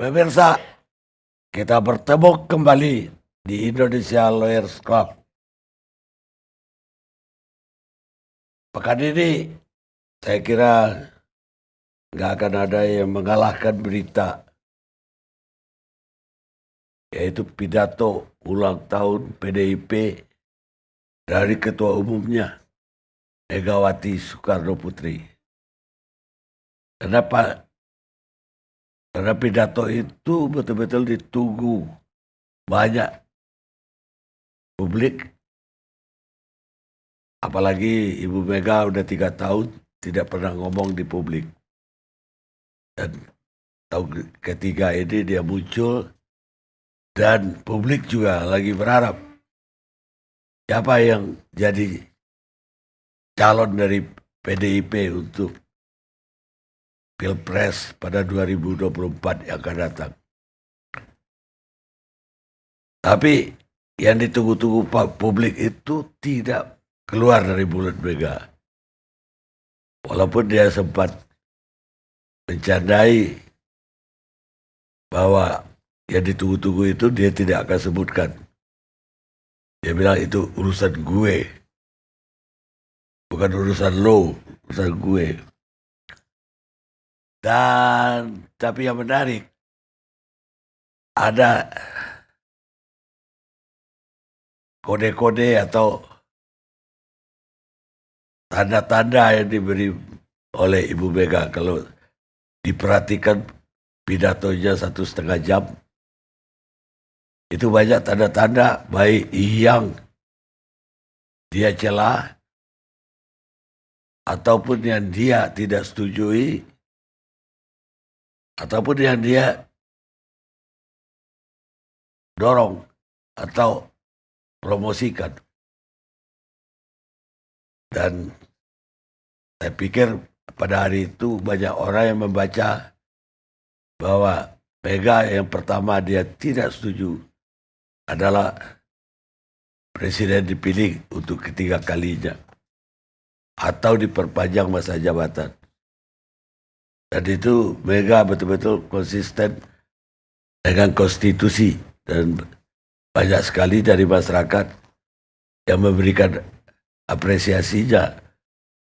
Pemirsa, kita bertemu kembali di Indonesia Lawyers Club. Pekan ini saya kira nggak akan ada yang mengalahkan berita, yaitu pidato ulang tahun PDIP dari Ketua Umumnya Megawati Soekarno Putri. Kenapa? Karena pidato itu betul-betul ditunggu banyak publik. Apalagi Ibu Mega udah 3 tahun tidak pernah ngomong di publik. Dan tahun ketiga ini dia muncul dan publik juga lagi berharap siapa yang jadi calon dari PDIP untuk Pilpres pada 2024 yang akan datang. Tapi yang ditunggu-tunggu publik itu tidak keluar dari mulut Mega. Walaupun dia sempat mencandai bahwa yang ditunggu-tunggu itu dia tidak akan sebutkan. Dia bilang itu urusan gue. Bukan urusan lo, urusan gue. Dan tapi yang menarik, ada kode-kode atau tanda-tanda yang diberi oleh Ibu Mega. Kalau diperhatikan pidatonya 1,5 jam, itu banyak tanda-tanda baik yang dia celah ataupun yang dia tidak setujui ataupun yang dia dorong atau promosikan. Dan saya pikir pada hari itu banyak orang yang membaca bahwa Mega yang pertama dia tidak setuju adalah presiden dipilih untuk ketiga kalinya atau diperpanjang masa jabatan. Dan itu Mega betul-betul konsisten dengan konstitusi dan banyak sekali dari masyarakat yang memberikan apresiasinya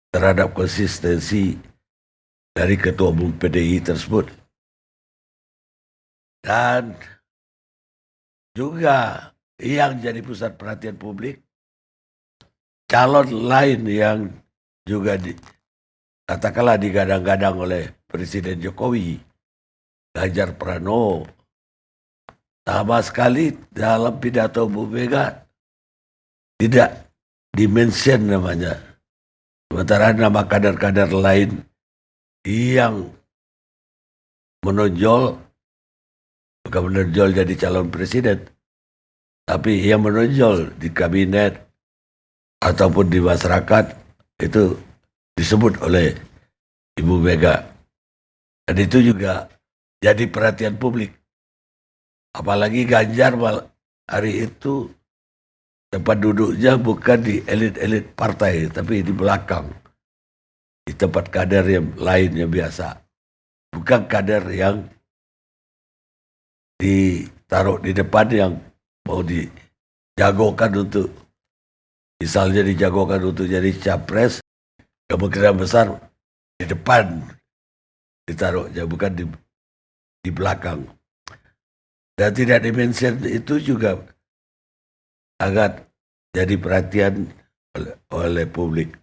terhadap konsistensi dari Ketua Umum PDI tersebut. Dan juga yang jadi pusat perhatian publik, calon lain yang juga katakanlah digadang-gadang oleh Presiden Jokowi, Ganjar Pranowo, sama sekali dalam pidato Bu Mega tidak dimention namanya. Sementara nama kader-kader lain yang menonjol, bukan menonjol jadi calon presiden, tapi yang menonjol di kabinet ataupun di masyarakat itu disebut oleh Ibu Mega. Dan itu juga jadi perhatian publik. Apalagi Ganjar hari itu tempat duduknya bukan di elit-elit partai, tapi di belakang. Di tempat kader yang lain yang biasa. Bukan kader yang ditaruh di depan yang mau dijagokan untuk, misalnya dijagokan untuk jadi capres, kemungkinan besar di depan ditaruhnya, bukan di belakang. Dan tidak dimention itu juga agak jadi perhatian oleh publik.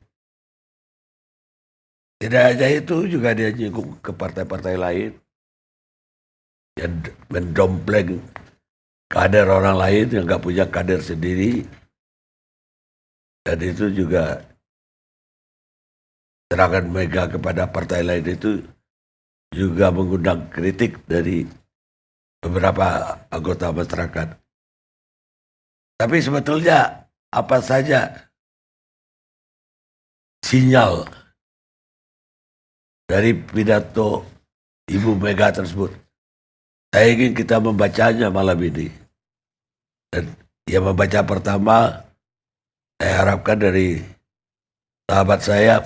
Tidak hanya itu, juga dia nyinggung ke partai-partai lain yang mendompleng kader orang lain yang nggak punya kader sendiri. Dan itu juga serangan Mega kepada partai lain itu juga mengundang kritik dari beberapa anggota masyarakat. Tapi sebetulnya apa saja sinyal dari pidato Ibu Mega tersebut? Saya ingin kita membacanya malam ini. Dan yang membaca pertama, saya harapkan dari sahabat saya,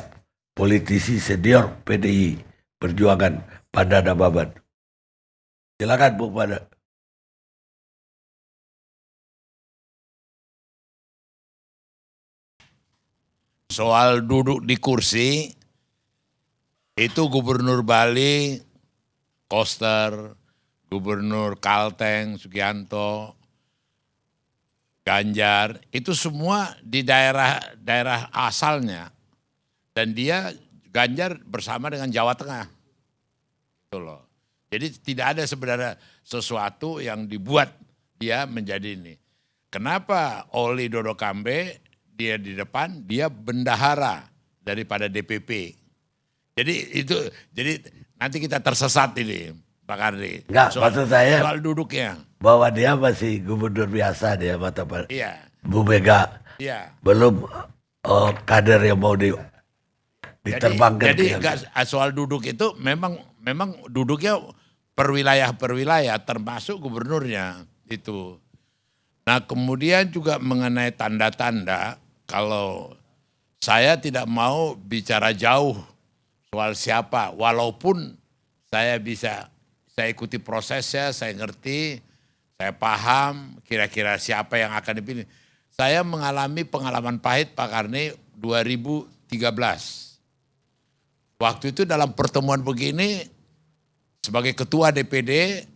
politisi senior PDI Perjuangan, Pandana Baban. Silakan Bu Pada. Soal duduk di kursi, itu Gubernur Bali, Koster, Gubernur Kalteng, Sugianto, Ganjar, itu semua di daerah asalnya. Dan dia, Ganjar bersama dengan Jawa Tengah. Gitu loh. Jadi tidak ada sebenarnya sesuatu yang dibuat dia menjadi ini. Kenapa Oli Dodo Kambe, dia di depan, dia bendahara daripada DPP. Jadi nanti kita tersesat ini, Pak Kardi. Enggak, maksud saya Soal duduknya. bahwa dia masih gubernur biasa dia mata Pak. Iya, Bu Mega iya. belum kader yang mau diterbangkan. Jadi soal duduk itu memang duduknya per wilayah termasuk gubernurnya itu. Nah kemudian juga mengenai tanda-tanda, kalau saya tidak mau bicara jauh soal siapa, walaupun saya ikuti prosesnya, saya ngerti, saya paham kira-kira siapa yang akan dipilih. Saya mengalami pengalaman pahit Pak Karni 2013. Waktu itu dalam pertemuan begini, sebagai ketua DPD,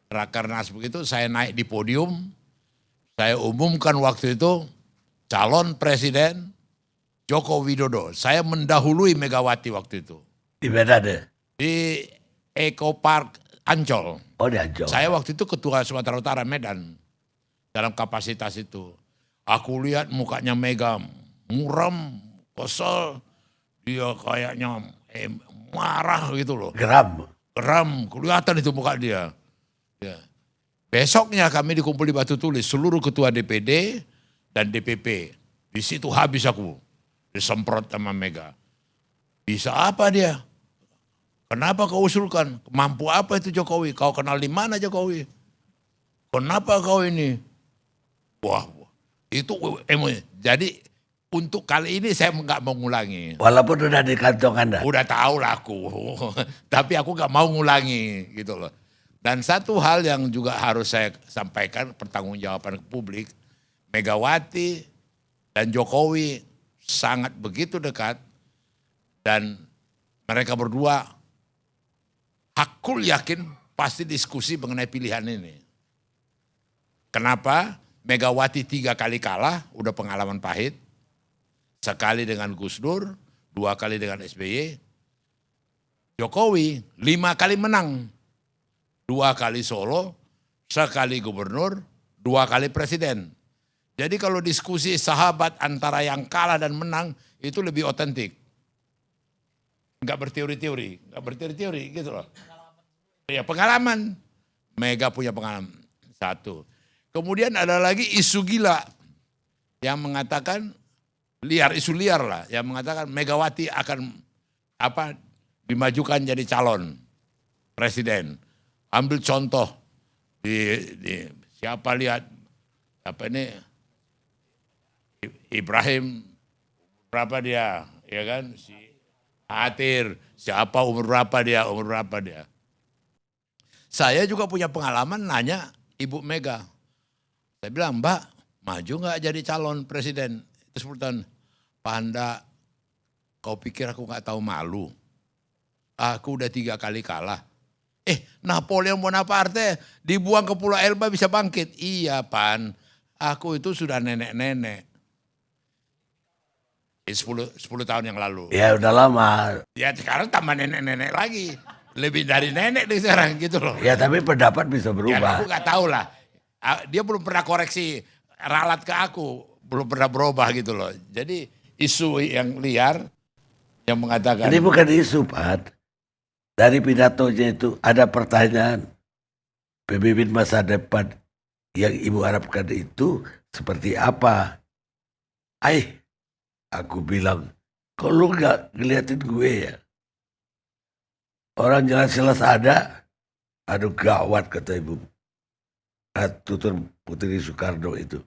Rakernas begitu, saya naik di podium, saya umumkan waktu itu calon presiden Joko Widodo. Saya mendahului Megawati waktu itu. Di Medan deh. Di Eco Park Ancol. Oh di Ancol. Saya waktu itu ketua Sumatera Utara Medan. Dalam kapasitas itu. Aku lihat mukanya Mega muram, kesel. Dia kayaknya marah gitu loh. Geram. Geram, kelihatan itu muka dia. Ya. Besoknya kami dikumpul di Batu Tulis, seluruh ketua DPD dan DPP. Di situ habis aku, disemprot sama Mega. Bisa apa dia? Kenapa kau usulkan? Mampu apa itu Jokowi? Kau kenal di mana Jokowi? Kenapa kau ini? Wah, itu jadi untuk kali ini saya nggak mau ngulangi. Walaupun udah di kantong Anda. Udah tahu lah aku, tapi aku nggak mau ngulangi gitu loh. Dan satu hal yang juga harus saya sampaikan, pertanggungjawaban ke publik, Megawati dan Jokowi sangat begitu dekat, dan mereka berdua hakul yakin pasti diskusi mengenai pilihan ini. Kenapa? Megawati 3 kali kalah, udah pengalaman pahit. Sekali dengan Gus Dur, 2 kali dengan SBY. Jokowi 5 kali menang. 2 kali Solo, sekali gubernur, 2 kali presiden. Jadi kalau diskusi sahabat antara yang kalah dan menang, itu lebih otentik. Enggak berteori-teori gitu loh. Ya pengalaman. Mega punya pengalaman. 1. Kemudian ada lagi isu gila yang mengatakan isu liar lah, yang mengatakan Megawati akan dimajukan jadi calon presiden. Ambil contoh di siapa lihat Ibrahim berapa dia, ya kan? Si Atir, siapa umur berapa dia. Saya juga punya pengalaman nanya Ibu Mega. Saya bilang, Mbak, maju nggak jadi calon presiden? Terus pertanyaan, Panda, kau pikir aku nggak tahu malu? Aku udah 3 kali kalah. Napoleon Bonaparte dibuang ke Pulau Elba bisa bangkit. Iya, Pan. Aku itu sudah nenek-nenek. 10 tahun yang lalu. Ya udah lama. Ya sekarang tambah nenek-nenek lagi. Lebih dari nenek nih sekarang gitu loh. Ya tapi pendapat bisa Ya berubah. aku nggak tahu lah. Dia belum pernah koreksi ralat ke aku. Belum pernah berubah gitu loh. Jadi isu yang liar yang mengatakan. Ini bukan isu, Pak. Dari pidatonya itu ada pertanyaan. Pemimpin masa depan yang Ibu harapkan itu seperti apa? Aku bilang, kok lu gak ngeliatin gue ya? Orang jelas-jelas ada. Aduh gawat kata Ibu. Tutur Putri Soekarno itu.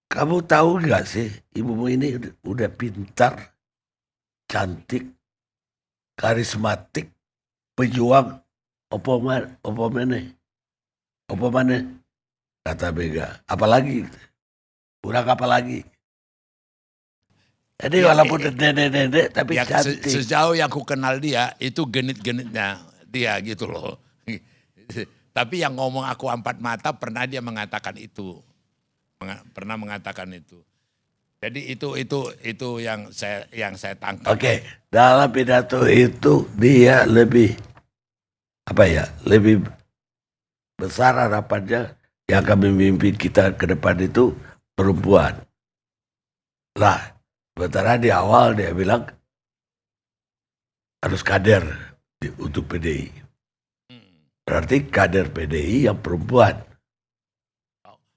Kamu tahu gak sih, ibumu ini udah pintar, cantik, karismatik, pejuang. opo mana, kata Mega. Apalagi, kurang apa lagi. Jadi Ya, walaupun nenek-nenek tapi ya cantik. sejauh yang aku kenal dia, itu genit-genitnya dia gitu loh. Tapi yang ngomong aku empat mata pernah dia mengatakan itu. Pernah mengatakan itu. Jadi itu yang saya tangkap. Oke, dalam pidato itu dia lebih lebih besar harapannya yang akan memimpin kita ke depan itu perempuan. Lah, sementara di awal dia bilang harus kader untuk PDI. Berarti kader PDI yang perempuan.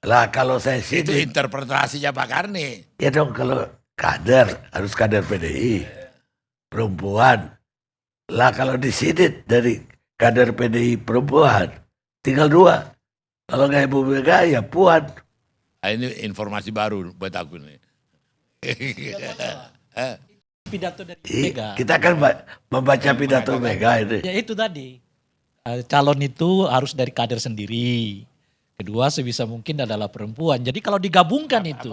Lah kalau saya sih Itu interpretasinya Pak Karni. ya dong, kalau kader harus kader PDI perempuan. Lah kalau disidit dari kader PDI perempuan tinggal 2. Kalau nggak Ibu Mega ya Puan. Ini informasi baru buat aku nih. Pidato dari Ih, Mega. kita kan membaca pidato Mega ini. Ya itu tadi. Calon itu harus dari kader sendiri. Kedua sebisa mungkin adalah perempuan. Jadi kalau digabungkan itu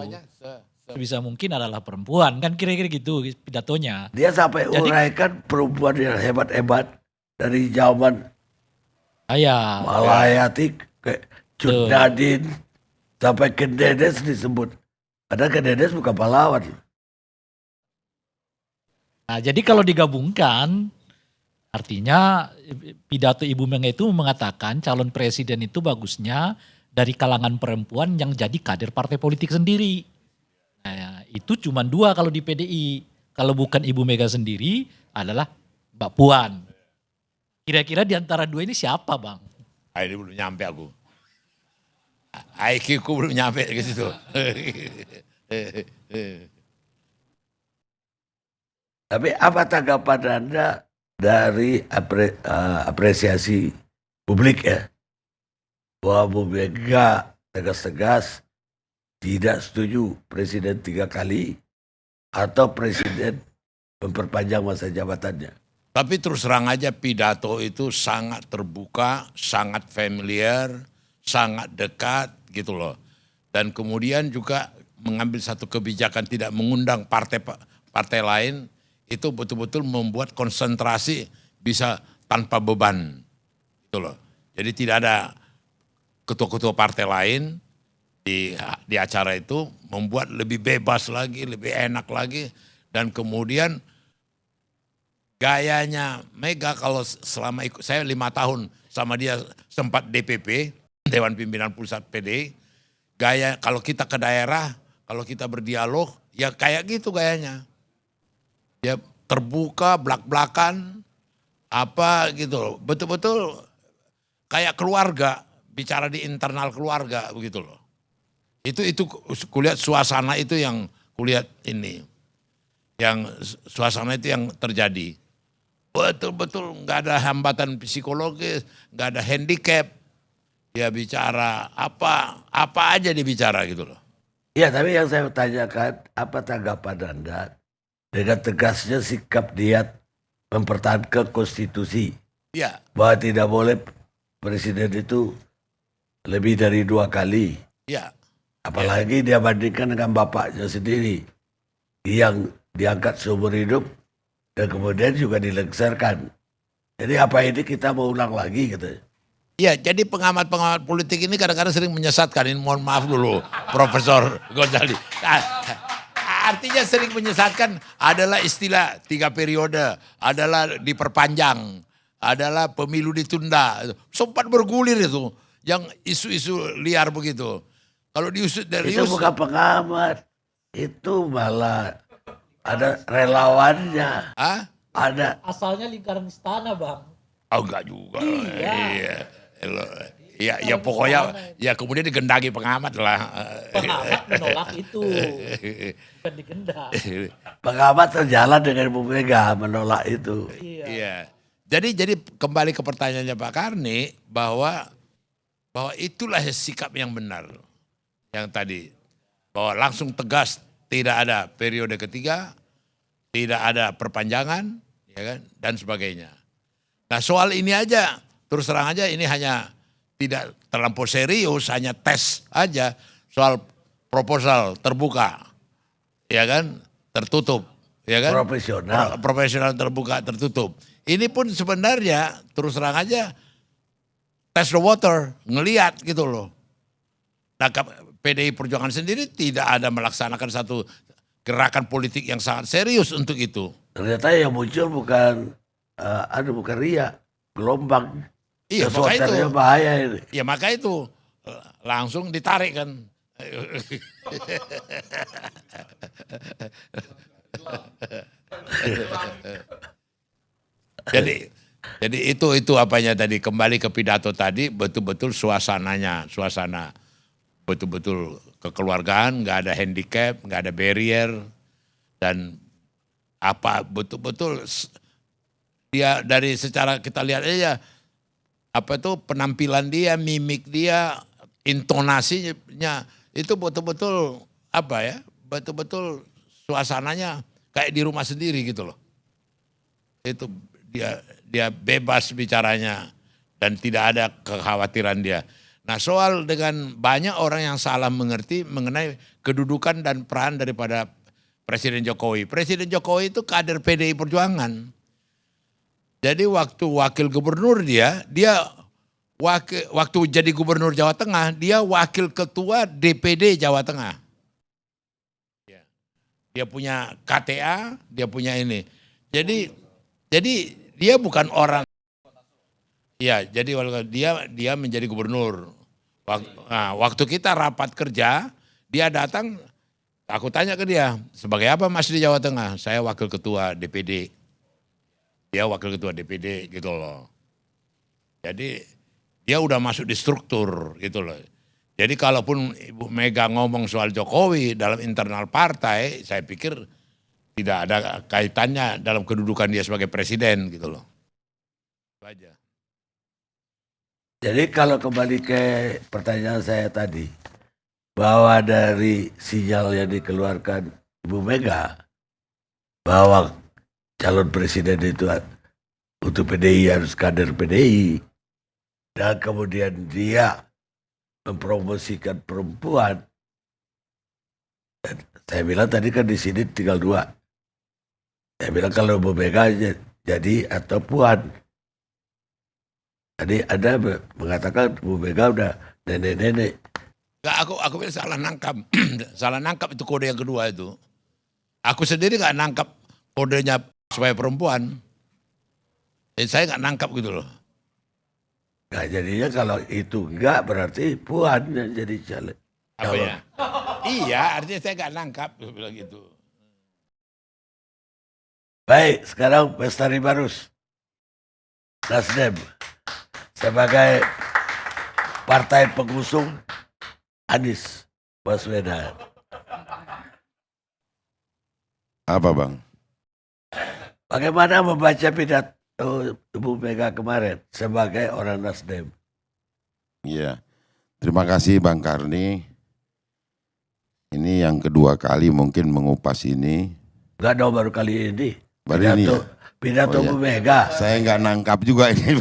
sebisa mungkin adalah perempuan. Kan kira-kira gitu pidatonya. Dia sampai Jadi- uraikan perempuan yang hebat-hebat dari zaman Ya, Malayati ke Cut Dadin sampai ke Dedes disebut. Padahal ke Dedes bukan pahlawan. nah, jadi kalau digabungkan artinya pidato Ibu Mega itu mengatakan calon presiden itu bagusnya dari kalangan perempuan yang jadi kader partai politik sendiri. Nah, itu cuma 2 kalau di PDI. Kalau bukan Ibu Mega sendiri adalah Mbak Puan. Kira-kira di antara 2 ini siapa, Bang? Ini belum nyampe aku. IQ ku belum nyampe ke situ. Tapi apa tanggapan Anda dari apresiasi publik ya? Bahwa Bu Mega tegas-tegas tidak setuju presiden 3 kali atau presiden memperpanjang masa jabatannya. Tapi terus terang aja pidato itu sangat terbuka, sangat familiar, sangat dekat gitu loh. Dan kemudian juga mengambil satu kebijakan tidak mengundang partai lain, itu betul-betul membuat konsentrasi bisa tanpa beban gitu loh. Jadi tidak ada ketua-ketua partai lain di acara itu, membuat lebih bebas lagi, lebih enak lagi, dan kemudian gayanya Mega kalau selama ikut saya 5 tahun sama dia sempat DPP Dewan Pimpinan Pusat PDI, gaya kalau kita ke daerah, kalau kita berdialog ya kayak gitu gayanya. Ya terbuka, belak-belakan apa gitu loh. Betul-betul kayak keluarga, bicara di internal keluarga begitu loh. Itu kulihat suasana itu yang kulihat ini. Yang suasana itu yang terjadi. Betul-betul nggak ada hambatan psikologis, nggak ada handicap. Dia bicara apa aja dia bicara gitu loh. Ya, tapi yang saya tanyakan, apa tanggapan Anda dengan tegasnya sikap dia mempertahankan konstitusi? Iya. Bahwa tidak boleh presiden itu lebih dari 2 kali. Iya. Apalagi dia bandingkan dengan bapaknya sendiri yang diangkat seumur hidup dan kemudian juga dilengsarkan. Jadi apa ini kita mau ulang lagi gitu? Iya, jadi pengamat-pengamat politik ini kadang-kadang sering menyesatkan. Ini mohon maaf dulu, Profesor Ghazali. Artinya sering menyesatkan adalah istilah 3 periode, adalah diperpanjang, adalah pemilu ditunda. Sempat bergulir itu, yang isu-isu liar begitu. Kalau diusut dari Itu bukan pengamat, itu malah ada relawannya, ah? ada Asalnya lingkaran istana, Bang. Oh enggak juga. Iya. Ya pokoknya ya kemudian digendagi pengamat lah. Pengamat menolak itu. Bukan digendak. pengamat terjalan dengan Bu Mega menolak itu. Iya. Jadi kembali ke pertanyaannya Pak Karni bahwa itulah sikap yang benar. Yang tadi bahwa langsung tegas, tidak ada periode ketiga, tidak ada perpanjangan, ya kan, dan sebagainya. Nah soal ini aja terus terang aja ini hanya tidak terlampau serius, hanya tes aja soal proposal terbuka, ya kan, tertutup, ya kan, profesional terbuka tertutup. Ini pun sebenarnya terus terang aja test the water, ngelihat gitu loh. Nah, PDI Perjuangan sendiri tidak ada melaksanakan satu gerakan politik yang sangat serius untuk itu. Ternyata yang muncul bukan bukan ria, gelombang. Iya, maka itu bahaya ini. Ya maka itu langsung ditarik kan. jadi itu apanya tadi, kembali ke pidato tadi, betul-betul suasana betul-betul kekeluargaan, nggak ada handicap, nggak ada barrier, dan apa betul-betul dia dari secara kita lihat aja apa itu penampilan dia, mimik dia, intonasinya itu betul-betul apa ya, betul-betul suasananya kayak di rumah sendiri gitu loh. Itu dia bebas bicaranya dan tidak ada kekhawatiran dia. Nah, soal dengan banyak orang yang salah mengerti mengenai kedudukan dan peran daripada Presiden Jokowi. Presiden Jokowi itu kader PDI Perjuangan. Jadi waktu wakil gubernur waktu jadi gubernur Jawa Tengah, dia wakil ketua DPD Jawa Tengah. Dia punya KTA, dia punya ini. Jadi dia bukan orang. Ya, jadi dia menjadi gubernur. Waktu kita rapat kerja, dia datang, aku tanya ke dia, sebagai apa Mas di Jawa Tengah? Saya wakil ketua DPD. Dia wakil ketua DPD gitu loh. Jadi dia udah masuk di struktur gitu loh. Jadi kalaupun Ibu Mega ngomong soal Jokowi dalam internal partai, saya pikir tidak ada kaitannya dalam kedudukan dia sebagai presiden gitu loh. Itu aja. Jadi kalau kembali ke pertanyaan saya tadi, bahwa dari sinyal yang dikeluarkan Ibu Mega, bahwa calon presiden itu untuk PDI harus kader PDI, dan kemudian dia mempromosikan perempuan. Saya bilang tadi kan di sini tinggal 2. Saya bilang kalau Ibu Mega jadi atau puan. Tadi Anda mengatakan Ibu Mega udah nenek-nenek. Enggak, aku salah nangkap. Salah nangkap itu kode yang kedua itu. Aku sendiri gak nangkap kodenya supaya perempuan. Saya gak nangkap gitu loh. Nah, jadinya kalau itu enggak berarti puan yang jadi caleg. Apa ya? Iya, artinya saya gak nangkap bilang gitu. Baik, sekarang Bestari Barus, Nasdem, sebagai partai pengusung Anies Baswedan. Apa Bang? Bagaimana membaca pidato Ibu Mega kemarin sebagai orang Nasdem? Iya, terima kasih Bang Karni. Ini yang kedua kali mungkin mengupas ini. Enggak dong, baru kali ini. Baru ini ya? Pidato Bu Mega. Saya nggak nangkap juga ini.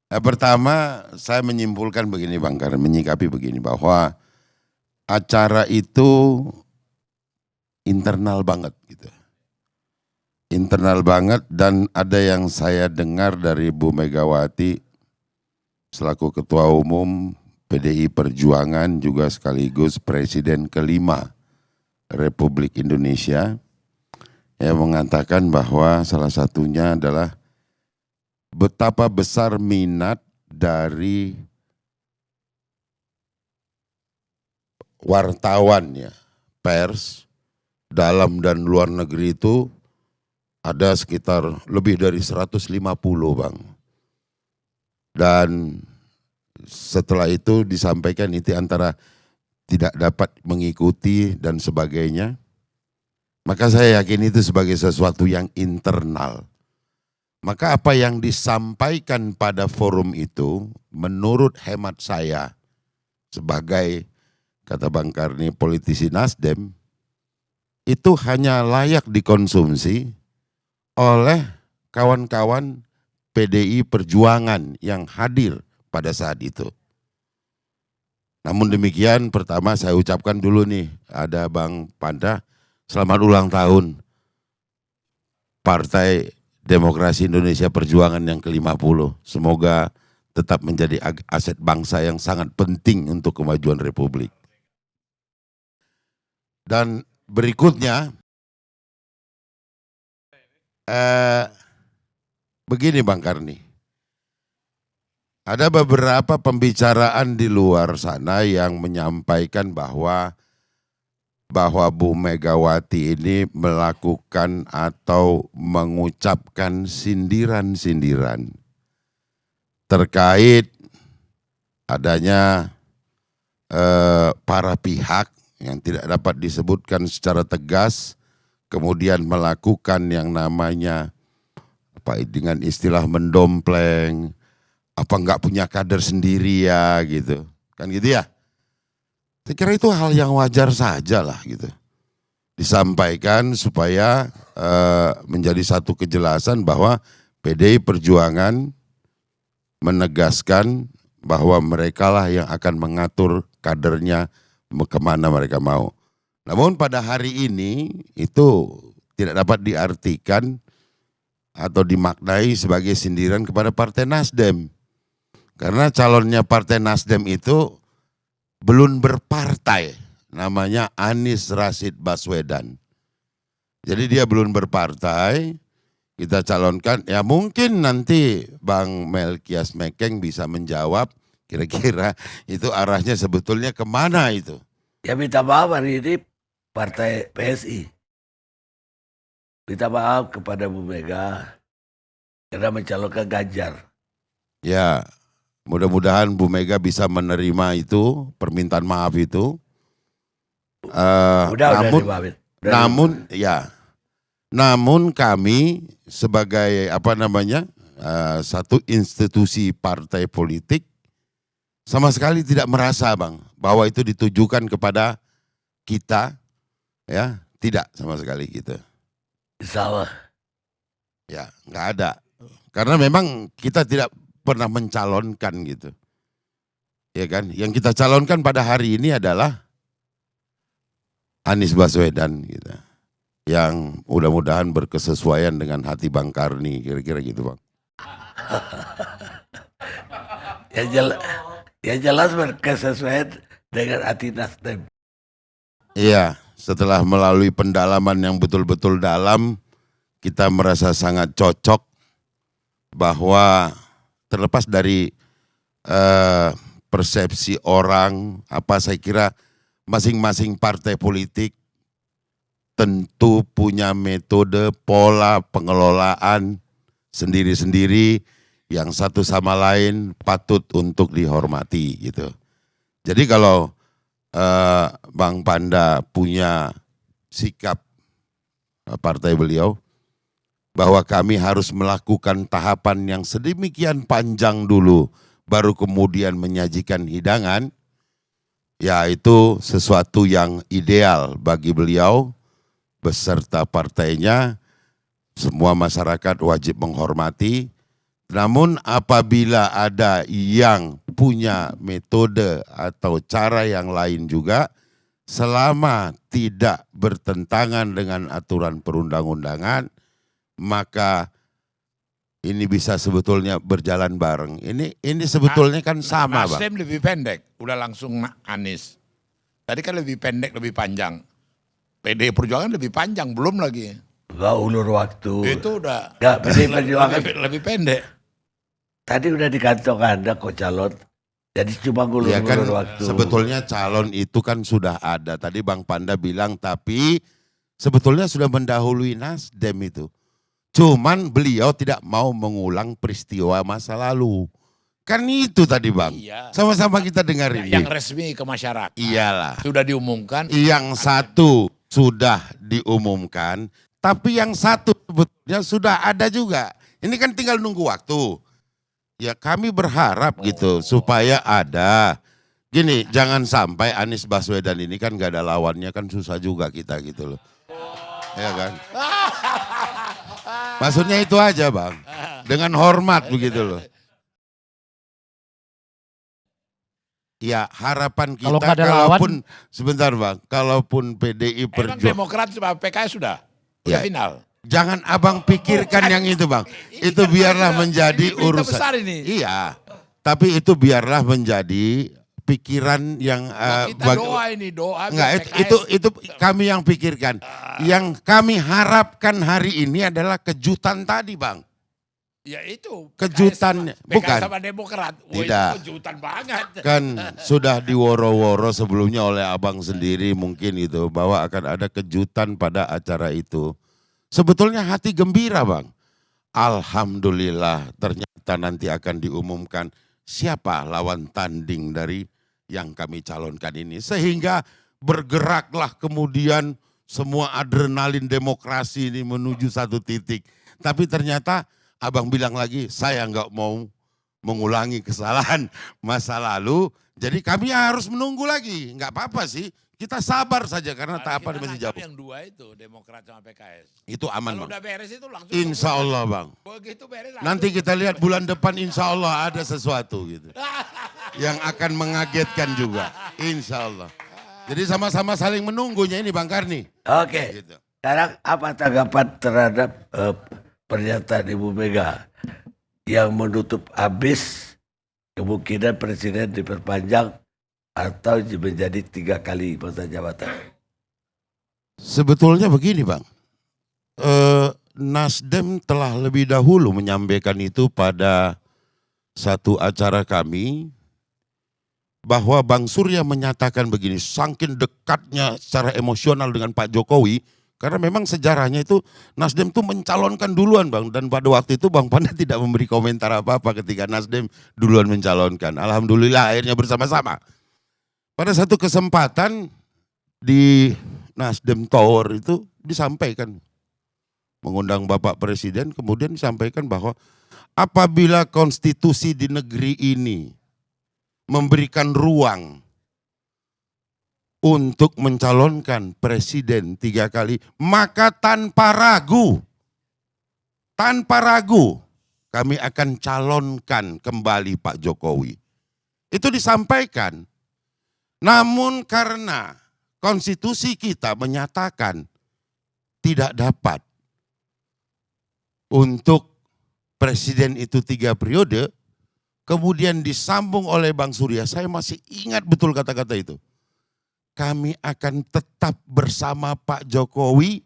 Nah, pertama saya menyimpulkan begini Bang Karni, menyikapi begini bahwa acara itu internal banget gitu. Internal banget, dan ada yang saya dengar dari Bu Megawati selaku Ketua Umum PDI Perjuangan juga sekaligus Presiden kelima Republik Indonesia yang mengatakan bahwa salah satunya adalah betapa besar minat dari wartawan ya, pers dalam dan luar negeri itu ada sekitar lebih dari 150 Bang. Dan setelah itu disampaikan itu antara tidak dapat mengikuti dan sebagainya. Maka saya yakin itu sebagai sesuatu yang internal. Maka apa yang disampaikan pada forum itu menurut hemat saya sebagai, kata Bang Karni, politisi Nasdem, itu hanya layak dikonsumsi oleh kawan-kawan PDI Perjuangan yang hadir pada saat itu. Namun demikian, pertama saya ucapkan dulu nih, ada Bang Panda, selamat ulang tahun Partai Demokrasi Indonesia Perjuangan yang ke-50. Semoga tetap menjadi aset bangsa yang sangat penting untuk kemajuan Republik. Dan berikutnya, begini Bang Karni, ada beberapa pembicaraan di luar sana yang menyampaikan bahwa Bu Megawati ini melakukan atau mengucapkan sindiran-sindiran terkait adanya para pihak yang tidak dapat disebutkan secara tegas, kemudian melakukan yang namanya dengan istilah mendompleng, apa enggak punya kader sendiri ya gitu, kan gitu ya. Saya kira itu hal yang wajar saja lah gitu. Disampaikan supaya menjadi satu kejelasan bahwa PDI Perjuangan menegaskan bahwa mereka lah yang akan mengatur kadernya kemana mereka mau. Namun pada hari ini itu tidak dapat diartikan atau dimaknai sebagai sindiran kepada Partai Nasdem. Karena calonnya Partai Nasdem itu belum berpartai, namanya Anies Rashid Baswedan. Jadi dia belum berpartai, kita calonkan, ya mungkin nanti Bang Melkias Mekeng bisa menjawab kira-kira itu arahnya sebetulnya kemana itu. Ya minta maaf hari ini Partai PSI. Minta maaf kepada Bu Mega karena mencalonkan Ganjar. Ya, mudah-mudahan Bu Mega bisa menerima itu, permintaan maaf itu. Namun kami sebagai satu institusi partai politik sama sekali tidak merasa Bang bahwa itu ditujukan kepada kita, ya tidak sama sekali gitu. Salah. Ya nggak ada, karena memang kita tidak pernah mencalonkan gitu, ya kan? Yang kita calonkan pada hari ini adalah Anies Baswedan gitu, yang mudah-mudahan berkesesuaian dengan hati Bang Karni, kira-kira gitu Bang. Yang jelas berkesesuaian dengan hati Nasdem. Iya, setelah melalui pendalaman yang betul-betul dalam, kita merasa sangat cocok bahwa terlepas dari persepsi orang, saya kira masing-masing partai politik tentu punya metode pola pengelolaan sendiri-sendiri yang satu sama lain patut untuk dihormati gitu. Jadi kalau Bang Panda punya sikap partai beliau bahwa kami harus melakukan tahapan yang sedemikian panjang dulu baru kemudian menyajikan hidangan, ya itu sesuatu yang ideal bagi beliau beserta partainya. Semua masyarakat wajib menghormati. Namun apabila ada yang punya metode atau cara yang lain juga, selama tidak bertentangan dengan aturan perundang-undangan, maka ini bisa sebetulnya berjalan bareng. Ini sebetulnya kan sama Bang. Nasdem lebih pendek, udah langsung Anies. Tadi kan lebih pendek, lebih panjang. PDI Perjuangan lebih panjang, belum lagi. Enggak ulur waktu. Itu udah Enggak, PDI Perjuangan lebih pendek. tadi udah di kantong Anda kok calon. Jadi cuma ngulur-ngulur Ya kan waktu. sebetulnya calon itu kan sudah ada. Tadi Bang Panda bilang tapi sebetulnya sudah mendahului Nasdem itu. Cuman beliau tidak mau mengulang peristiwa masa lalu. Kan itu tadi Bang. Iya. Sama-sama kita dengar ini. Yang resmi ke masyarakat. Iyalah. Sudah diumumkan. Yang satu sudah diumumkan, tapi yang satu sebetulnya sudah ada juga. Ini kan tinggal nunggu waktu. Ya kami berharap gitu supaya ada. Gini, jangan sampai Anies Baswedan ini kan gak ada lawannya, kan susah juga kita gitu loh. Ya kan? Maksudnya itu aja Bang. Dengan hormat begitu loh. Ya harapan kita Kalau nggak ada lawan- kalaupun sebentar Bang, kalaupun PDI Emang Perjuangan, Demokrat sama PKS sudah Ya. final. jangan abang pikirkan yang itu Bang. Itu biarlah menjadi Ini berita urusan. besar ini. Iya, tapi itu biarlah menjadi pikiran yang Kita doa ini, doa. enggak, PKS. itu kami yang pikirkan. Yang kami harapkan hari ini adalah kejutan tadi Bang. Ya itu. Kejutan, PKS bukan. sama Demokrat. Wah, Tidak. itu kejutan banget. Kan sudah diworo-woro sebelumnya oleh abang sendiri mungkin itu bahwa akan ada kejutan pada acara itu. Sebetulnya hati gembira Bang. Alhamdulillah ternyata nanti akan diumumkan siapa lawan tanding dari yang kami calonkan ini. Sehingga bergeraklah kemudian semua adrenalin demokrasi ini menuju satu titik. Tapi ternyata abang bilang lagi saya nggak mau mengulangi kesalahan masa lalu. Jadi kami harus menunggu lagi. Nggak apa-apa sih. Kita sabar saja karena tahapan Kita masih nangkap jauh. yang dua itu, Demokrat sama PKS. Itu aman Kalau Bang. udah beres itu langsung. Insya Allah Bang. Begitu beres langsung. Nanti kita lihat bulan depan insya Allah ada sesuatu gitu. Yang akan mengagetkan juga. Insya Allah. Jadi sama-sama saling menunggunya ini Bang Karni. Oke. Gitu. Sekarang apa tanggapan terhadap pernyataan Ibu Mega yang menutup habis kemungkinan presiden diperpanjang atau menjadi 3 kali masa jabatan? Sebetulnya begini Bang. Nasdem telah lebih dahulu menyampaikan itu pada satu acara kami. Bahwa Bang Surya menyatakan begini, saking dekatnya secara emosional dengan Pak Jokowi. Karena memang sejarahnya itu Nasdem tuh mencalonkan duluan Bang. Dan pada waktu itu Bang Panda tidak memberi komentar apa-apa ketika Nasdem duluan mencalonkan. Alhamdulillah akhirnya bersama-sama. Pada satu kesempatan di Nasdem Tower itu disampaikan. Mengundang Bapak Presiden kemudian disampaikan bahwa apabila konstitusi di negeri ini memberikan ruang untuk mencalonkan presiden 3 kali, maka tanpa ragu kami akan calonkan kembali Pak Jokowi. Itu disampaikan. Namun karena konstitusi kita menyatakan tidak dapat untuk presiden itu 3 periode, kemudian disambung oleh Bang Surya, saya masih ingat betul kata-kata itu. Kami akan tetap bersama Pak Jokowi,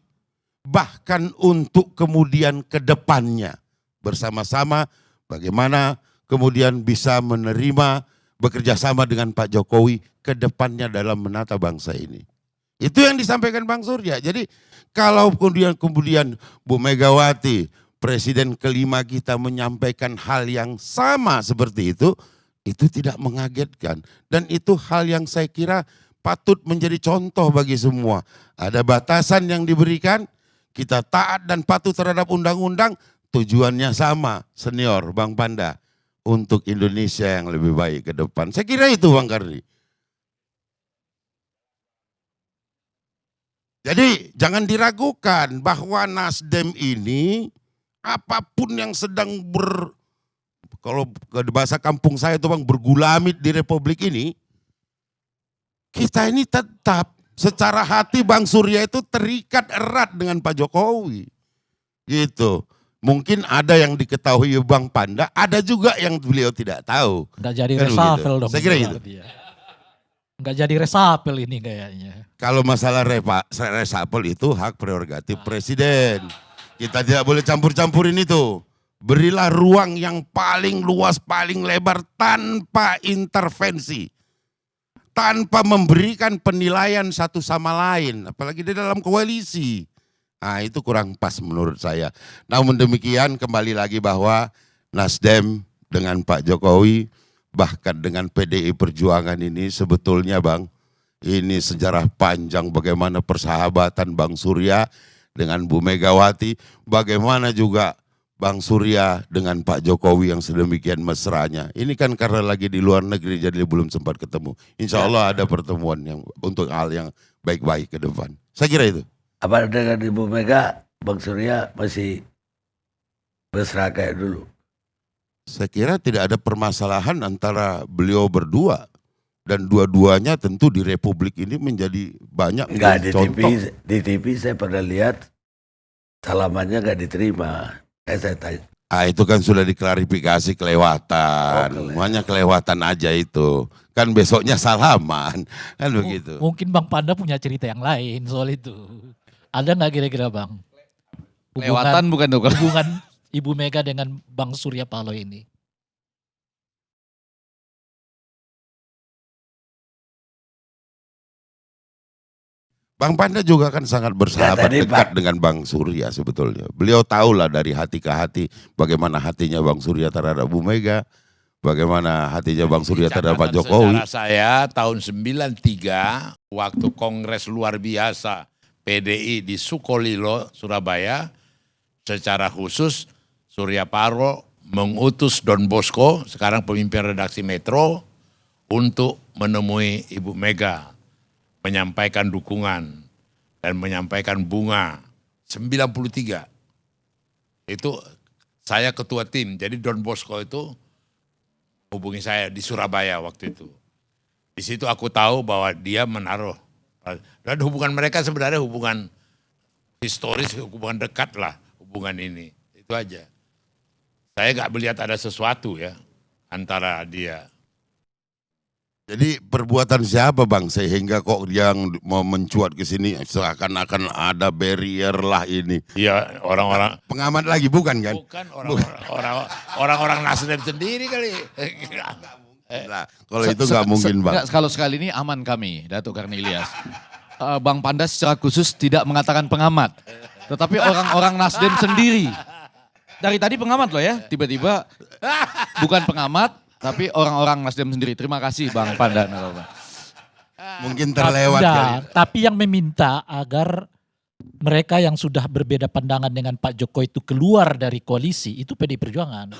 bahkan untuk kemudian ke depannya. Bersama-sama bagaimana kemudian bisa menerima bekerja sama dengan Pak Jokowi ke depannya dalam menata bangsa ini. Itu yang disampaikan Bang Surya. Jadi kalau kemudian Bu Megawati, Presiden kelima kita menyampaikan hal yang sama seperti itu tidak mengagetkan. Dan itu hal yang saya kira patut menjadi contoh bagi semua. Ada batasan yang diberikan, kita taat dan patuh terhadap undang-undang, tujuannya sama, senior Bang Panda, untuk Indonesia yang lebih baik ke depan. Saya kira itu Bang Karni. Jadi jangan diragukan bahwa Nasdem ini apapun yang sedang kalau ke bahasa kampung saya itu Bang, bergulamit di Republik ini, kita ini tetap secara hati Bang Surya itu terikat erat dengan Pak Jokowi. Gitu. Mungkin ada yang diketahui Bang Panda, ada juga yang beliau tidak tahu. Nggak jadi Kan reshuffle begitu. dong. Saya kira gitu. Dia. Nggak jadi reshuffle ini kayaknya. Kalau masalah reshuffle itu hak prerogatif presiden. Kita tidak boleh campur-campurin itu. Berilah ruang yang paling luas, paling lebar tanpa intervensi. Tanpa memberikan penilaian satu sama lain. Apalagi di dalam koalisi. Nah itu kurang pas menurut saya. Namun demikian kembali lagi bahwa Nasdem dengan Pak Jokowi bahkan dengan PDI Perjuangan ini sebetulnya Bang, ini sejarah panjang bagaimana persahabatan Bang Surya dengan Bu Megawati, bagaimana juga Bang Surya dengan Pak Jokowi yang sedemikian mesranya. Ini kan karena lagi di luar negeri jadi belum sempat ketemu. Insya Allah ada pertemuan yang untuk hal yang baik-baik ke depan. Saya kira itu. Apa dengan Ibu Mega, Bang Surya masih mesra kayak dulu. Saya kira tidak ada permasalahan antara beliau berdua. Dan dua-duanya tentu di Republik ini menjadi banyak Enggak, contoh. di TV saya pernah lihat salamannya nggak diterima. Saya tanya, Itu kan sudah diklarifikasi kelewatan. Makanya kelewatan aja itu. Kan besoknya salaman. Kan begitu. Mungkin Bang Panda punya cerita yang lain soal itu. Ada nggak kira-kira Bang? Lewatan bukan tuh. Hubungan Ibu Mega dengan Bang Surya Paloh ini. Bang Panda juga kan sangat bersahabat tadi, dekat Pak. dengan Bang Surya sebetulnya. Beliau tahulah dari hati ke hati bagaimana hatinya Bang Surya terhadap Bu Mega, bagaimana hatinya Bang Surya terhadap Pak Catatan Jokowi. sejarah saya tahun 93 waktu kongres luar biasa PDI di Sukolilo, Surabaya, secara khusus Surya Paloh mengutus Don Bosco, sekarang pemimpin redaksi Metro, untuk menemui Ibu Mega, menyampaikan dukungan dan menyampaikan bunga 93. Itu saya ketua tim, jadi Don Bosco itu hubungi saya di Surabaya waktu itu. Di situ aku tahu bahwa dia menaruh, dan hubungan mereka sebenarnya hubungan historis, hubungan dekat lah hubungan ini. Itu aja. Saya nggak melihat ada sesuatu ya antara dia. Jadi perbuatan siapa Bang sehingga kok yang mau mencuat ke sini seakan-akan ada barrier lah ini. Iya, orang-orang Pengamat lagi bukan kan? bukan orang-orang Nasdem sendiri kali. Nah, kalau itu nggak mungkin Bang. Enggak, kalau sekali ini aman kami, Datuk Karnilias. Bang Panda secara khusus tidak mengatakan pengamat. Tetapi orang-orang Nasdem sendiri. Dari tadi pengamat loh ya, tiba-tiba bukan pengamat, tapi orang-orang Nasdem sendiri. Terima kasih Bang Panda. Mungkin terlewat Enggak, kali. tapi yang meminta agar mereka yang sudah berbeda pandangan dengan Pak Jokowi itu keluar dari koalisi, itu PDI Perjuangan.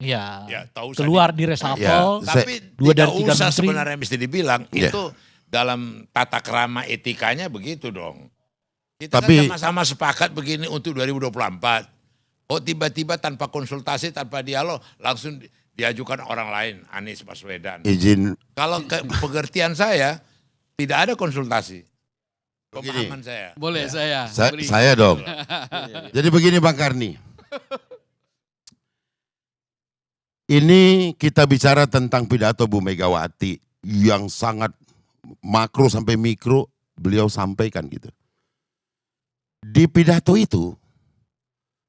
Iya, Ya, tahu keluar di reshuffle. Ya, Tapi Dua tidak dari tiga usah menteri. sebenarnya mesti dibilang Ya. itu dalam tata kerama etikanya begitu dong. Kita Tapi- kan sama-sama sepakat begini untuk 2024. Oh tiba-tiba tanpa konsultasi, tanpa dialog langsung diajukan orang lain, Anies Baswedan. Izin Kalau pengertian saya tidak ada konsultasi. Begini. Pemahaman saya. Boleh saya. saya dong. Jadi begini Bang Karni. Ini kita bicara tentang pidato Bu Megawati yang sangat makro sampai mikro beliau sampaikan gitu. Di pidato itu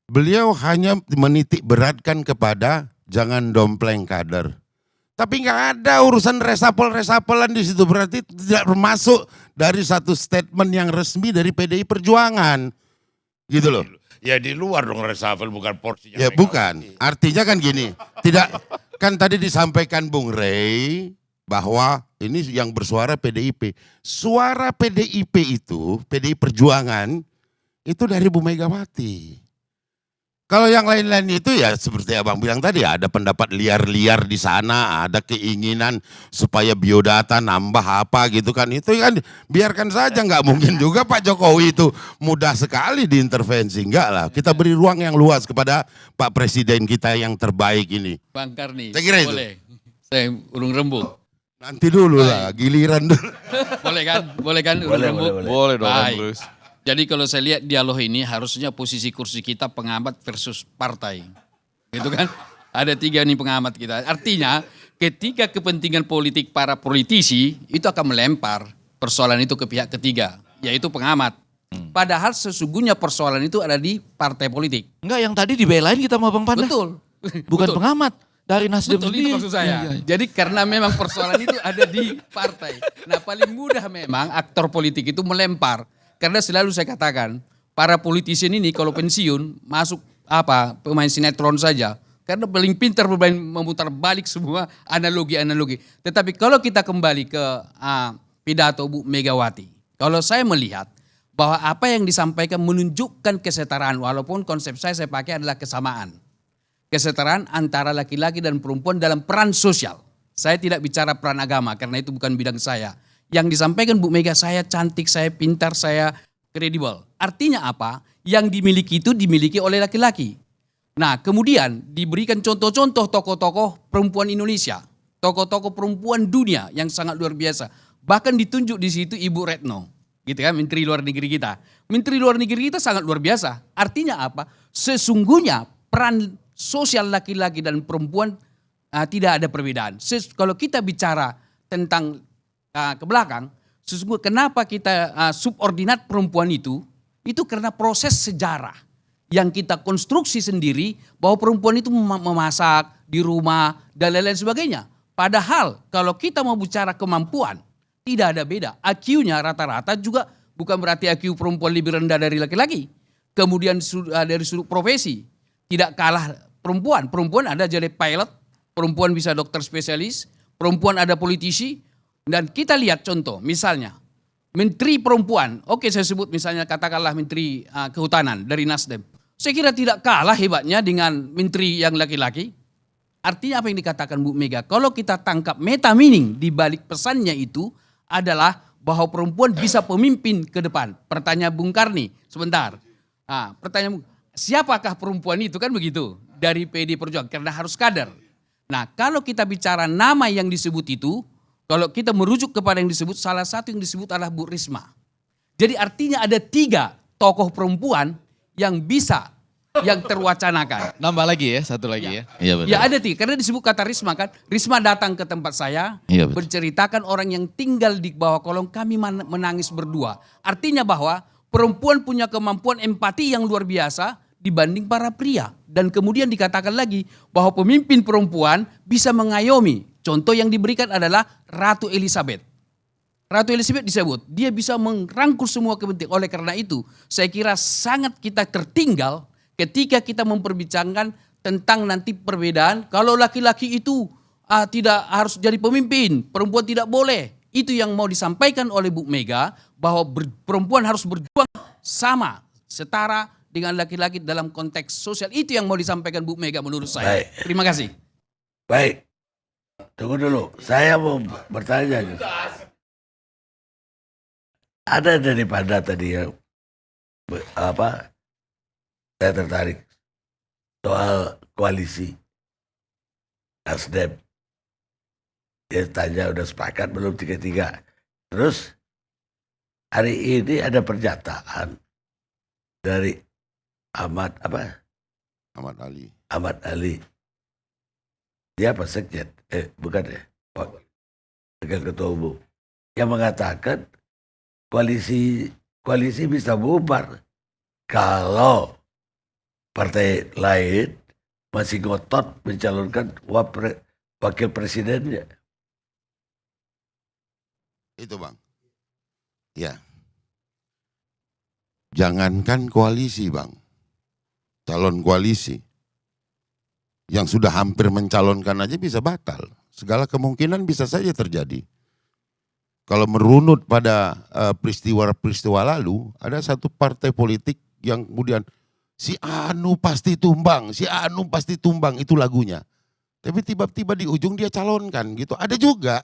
beliau hanya menitik beratkan kepada jangan dompleng kader. Tapi nggak ada urusan resapel-resapelan di situ, berarti tidak termasuk dari satu statement yang resmi dari PDI Perjuangan. Gitu loh. Ya di luar dong reshuffle, bukan porsinya. Ya Megawati. bukan, artinya kan gini, tidak kan tadi disampaikan Bung Rey bahwa ini yang bersuara PDIP. Suara PDIP itu, PDI Perjuangan itu dari Bu Megawati. Kalau yang lain-lain itu ya seperti Abang bilang tadi, ada pendapat liar-liar di sana, ada keinginan supaya biodata nambah apa gitu kan. Itu kan biarkan saja, nggak mungkin juga Pak Jokowi itu mudah sekali diintervensi. Enggak lah, kita beri ruang yang luas kepada Pak Presiden kita yang terbaik ini. Bang Karni, Saya kira itu. boleh. Saya ulung rembuk. Nanti dulu lah, giliran dulu. Boleh kan? Boleh kan ulung Boleh, rembuk? boleh. Boleh dong Baik. Bruce. Jadi kalau saya lihat dialog ini harusnya posisi kursi kita pengamat versus partai. Gitu kan? Ada 3 nih pengamat kita. Artinya ketika kepentingan politik para politisi itu akan melempar persoalan itu ke pihak ketiga, yaitu pengamat. Padahal sesungguhnya persoalan itu ada di partai politik. Enggak, yang tadi dibelain kita sama Bang Panda. Betul. Bukan Betul. pengamat. Dari Nasdem Betul, sendiri. itu maksud saya. Iya, iya. Jadi karena memang persoalan itu ada di partai. Nah paling mudah memang aktor politik itu melempar. Karena selalu saya katakan, para politisi ini kalau pensiun masuk pemain sinetron saja. Karena paling pintar bermain memutar balik semua analogi-analogi. Tetapi kalau kita kembali ke pidato Bu Megawati. Kalau saya melihat bahwa apa yang disampaikan menunjukkan kesetaraan. Walaupun konsep saya pakai adalah kesamaan. Kesetaraan antara laki-laki dan perempuan dalam peran sosial. Saya tidak bicara peran agama karena itu bukan bidang saya. Yang disampaikan Bu Mega, saya cantik, saya pintar, saya kredibel. Artinya apa? yang dimiliki itu dimiliki oleh laki-laki. Nah, kemudian diberikan contoh-contoh tokoh-tokoh perempuan Indonesia, tokoh-tokoh perempuan dunia yang sangat luar biasa. Bahkan ditunjuk di situ Ibu Retno, gitu kan, Menteri Luar Negeri kita. Menteri Luar Negeri kita sangat luar biasa. Artinya apa? Sesungguhnya peran sosial laki-laki dan perempuan tidak ada perbedaan. Kalau kita bicara tentang ke belakang, sesungguhnya kenapa kita subordinat perempuan itu karena proses sejarah yang kita konstruksi sendiri bahwa perempuan itu memasak di rumah dan lain-lain sebagainya. Padahal kalau kita mau bicara kemampuan, tidak ada beda. IQ-nya rata-rata juga bukan berarti IQ perempuan lebih rendah dari laki-laki. Kemudian dari sudut profesi, tidak kalah perempuan. Perempuan ada jadi pilot, perempuan bisa dokter spesialis, perempuan ada politisi. Dan kita lihat contoh, misalnya Menteri Perempuan, oke saya sebut misalnya katakanlah Menteri Kehutanan dari Nasdem. Saya kira tidak kalah hebatnya dengan menteri yang laki-laki. Artinya apa yang dikatakan Bu Mega? Kalau kita tangkap meta meaning di balik pesannya itu adalah bahwa perempuan bisa pemimpin ke depan. Pertanyaan Bung Karni, sebentar. Pertanyaan siapakah perempuan itu kan begitu? Dari PD Perjuangan, karena harus kader. Nah kalau kita bicara nama yang disebut itu, kalau kita merujuk kepada yang disebut, salah satu yang disebut adalah Bu Risma. Jadi artinya ada 3 tokoh perempuan yang bisa, yang terwacanakan. Nambah lagi ya, satu lagi ya. Iya betul. Ya ada 3, karena disebut kata Risma kan. Risma datang ke tempat saya, Iya, betul. berceritakan orang yang tinggal di bawah kolong kami menangis berdua. Artinya bahwa perempuan punya kemampuan empati yang luar biasa dibanding para pria. Dan kemudian dikatakan lagi bahwa pemimpin perempuan bisa mengayomi. Contoh yang diberikan adalah Ratu Elizabeth. Ratu Elizabeth disebut, dia bisa merangkul semua kepentingan. Oleh karena itu, saya kira sangat kita tertinggal ketika kita memperbincangkan tentang nanti perbedaan. Kalau laki-laki itu tidak harus jadi pemimpin, perempuan tidak boleh. Itu yang mau disampaikan oleh Bu Mega, bahwa perempuan harus berjuang sama, setara dengan laki-laki dalam konteks sosial. Itu yang mau disampaikan Bu Mega menurut saya. Baik. Terima kasih. Baik, tunggu dulu. Saya mau bertanya. Ada daripada tadi yang saya tertarik soal koalisi Nasdem. Dia tanya udah sepakat belum 3-3. Terus hari ini ada pernyataan dari Ahmad Ali. Dia apa sekjen? Bukan ya. Wakil ketua umum. Yang mengatakan koalisi bisa bubar kalau partai lain masih ngotot mencalonkan wakil presidennya. Itu Bang. Ya. Jangankan koalisi Bang. Calon koalisi. Yang sudah hampir mencalonkan aja bisa batal. Segala kemungkinan bisa saja terjadi. Kalau merunut pada peristiwa-peristiwa lalu, ada satu partai politik yang kemudian si Anu pasti tumbang, itu lagunya. Tapi tiba-tiba di ujung dia calonkan gitu. Ada juga.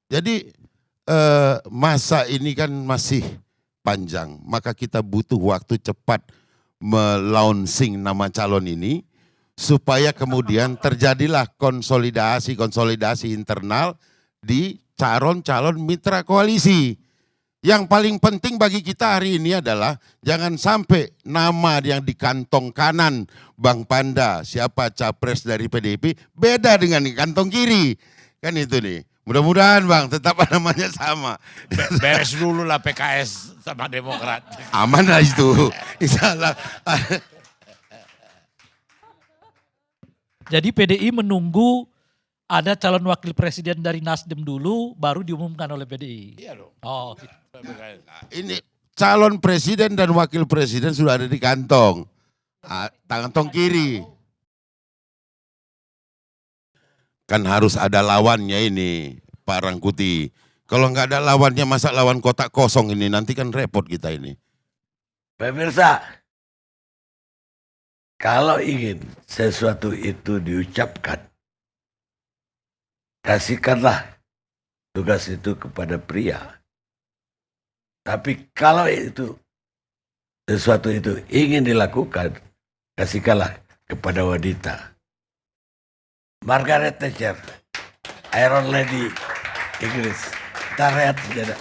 Jadi masa ini kan masih panjang, maka kita butuh waktu cepat melaunching nama calon ini supaya kemudian terjadilah konsolidasi internal di calon mitra koalisi. Yang paling penting bagi kita hari ini adalah jangan sampai nama yang di kantong kanan Bang Panda, siapa capres dari PDIP, beda dengan di kantong kiri. Kan itu nih. Mudah-mudahan Bang tetap namanya sama. Beres dulu lah PKS sama Demokrat. Aman lah itu. Insya Allah. Jadi PDI menunggu ada calon wakil presiden dari Nasdem dulu, baru diumumkan oleh PDI. Iya dong. Oh, gitu. Ini calon presiden dan wakil presiden sudah ada di kantong. Kantong kiri. Kan harus ada lawannya ini, Pak Rangkuti. Kalau nggak ada lawannya, masa lawan kotak kosong ini, nanti kan repot kita ini. Pemirsa, kalau ingin sesuatu itu diucapkan, kasihkanlah tugas itu kepada pria. Tapi kalau itu sesuatu itu ingin dilakukan, kasihkanlah kepada wanita. Margaret Thatcher, Iron Lady Inggris. Kita rehat sejenak.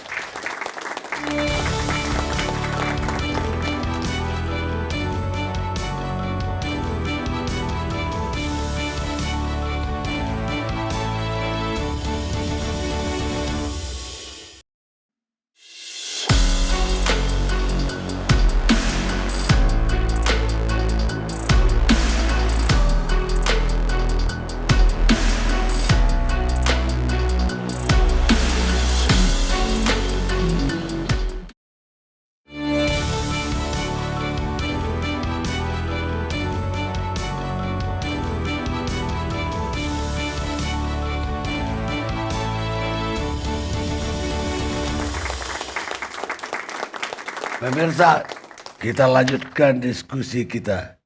Pemirsa, kita lanjutkan diskusi kita.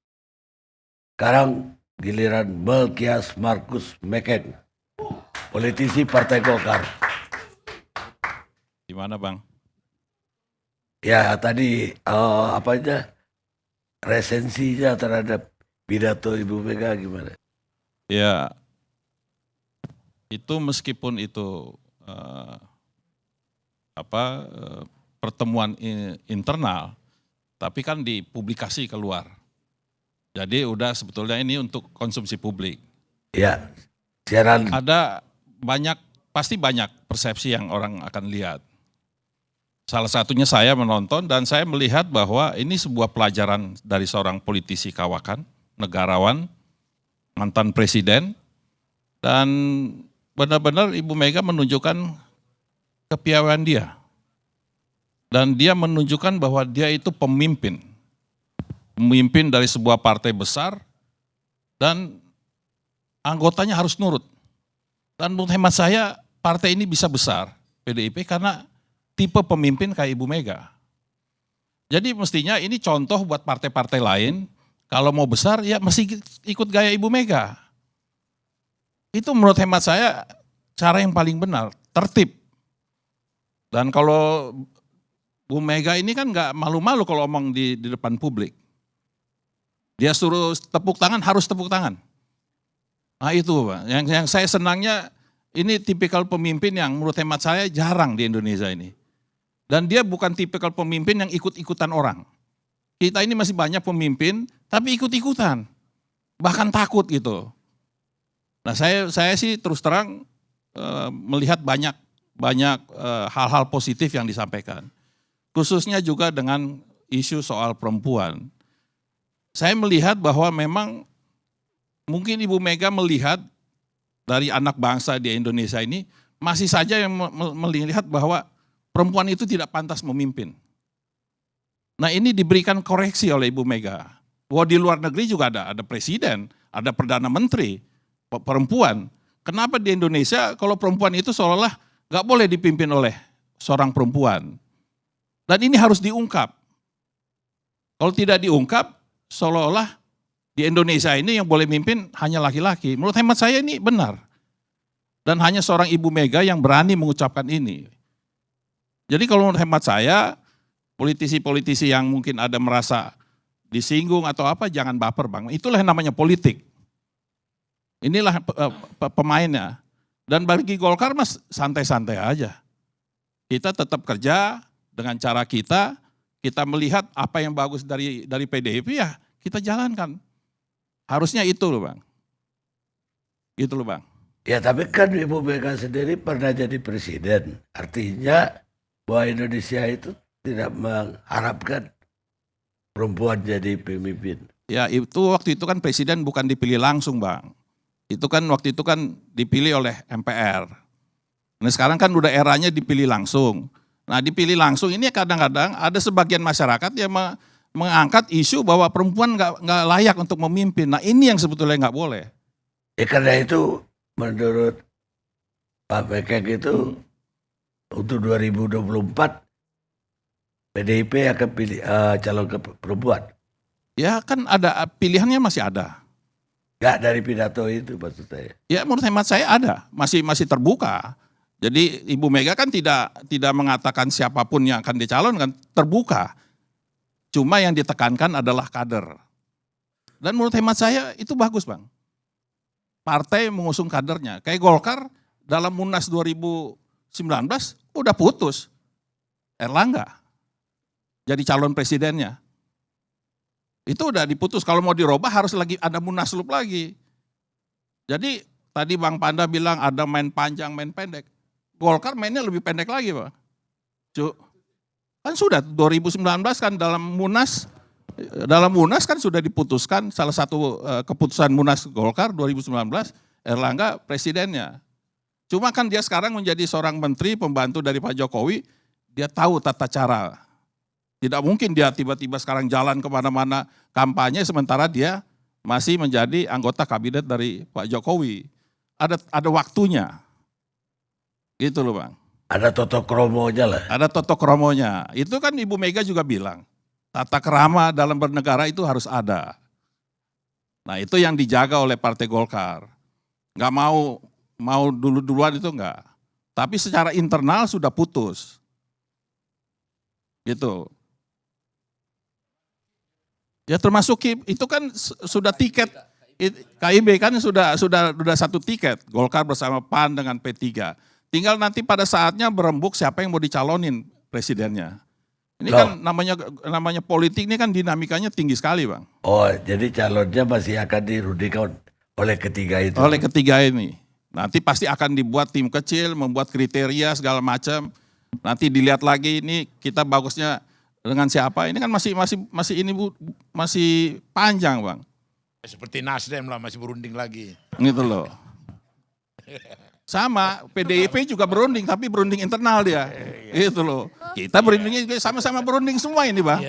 Sekarang giliran Melkias Markus Mekeng, politisi Partai Golkar. Gimana Bang? Ya tadi apa aja resensinya terhadap pidato Ibu Mega gimana? Ya, itu meskipun itu pertemuan internal, tapi kan dipublikasi keluar. Jadi udah sebetulnya ini untuk konsumsi publik. Ya, siaran. Ada pasti banyak persepsi yang orang akan lihat. Salah satunya saya menonton dan saya melihat bahwa ini sebuah pelajaran dari seorang politisi kawakan, negarawan, mantan presiden, dan benar-benar Ibu Mega menunjukkan kepiawaian dia. Dan dia menunjukkan bahwa dia itu pemimpin dari sebuah partai besar dan anggotanya harus nurut. Dan menurut hemat saya partai ini bisa besar, PDIP, karena tipe pemimpin kayak Ibu Mega. Jadi mestinya ini contoh buat partai-partai lain, kalau mau besar ya mesti ikut gaya Ibu Mega. Itu menurut hemat saya cara yang paling benar, tertib. Dan kalau Bu Mega ini kan nggak malu-malu kalau omong di depan publik. Dia suruh tepuk tangan, harus tepuk tangan. Nah itu Pak, yang saya senangnya ini tipikal pemimpin yang menurut hemat saya jarang di Indonesia ini. Dan dia bukan tipikal pemimpin yang ikut-ikutan orang. Kita ini masih banyak pemimpin, tapi ikut-ikutan. Bahkan takut gitu. Nah saya sih terus terang melihat banyak hal-hal positif yang disampaikan. Khususnya juga dengan isu soal perempuan. Saya melihat bahwa memang mungkin Ibu Mega melihat dari anak bangsa di Indonesia ini masih saja yang melihat bahwa perempuan itu tidak pantas memimpin. Nah ini diberikan koreksi oleh Ibu Mega. Bahwa di luar negeri juga ada presiden, ada perdana menteri, perempuan. Kenapa di Indonesia kalau perempuan itu seolah-olah nggak boleh dipimpin oleh seorang perempuan? Dan ini harus diungkap. Kalau tidak diungkap, seolah-olah di Indonesia ini yang boleh mimpin hanya laki-laki. Menurut hemat saya ini benar. Dan hanya seorang Ibu Mega yang berani mengucapkan ini. Jadi kalau menurut hemat saya, politisi-politisi yang mungkin ada merasa disinggung atau apa, jangan baper Bang. Itulah yang namanya politik. Inilah pemainnya. Dan bagi Golkar mas santai-santai aja. Kita tetap kerja dengan cara kita melihat apa yang bagus dari PDIP ya kita jalankan. Harusnya itu loh Bang. Gitu loh Bang. Ya tapi kan Ibu Mega sendiri pernah jadi presiden. Artinya bahwa Indonesia itu tidak mengharapkan perempuan jadi pemimpin. Ya itu waktu itu kan presiden bukan dipilih langsung Bang. Itu kan waktu itu kan dipilih oleh MPR. Nah sekarang kan udah eranya dipilih langsung. Nah dipilih langsung ini kadang-kadang ada sebagian masyarakat yang mengangkat isu bahwa perempuan nggak layak untuk memimpin. Nah ini yang sebetulnya nggak boleh. Ya karena itu menurut Pak Mekeng itu untuk 2024 PDIP akan pilih calon perempuan. Ya kan ada pilihannya masih ada. Nggak dari pidato itu maksud saya. Ya menurut hemat saya ada, masih terbuka. Jadi Ibu Mega kan tidak mengatakan siapapun yang akan dicalonkan, terbuka. Cuma yang ditekankan adalah kader. Dan menurut hemat saya itu bagus Bang. Partai mengusung kadernya. Kayak Golkar dalam Munas 2019 udah putus. Erlangga jadi calon presidennya. Itu udah diputus. Kalau mau dirubah harus lagi ada munaslup lagi. Jadi tadi Bang Panda bilang ada main panjang, main pendek. Golkar mainnya lebih pendek lagi Pak. Kan sudah 2019 kan dalam Munas kan sudah diputuskan salah satu keputusan Munas Golkar 2019 Erlangga presidennya. Cuma kan dia sekarang menjadi seorang menteri pembantu dari Pak Jokowi, dia tahu tata cara. Tidak mungkin dia tiba-tiba sekarang jalan kemana-mana kampanye sementara dia masih menjadi anggota kabinet dari Pak Jokowi. Ada waktunya. Gitu loh Bang. Ada toto kromonya lah. Ada toto kromonya. Itu kan Ibu Mega juga bilang, tata kerama dalam bernegara itu harus ada. Nah itu yang dijaga oleh Partai Golkar. Nggak mau dulu-duluan itu enggak. Tapi secara internal sudah putus. Gitu. Ya termasuk itu kan sudah tiket, KIB kan sudah satu tiket, Golkar bersama PAN dengan P3. Tinggal nanti pada saatnya berembuk siapa yang mau dicalonin presidennya. Ini kan namanya politik ini kan dinamikanya tinggi sekali Bang. Oh, jadi calonnya masih akan dirundingkan oleh ketiga itu. Oleh ketiga ini. Nanti pasti akan dibuat tim kecil, membuat kriteria segala macam. Nanti dilihat lagi ini kita bagusnya dengan siapa. Ini kan masih panjang Bang. Seperti Nasdem lah masih berunding lagi. Gitu loh. Sama, PDIP juga berunding, tapi berunding internal dia. Gitu loh. Kita berundingnya juga sama-sama berunding semua ini Bang.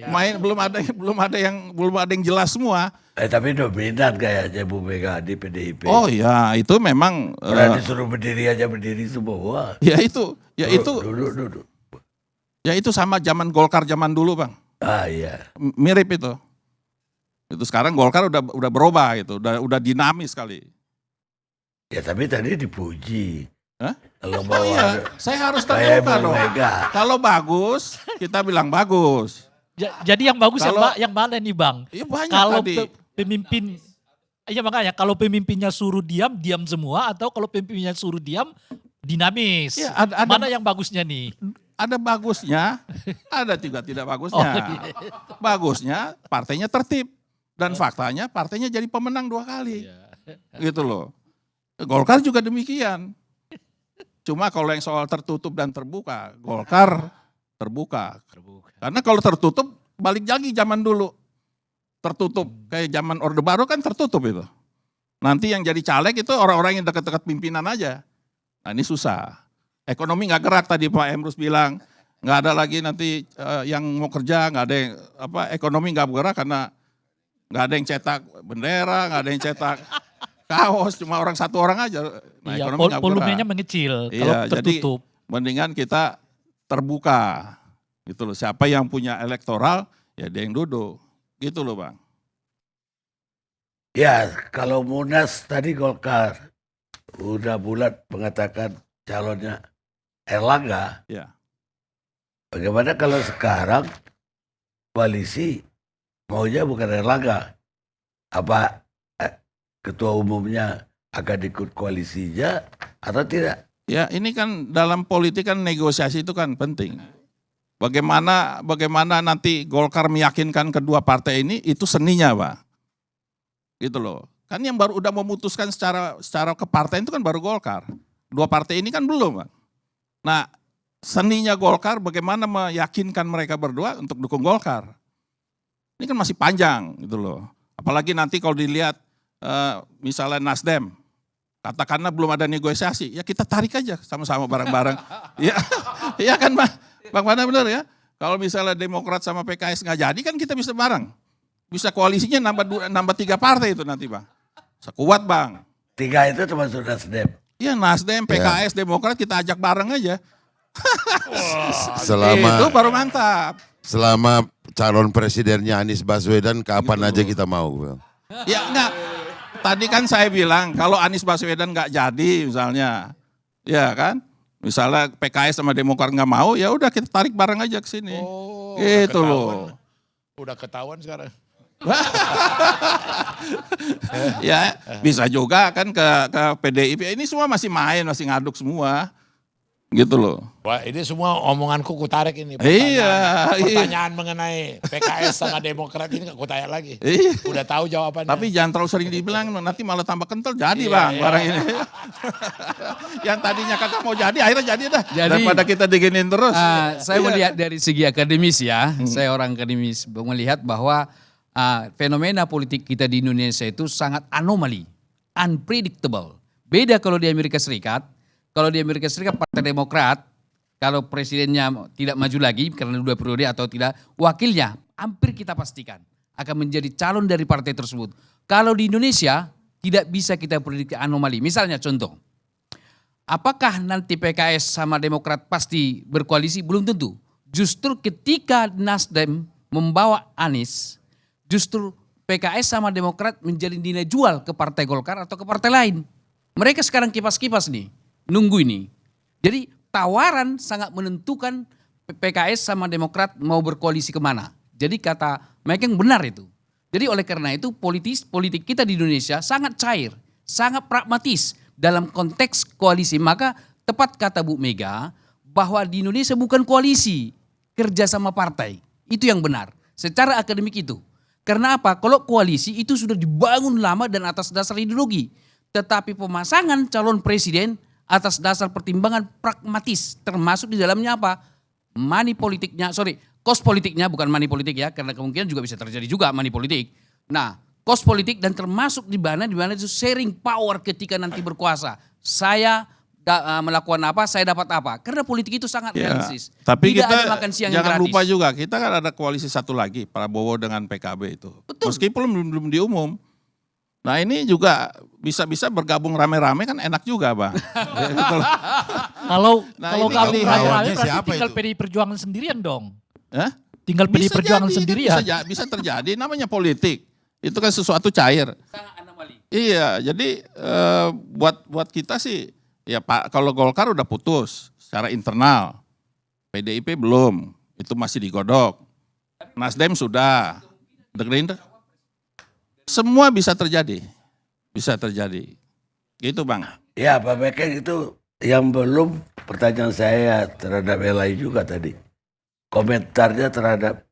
Main belum ada yang jelas semua. Tapi dominan kayaknya Bu Mega di PDIP. Oh ya, itu memang Orang disuruh berdiri aja berdiri semua. Duduk. Ya itu sama zaman Golkar zaman dulu Bang. Ah iya. Mirip itu. Itu sekarang Golkar udah berubah gitu, udah dinamis sekali. Ya tapi tadi dipuji. Hah? Kalau mau Iya, saya harus kayak terbuka Bu dong. Mega. Kalau bagus, kita bilang bagus. Jadi yang bagus Kalau- yang mana nih Bang? Iya banyak Kalau tadi. pemimpin, iya makanya kalau pemimpinnya suruh diam semua, atau kalau pemimpinnya suruh diam dinamis. Iya, ada- Mana yang bagusnya nih? Ada bagusnya, ada juga tidak bagusnya. Oh, gitu. Bagusnya partainya tertib. Dan faktanya partainya jadi pemenang 2 kali. Gitu loh. Golkar juga demikian. Cuma kalau yang soal tertutup dan terbuka, Golkar terbuka. Karena kalau tertutup, balik lagi zaman dulu. Tertutup, kayak zaman Orde Baru kan tertutup itu. Nanti yang jadi caleg itu orang-orang yang dekat-dekat pimpinan aja. Nah ini susah. Ekonomi nggak gerak tadi Pak Emrus bilang. Nggak ada lagi nanti yang mau kerja, nggak ada yang, ekonomi nggak bergerak karena nggak ada yang cetak bendera, nggak ada yang cetak kaos, cuma satu orang aja. Nah, Iya, ekonomi nggak bergerak. volumenya mengecil Iya, kalau jadi tertutup. mendingan kita terbuka. Gitu loh. Siapa yang punya elektoral, ya dia yang duduk. Gitu loh Bang. Ya kalau Munas tadi Golkar udah bulat mengatakan calonnya Erlangga. Ya. Bagaimana kalau sekarang koalisi maunya bukan Erlangga? Apa ketua umumnya akan ikut koalisinya atau tidak? Ya ini kan dalam politik kan negosiasi itu kan penting. Bagaimana nanti Golkar meyakinkan kedua partai ini itu seninya Pak. Gitu loh. Kan yang baru udah memutuskan secara kepartaian itu kan baru Golkar. Dua partai ini kan belum Pak. Nah seninya Golkar bagaimana meyakinkan mereka berdua untuk dukung Golkar. Ini kan masih panjang gitu loh. Apalagi nanti kalau dilihat misalnya Nasdem. Katakanlah belum ada negosiasi, ya kita tarik aja sama-sama bareng-bareng. Ya kan Bang Panda benar ya. Kalau misalnya Demokrat sama PKS nggak jadi kan kita bisa bareng. Bisa koalisinya nambah 3 partai itu nanti Bang. Sekuat Bang. 3 itu termasuk Nasdem. Iya Nasdem, PKS, Demokrat kita ajak bareng aja. Selama Itu baru mantap. selama calon presidennya Anies Baswedan kapan aja kita mau. Bang. Ya enggak. Tadi kan saya bilang kalau Anies Baswedan nggak jadi misalnya, ya kan, misalnya PKS sama Demokrat nggak mau, ya udah kita tarik bareng aja ke sini. Gitu loh. Udah ketahuan sekarang. Ya bisa juga kan ke PDIP. Ini semua masih main, masih ngaduk semua. Gitu loh. Wah, ini semua omonganku kutarik ini. Iya. Pertanyaan mengenai PKS sama Demokrat ini aku tanya lagi. Iya. Udah tahu jawabannya. Tapi jangan terlalu sering dibilang, nanti malah tambah kental jadi Iya, bang iya. barang ini. Yang tadinya kagak mau jadi, akhirnya jadi dah. Jadi, Daripada kita diginin terus. Saya Iya. melihat dari segi akademis ya, saya orang akademis melihat bahwa fenomena politik kita di Indonesia itu sangat anomali, unpredictable. Beda kalau di Amerika Serikat. Kalau di Amerika Serikat Partai Demokrat, kalau presidennya tidak maju lagi karena 2 periode atau tidak, wakilnya hampir kita pastikan akan menjadi calon dari partai tersebut. Kalau di Indonesia tidak bisa kita prediksi anomali. Misalnya contoh, apakah nanti PKS sama Demokrat pasti berkoalisi? Belum tentu. Justru ketika Nasdem membawa Anies, justru PKS sama Demokrat menjadi nilai jual ke Partai Golkar atau ke partai lain. Mereka sekarang kipas-kipas nih, nunggu ini. Jadi tawaran sangat menentukan PKS sama Demokrat mau berkoalisi kemana. Jadi kata mereka yang benar itu. Jadi oleh karena itu politik kita di Indonesia sangat cair, sangat pragmatis dalam konteks koalisi. Maka tepat kata Bu Mega bahwa di Indonesia bukan koalisi, kerja sama partai. Itu yang benar secara akademik itu. Karena apa? Kalau koalisi itu sudah dibangun lama dan atas dasar ideologi. Tetapi pemasangan calon presiden atas dasar pertimbangan pragmatis, termasuk di dalamnya apa? Kos politiknya bukan money politik ya, karena kemungkinan juga bisa terjadi juga money politik. Nah, kos politik dan termasuk di mana itu sharing power ketika nanti berkuasa. Saya melakukan apa, saya dapat apa. Karena politik itu sangat Ya, realistis. tapi Tidak kita ada makan siang yang jangan gratis. lupa juga, kita kan ada koalisi satu lagi, Prabowo dengan PKB itu. Betul. Meskipun belum diumum. Nah ini juga bisa-bisa bergabung rame-rame kan enak juga bang. Kalau Nah, kalau ini gabung kalau rame-rame lawannya berarti siapa tinggal itu? PDI Perjuangan sendirian dong. Hah? Tinggal PDI Bisa Perjuangan jadi, sendirian. Bisa terjadi, namanya politik. Itu kan sesuatu cair. Sangat anomali. Iya, jadi buat kita sih, ya Pak, kalau Golkar udah putus secara internal, PDIP belum, itu masih digodok. Nasdem sudah, The Gerindra, semua bisa terjadi, gitu bang. Ya Pak Beken, itu yang belum pertanyaan saya terhadap yang lain juga tadi. Komentarnya terhadap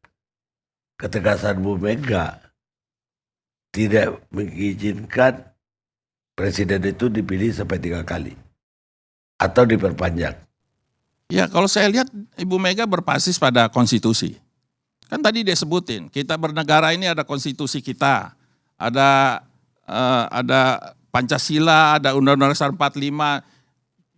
ketegasan Bu Mega tidak mengizinkan presiden itu dipilih sampai 3 kali atau diperpanjang. Ya kalau saya lihat Ibu Mega berbasis pada konstitusi. Kan tadi dia sebutin, kita bernegara ini ada konstitusi kita, ada Pancasila, ada Undang-Undang Dasar 45.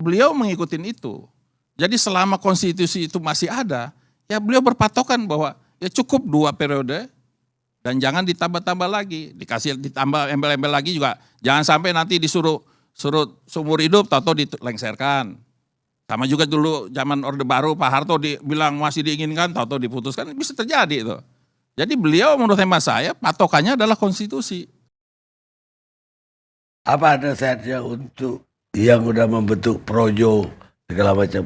Beliau mengikuti itu. Jadi selama konstitusi itu masih ada, ya beliau berpatokan bahwa ya cukup 2 periode dan jangan ditambah-tambah lagi, ditambah embel-embel lagi juga. Jangan sampai nanti disuruh seumur hidup tahu-tahu dilengserkan. Sama juga dulu zaman Orde Baru Pak Harto bilang masih diinginkan, tahu-tahu diputuskan, bisa terjadi itu. Jadi beliau menurut hemat saya patokannya adalah konstitusi. Apa ada saatnya untuk yang udah membentuk projo segala macam?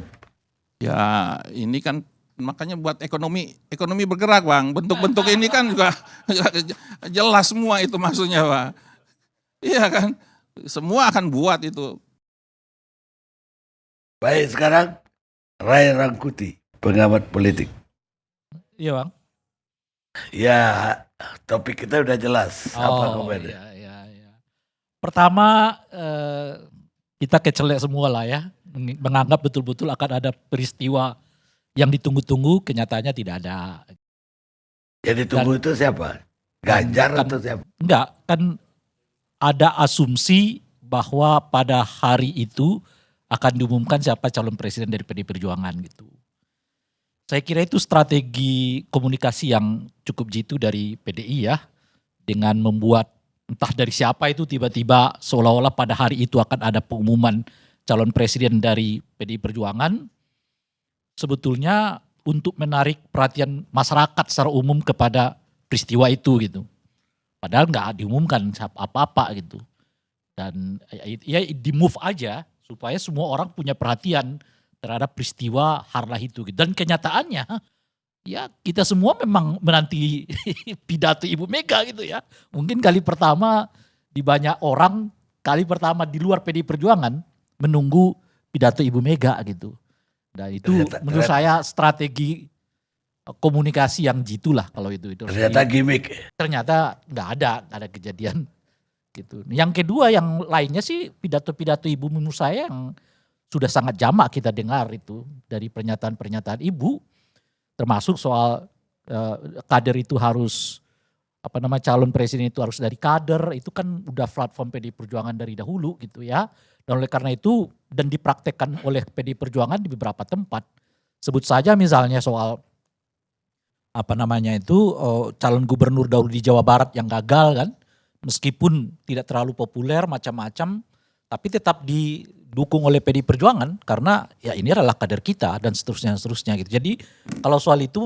Ya ini kan makanya buat ekonomi bergerak bang. Bentuk-bentuk ini kan juga jelas semua itu maksudnya bang. Iya kan, semua akan buat itu. Baik, sekarang Ray Rangkuti, pengamat politik. Iya bang. Ya, topik kita udah jelas. Apa komennya? iya. Pertama kita kecelek semua lah ya. Menganggap betul-betul akan ada peristiwa yang ditunggu-tunggu, kenyataannya tidak ada. Yang ditunggu itu siapa? Ganjar Kan- atau siapa? Enggak, kan ada asumsi bahwa pada hari itu akan diumumkan siapa calon presiden dari PDI Perjuangan gitu. Saya kira itu strategi komunikasi yang cukup jitu dari PDI ya. Dengan membuat entah dari siapa itu tiba-tiba seolah-olah pada hari itu akan ada pengumuman calon presiden dari PDI Perjuangan. Sebetulnya untuk menarik perhatian masyarakat secara umum kepada peristiwa itu gitu. Padahal nggak diumumkan apa-apa gitu. Dan ya di move aja supaya semua orang punya perhatian terhadap peristiwa harlah itu. Dan kenyataannya ya kita semua memang menanti pidato Ibu Mega gitu ya. Mungkin kali pertama di banyak orang, kali pertama di luar PDI Perjuangan menunggu pidato Ibu Mega gitu. Dan itu menurut saya strategi komunikasi yang jitu lah kalau itu. Ternyata gimmick. Ternyata nggak ada kejadian gitu. Yang kedua yang lainnya sih pidato-pidato Ibu menurut saya yang sudah sangat jamak kita dengar itu dari pernyataan-pernyataan Ibu. Termasuk soal kader itu harus calon presiden itu harus dari kader, itu kan udah platform PDI Perjuangan dari dahulu gitu ya. Dan oleh karena itu dan dipraktekkan oleh PDI Perjuangan di beberapa tempat. Sebut saja misalnya soal calon gubernur dahulu di Jawa Barat yang gagal kan, meskipun tidak terlalu populer macam-macam, tapi tetap didukung oleh PDI Perjuangan karena ya ini adalah kader kita dan seterusnya gitu. Jadi kalau soal itu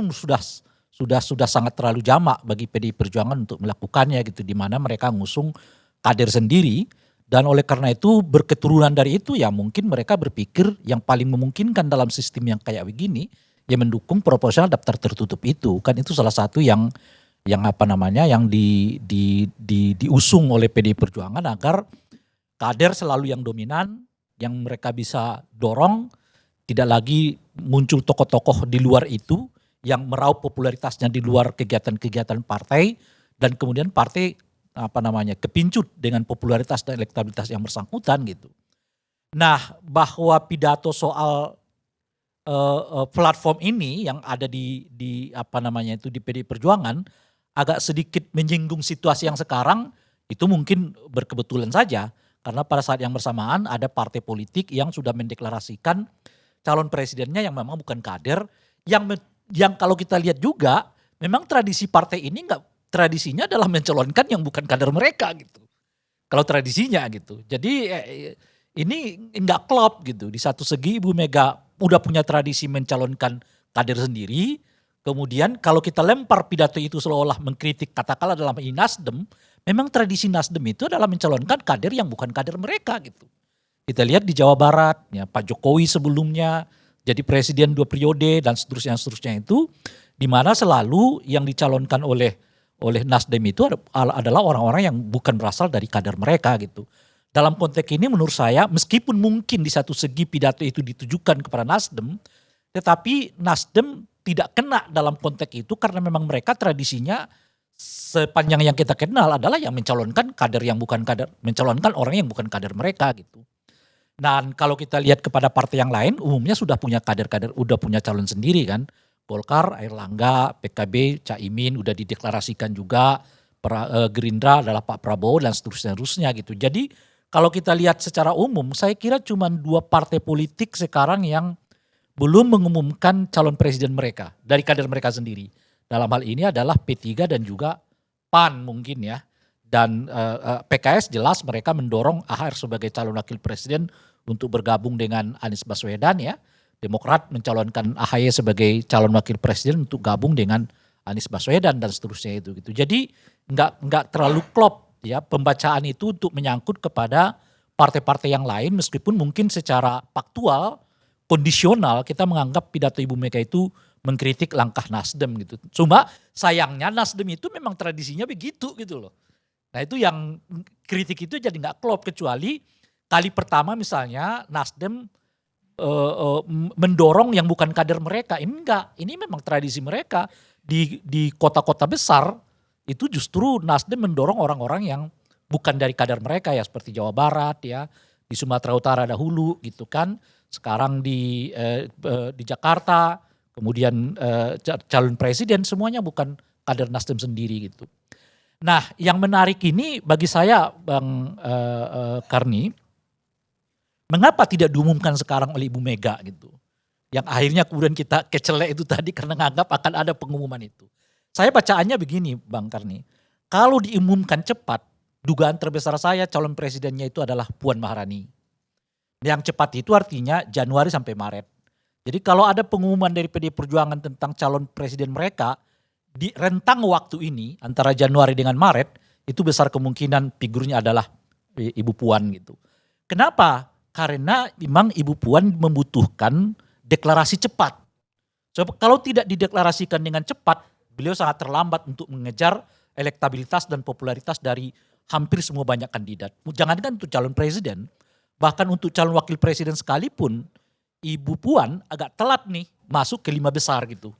sudah sangat terlalu jamak bagi PDI Perjuangan untuk melakukannya gitu, di mana mereka ngusung kader sendiri dan oleh karena itu berketurunan dari itu ya mungkin mereka berpikir yang paling memungkinkan dalam sistem yang kayak begini ya mendukung proporsional daftar tertutup itu kan, itu salah satu yang diusung oleh PDI Perjuangan agar kader selalu yang dominan, yang mereka bisa dorong, tidak lagi muncul tokoh-tokoh di luar itu yang meraup popularitasnya di luar kegiatan-kegiatan partai dan kemudian partai kepincut dengan popularitas dan elektabilitas yang bersangkutan gitu. Nah, bahwa pidato soal platform ini yang ada di PDI Perjuangan agak sedikit menyinggung situasi yang sekarang itu mungkin berkebetulan saja. Karena pada saat yang bersamaan ada partai politik yang sudah mendeklarasikan calon presidennya yang memang bukan kader, yang kalau kita lihat juga memang tradisi partai ini tradisinya adalah mencalonkan yang bukan kader mereka gitu. Kalau tradisinya gitu. Jadi ini enggak klop gitu. Di satu segi Ibu Mega udah punya tradisi mencalonkan kader sendiri. Kemudian kalau kita lempar pidato itu seolah-olah mengkritik katakanlah dalam ini Nasdem, memang tradisi Nasdem itu adalah mencalonkan kader yang bukan kader mereka gitu. Kita lihat di Jawa Barat, ya Pak Jokowi sebelumnya jadi presiden 2 periode dan seterusnya itu, di mana selalu yang dicalonkan oleh Nasdem itu adalah orang-orang yang bukan berasal dari kader mereka gitu. Dalam konteks ini menurut saya meskipun mungkin di satu segi pidato itu ditujukan kepada Nasdem, tetapi Nasdem tidak kena dalam konteks itu karena memang mereka tradisinya sepanjang yang kita kenal adalah yang mencalonkan kader yang bukan kader, mencalonkan orang yang bukan kader mereka gitu. Dan kalau kita lihat kepada partai yang lain umumnya sudah punya kader-kader, udah punya calon sendiri kan. Golkar, Airlangga, PKB, Caimin udah dideklarasikan juga, Gerindra adalah Pak Prabowo dan seterusnya gitu. Jadi kalau kita lihat secara umum saya kira cuma 2 partai politik sekarang yang belum mengumumkan calon presiden mereka dari kader mereka sendiri. Dalam hal ini adalah P3 dan juga PAN mungkin ya. Dan PKS jelas mereka mendorong AHR sebagai calon wakil presiden untuk bergabung dengan Anies Baswedan ya. Demokrat mencalonkan AHY sebagai calon wakil presiden untuk gabung dengan Anies Baswedan dan seterusnya itu gitu. Jadi nggak terlalu klop ya pembacaan itu untuk menyangkut kepada partai-partai yang lain meskipun mungkin secara faktual kondisional kita menganggap pidato Ibu Mega itu mengkritik langkah Nasdem gitu. Cuma sayangnya Nasdem itu memang tradisinya begitu gitu loh. Nah itu yang kritik itu jadi nggak klop kecuali kali pertama misalnya Nasdem mendorong yang bukan kader mereka. Ini enggak, ini memang tradisi mereka di kota-kota besar itu justru Nasdem mendorong orang-orang yang bukan dari kader mereka ya seperti Jawa Barat ya, di Sumatera Utara dahulu gitu kan. Sekarang di Jakarta, kemudian calon presiden semuanya bukan kader Nasdem sendiri gitu. Nah yang menarik ini bagi saya Bang Karni, mengapa tidak diumumkan sekarang oleh Ibu Mega gitu. Yang akhirnya kemudian kita kecelek itu tadi karena nganggap akan ada pengumuman itu. Saya bacaannya begini Bang Karni, kalau diumumkan cepat, dugaan terbesar saya calon presidennya itu adalah Puan Maharani. Yang cepat itu artinya Januari sampai Maret. Jadi kalau ada pengumuman dari PDI Perjuangan tentang calon presiden mereka, di rentang waktu ini antara Januari dengan Maret, itu besar kemungkinan figurnya adalah Ibu Puan gitu. Kenapa? Karena memang Ibu Puan membutuhkan deklarasi cepat. Sebab kalau tidak dideklarasikan dengan cepat, beliau sangat terlambat untuk mengejar elektabilitas dan popularitas dari hampir semua banyak kandidat. Jangankan untuk calon presiden, bahkan untuk calon wakil presiden sekalipun, Ibu Puan agak telat nih masuk ke 5 besar gitu.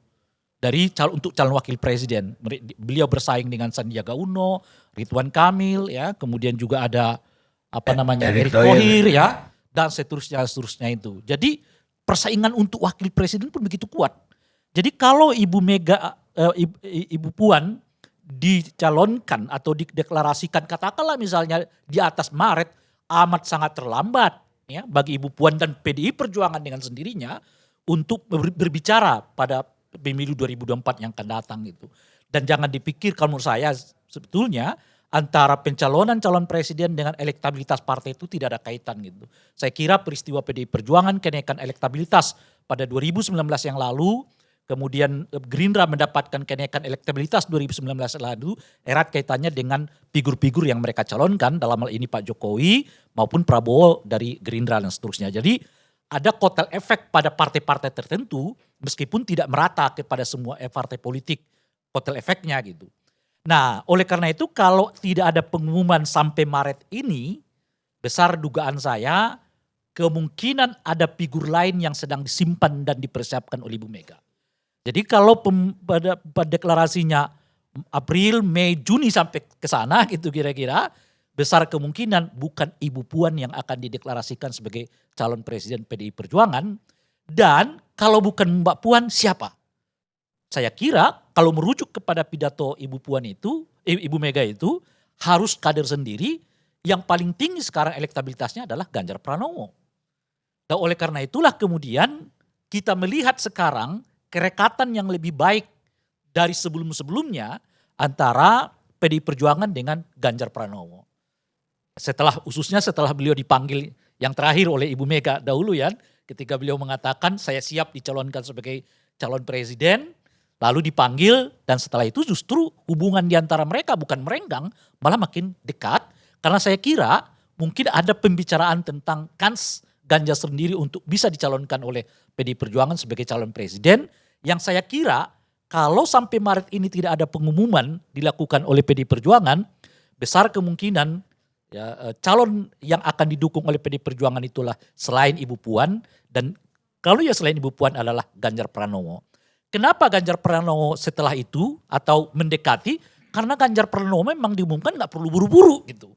Untuk calon wakil presiden. Beliau bersaing dengan Sandiaga Uno, Ridwan Kamil, ya, kemudian juga ada Erick Erick Thohir. Thohir, ya, dan seterusnya itu. Jadi persaingan untuk wakil presiden pun begitu kuat. Jadi kalau Ibu Puan dicalonkan atau dideklarasikan katakanlah misalnya di atas Maret, amat sangat terlambat ya bagi Ibu Puan dan PDI Perjuangan dengan sendirinya untuk berbicara pada pemilu 2024 yang akan datang gitu. Dan jangan dipikir kalau menurut saya sebetulnya antara pencalonan calon presiden dengan elektabilitas partai itu tidak ada kaitan gitu. Saya kira peristiwa PDI Perjuangan kenaikan elektabilitas pada 2019 yang lalu, kemudian Gerindra mendapatkan kenaikan elektabilitas 2019 lalu, erat kaitannya dengan figur-figur yang mereka calonkan, dalam hal ini Pak Jokowi maupun Prabowo dari Gerindra dan seterusnya. Jadi ada kotel efek pada partai-partai tertentu, meskipun tidak merata kepada semua partai politik kotel efeknya gitu. Nah, oleh karena itu kalau tidak ada pengumuman sampai Maret ini, besar dugaan saya kemungkinan ada figur lain yang sedang disimpan dan dipersiapkan oleh Ibu Mega. Jadi kalau pada deklarasinya April, Mei, Juni sampai ke sana gitu kira-kira, besar kemungkinan bukan Ibu Puan yang akan dideklarasikan sebagai calon presiden PDI Perjuangan. Dan kalau bukan Mbak Puan siapa? Saya kira kalau merujuk kepada pidato Ibu Puan itu, Ibu Mega itu harus kader sendiri, yang paling tinggi sekarang elektabilitasnya adalah Ganjar Pranowo. Dan oleh karena itulah kemudian kita melihat sekarang kerekatan yang lebih baik dari sebelum-sebelumnya antara PDI Perjuangan dengan Ganjar Pranowo. Setelah beliau dipanggil yang terakhir oleh Ibu Mega dahulu ya, ketika beliau mengatakan saya siap dicalonkan sebagai calon presiden, lalu dipanggil dan setelah itu justru hubungan di antara mereka bukan merenggang, malah makin dekat karena saya kira mungkin ada pembicaraan tentang kans Ganjar sendiri untuk bisa dicalonkan oleh PDI Perjuangan sebagai calon presiden, yang saya kira kalau sampai Maret ini tidak ada pengumuman dilakukan oleh PDI Perjuangan, besar kemungkinan ya, calon yang akan didukung oleh PDI Perjuangan itulah selain Ibu Puan, dan kalau ya selain Ibu Puan adalah Ganjar Pranowo. Kenapa Ganjar Pranowo setelah itu atau mendekati? Karena Ganjar Pranowo memang diumumkan gak perlu buru-buru gitu.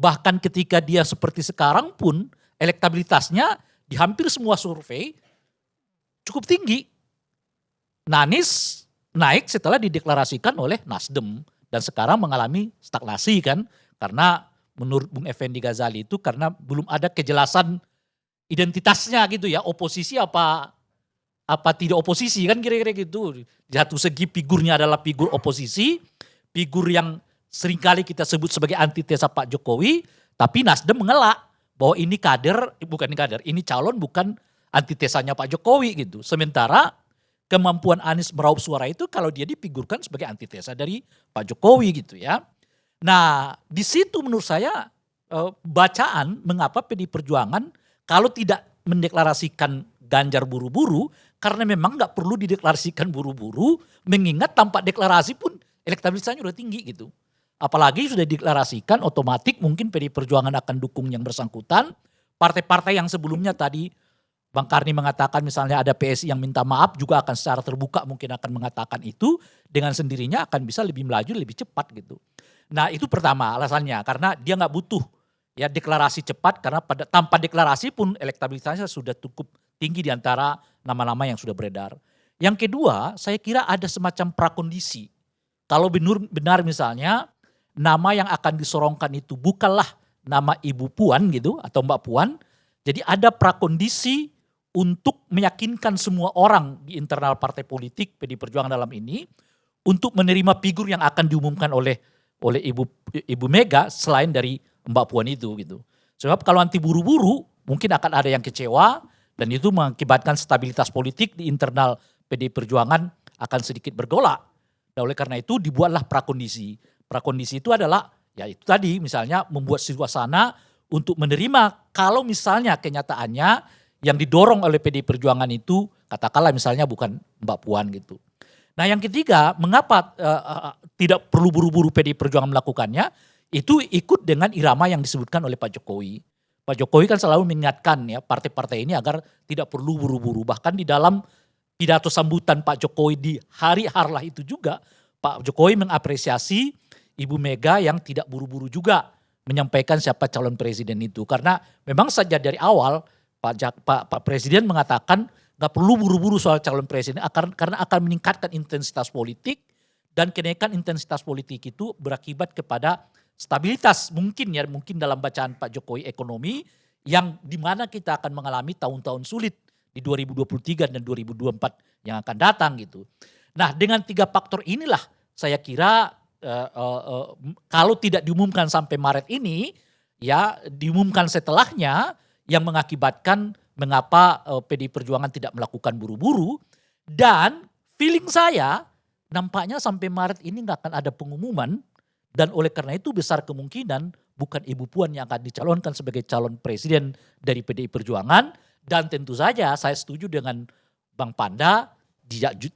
Bahkan ketika dia seperti sekarang pun elektabilitasnya di hampir semua survei cukup tinggi. Anies naik setelah dideklarasikan oleh Nasdem dan sekarang mengalami stagnasi kan, karena menurut Bung Effendi Ghazali itu karena belum ada kejelasan identitasnya gitu ya, oposisi apa tidak oposisi kan kira-kira gitu. Di satu segi figurnya adalah figur oposisi, figur yang seringkali kita sebut sebagai antitesa Pak Jokowi, tapi Nasdem mengelak bahwa ini ini calon bukan antitesanya Pak Jokowi gitu. Sementara kemampuan Anies meraup suara itu kalau dia difigurkan sebagai antitesa dari Pak Jokowi gitu ya. Nah, di situ menurut saya bacaan mengapa PDI Perjuangan kalau tidak mendeklarasikan Ganjar buru-buru, karena memang nggak perlu dideklarasikan buru-buru, mengingat tanpa deklarasi pun elektabilitasnya udah tinggi gitu. Apalagi sudah dideklarasikan, otomatis mungkin PDI Perjuangan akan dukung yang bersangkutan. Partai-partai yang sebelumnya tadi Bang Karni mengatakan misalnya ada PSI yang minta maaf juga akan secara terbuka mungkin akan mengatakan itu, dengan sendirinya akan bisa lebih melaju lebih cepat gitu. Nah itu pertama alasannya, karena dia nggak butuh ya deklarasi cepat, karena tanpa deklarasi pun elektabilitasnya sudah cukup tinggi di antara nama-nama yang sudah beredar. Yang kedua, saya kira ada semacam prakondisi. Kalau benar misalnya nama yang akan disorongkan itu bukanlah nama Ibu Puan gitu atau Mbak Puan, jadi ada prakondisi untuk meyakinkan semua orang di internal partai politik PDI Perjuangan dalam ini untuk menerima figur yang akan diumumkan oleh Ibu Mega selain dari Mbak Puan itu gitu. Sebab kalau nanti buru-buru mungkin akan ada yang kecewa dan itu mengakibatkan stabilitas politik di internal PDI Perjuangan akan sedikit bergolak. Dan oleh karena itu dibuatlah prakondisi. Prakondisi itu adalah ya itu tadi misalnya membuat suasana untuk menerima kalau misalnya kenyataannya yang didorong oleh PDI Perjuangan itu katakanlah misalnya bukan Mbak Puan gitu. Nah yang ketiga, mengapa tidak perlu buru-buru PDI Perjuangan melakukannya, itu ikut dengan irama yang disebutkan oleh Pak Jokowi. Pak Jokowi kan selalu mengingatkan ya partai-partai ini agar tidak perlu buru-buru. Bahkan di dalam pidato sambutan Pak Jokowi di hari harlah itu juga, Pak Jokowi mengapresiasi Ibu Mega yang tidak buru-buru juga menyampaikan siapa calon presiden itu. Karena memang sejak dari awal Pak Presiden mengatakan gak perlu buru-buru soal calon presiden karena akan meningkatkan intensitas politik, dan kenaikan intensitas politik itu berakibat kepada stabilitas mungkin dalam bacaan Pak Jokowi ekonomi yang dimana kita akan mengalami tahun-tahun sulit di 2023 dan 2024 yang akan datang gitu. Nah dengan 3 faktor inilah saya kira kalau tidak diumumkan sampai Maret ini ya diumumkan setelahnya yang mengakibatkan mengapa PDI Perjuangan tidak melakukan buru-buru, dan feeling saya nampaknya sampai Maret ini nggak akan ada pengumuman, dan oleh karena itu besar kemungkinan bukan Ibu Puan yang akan dicalonkan sebagai calon presiden dari PDI Perjuangan, dan tentu saja saya setuju dengan Bang Panda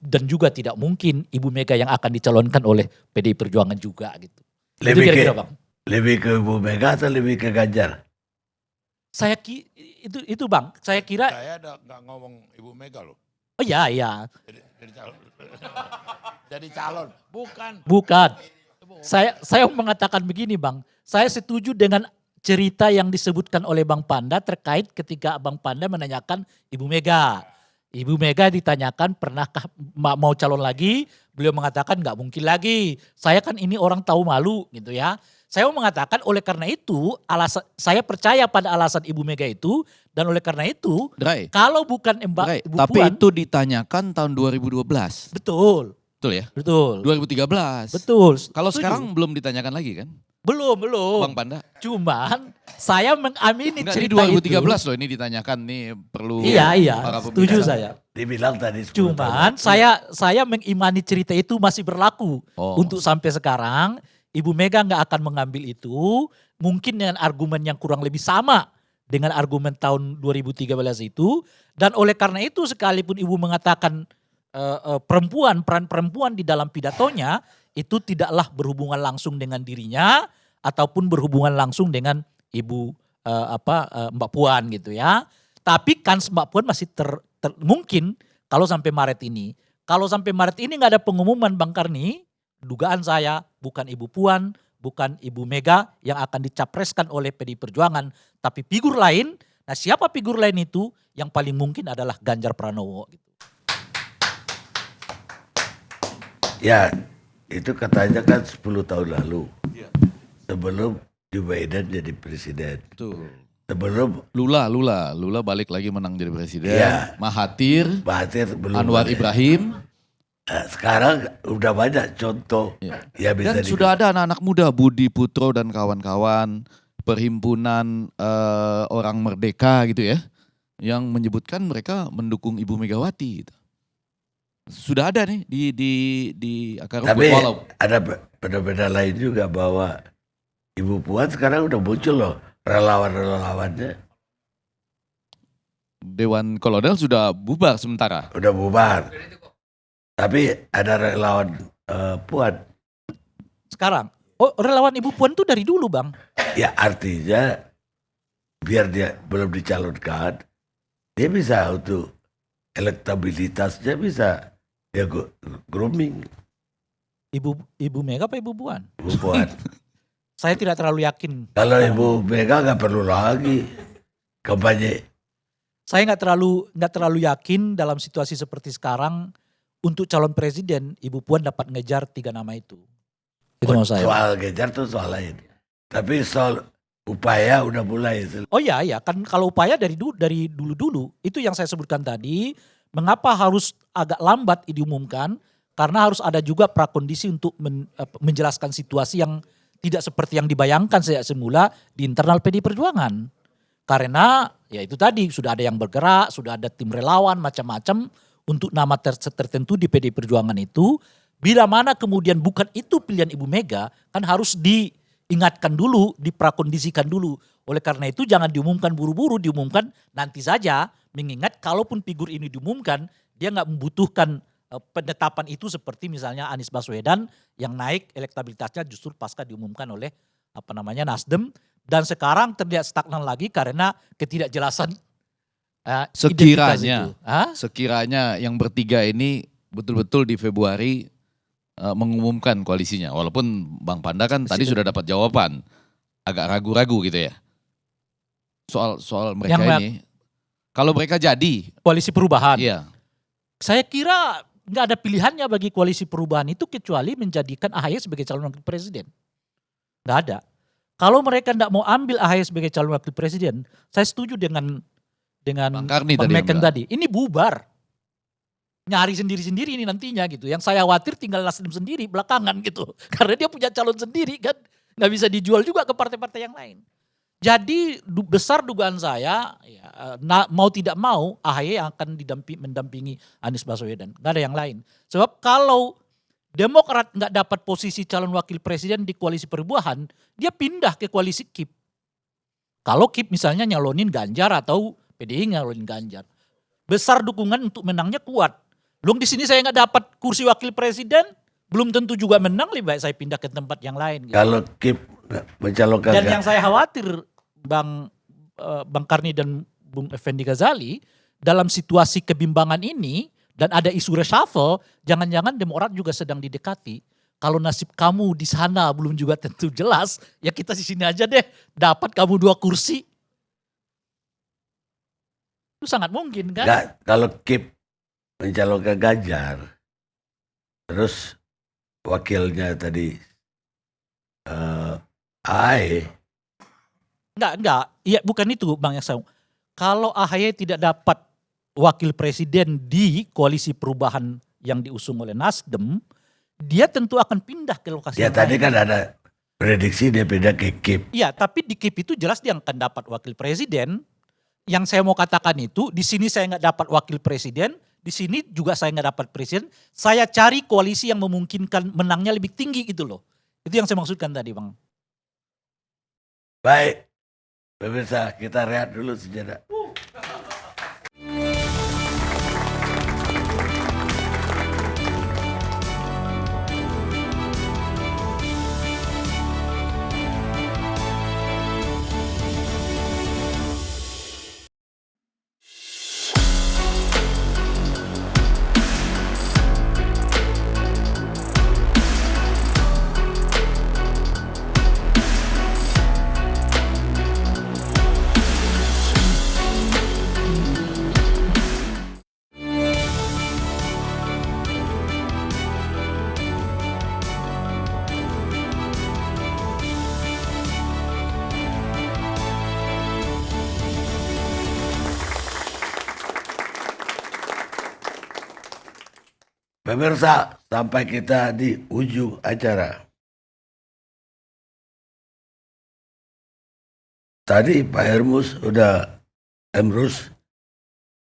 dan juga tidak mungkin Ibu Mega yang akan dicalonkan oleh PDI Perjuangan juga gitu. Itu kira-kira Bang. Lebih ke Ibu Mega atau lebih ke Ganjar? Itu Bang, saya kira Saya nggak ngomong Ibu Mega loh. oh iya. Jadi calon. Jadi calon. Bukan. Saya mengatakan begini Bang, saya setuju dengan cerita yang disebutkan oleh Bang Panda terkait ketika Bang Panda menanyakan Ibu Mega. Ibu Mega ditanyakan pernahkah mau calon lagi, beliau mengatakan nggak mungkin lagi. Saya kan ini orang tahu malu gitu ya. Saya mau mengatakan oleh karena itu saya percaya pada alasan Ibu Mega itu, dan oleh karena itu Drai, kalau bukan Drai, Ibu tapi Puan, itu ditanyakan tahun 2012. betul, Betul ya? betul, 2013. betul. Kalau Setuju. sekarang belum ditanyakan lagi kan? belum. Bang Panda. Cuman saya mengamini Enggak, ini cerita 2013 itu. loh, ini ditanyakan nih perlu Iya, para setuju pemirsa. saya. Dibilang tadi 10 Cuman tahun. saya mengimani cerita itu masih berlaku Oh. untuk sampai sekarang. Ibu Mega nggak akan mengambil itu, mungkin dengan argumen yang kurang lebih sama dengan argumen tahun 2013 itu, dan oleh karena itu sekalipun Ibu mengatakan peran perempuan di dalam pidatonya itu tidaklah berhubungan langsung dengan dirinya ataupun berhubungan langsung dengan Ibu Mbak Puan gitu ya. Tapi kan Mbak Puan masih mungkin kalau sampai Maret ini. Kalau sampai Maret ini nggak ada pengumuman Bang Karni, dugaan saya bukan Ibu Puan, bukan Ibu Mega yang akan dicapreskan oleh PDI Perjuangan, tapi figur lain. Nah siapa figur lain itu? Yang paling mungkin adalah Ganjar Pranowo gitu. Ya, itu katanya kan 10 tahun lalu. Sebelum Joe Biden jadi presiden. Betul. Sebelum Lula balik lagi menang jadi presiden. Iya. Mahathir, Mahathir belum Anwar balik. Ibrahim. Sekarang udah banyak contoh Ya. ya bisa Dan sudah ada anak-anak muda, Budi Putro dan kawan-kawan, perhimpunan orang merdeka gitu ya, yang menyebutkan mereka mendukung Ibu Megawati. Gitu. Sudah ada nih di akar rumput. Tapi Walau ada beda-beda lain juga bahwa Ibu Puan sekarang udah muncul loh relawan-relawannya. Dewan Kolonel sudah bubar sementara. Udah bubar. Tapi ada relawan Puan. Sekarang, relawan Ibu Puan itu dari dulu Bang. Ya artinya biar dia belum dicalonkan, dia bisa untuk elektabilitasnya bisa ya grooming Ibu Mega apa Ibu Puan? Ibu Puan. Saya tidak terlalu yakin. Kalau Ibu Mega nggak perlu lagi kampanye. Saya nggak terlalu yakin dalam situasi seperti sekarang untuk calon presiden Ibu Puan dapat ngejar 3 nama itu. Itu maksud saya. Soal Ganjar tuh soal lain. Tapi soal upaya udah mulai. Oh iya kan kalau upaya dari dulu itu yang saya sebutkan tadi. Mengapa harus agak lambat diumumkan? Karena harus ada juga prakondisi untuk menjelaskan situasi yang tidak seperti yang dibayangkan sejak semula di internal PDI Perjuangan. Karena ya itu tadi sudah ada yang bergerak, sudah ada tim relawan macam-macam untuk nama tertentu di PDI Perjuangan itu. Bila mana kemudian bukan itu pilihan Ibu Mega, kan harus diingatkan dulu, diprakondisikan dulu. Oleh karena itu jangan diumumkan buru-buru, diumumkan nanti saja. Mengingat kalaupun figur ini diumumkan, dia nggak membutuhkan penetapan itu seperti misalnya Anies Baswedan yang naik elektabilitasnya justru pasca diumumkan oleh Nasdem, dan sekarang terlihat stagnan lagi karena ketidakjelasan identitas itu. Sekiranya yang bertiga ini betul-betul di Februari mengumumkan koalisinya, walaupun Bang Panda kan tadi sudah dapat jawaban, agak ragu-ragu gitu ya soal mereka ini. Kalau mereka jadi Koalisi Perubahan, iya, saya kira nggak ada pilihannya bagi Koalisi Perubahan itu kecuali menjadikan AHY sebagai calon wakil presiden. Nggak ada. Kalau mereka nggak mau ambil AHY sebagai calon wakil presiden, saya setuju dengan Bang Karni Bang tadi yang Meken bilang. tadi. Ini bubar. Nyari sendiri-sendiri ini nantinya gitu. Yang saya khawatir tinggal Nasdem sendiri belakangan gitu. Karena dia punya calon sendiri kan. Nggak bisa dijual juga ke partai-partai yang lain. Jadi besar dugaan saya, ya, mau tidak mau AHY yang akan mendampingi Anies Baswedan. Nggak ada yang lain. Sebab kalau Demokrat nggak dapat posisi calon wakil presiden di Koalisi Perubahan, dia pindah ke Koalisi KIP. Kalau KIP misalnya nyalonin Ganjar atau PDI nyalonin Ganjar. Besar dukungan untuk menangnya kuat. Belum di sini saya nggak dapat kursi wakil presiden, belum tentu juga menang, lebih baik saya pindah ke tempat yang lain. Gitu. Kalau KIP mencalonkan Dan yang saya khawatir Bang Karni dan Bung Effendi Ghazali, dalam situasi kebimbangan ini dan ada isu reshuffle, jangan-jangan Demokrat juga sedang didekati. Kalau nasib kamu di sana belum juga tentu jelas, ya kita di sini aja deh, dapat kamu 2 kursi. Itu sangat mungkin kan? Nggak, kalau KIP mencalonkan Ganjar, terus wakilnya tadi AHY, Enggak. Iya bukan itu Bang Yasaung. Kalau AHY tidak dapat wakil presiden di Koalisi Perubahan yang diusung oleh Nasdem, dia tentu akan pindah ke lokasi ya yang tadi lain. kan ada prediksi dia pindah ke KIP. Iya, tapi di KIP itu jelas dia akan dapat wakil presiden. Yang saya mau katakan itu, di sini saya nggak dapat wakil presiden, di sini juga saya nggak dapat presiden. Saya cari koalisi yang memungkinkan menangnya lebih tinggi gitu loh. Itu yang saya maksudkan tadi Bang. Baik, pemirsa kita rehat dulu sejenak. Pemirsa, sampai kita di ujung acara. Tadi Pak Emrus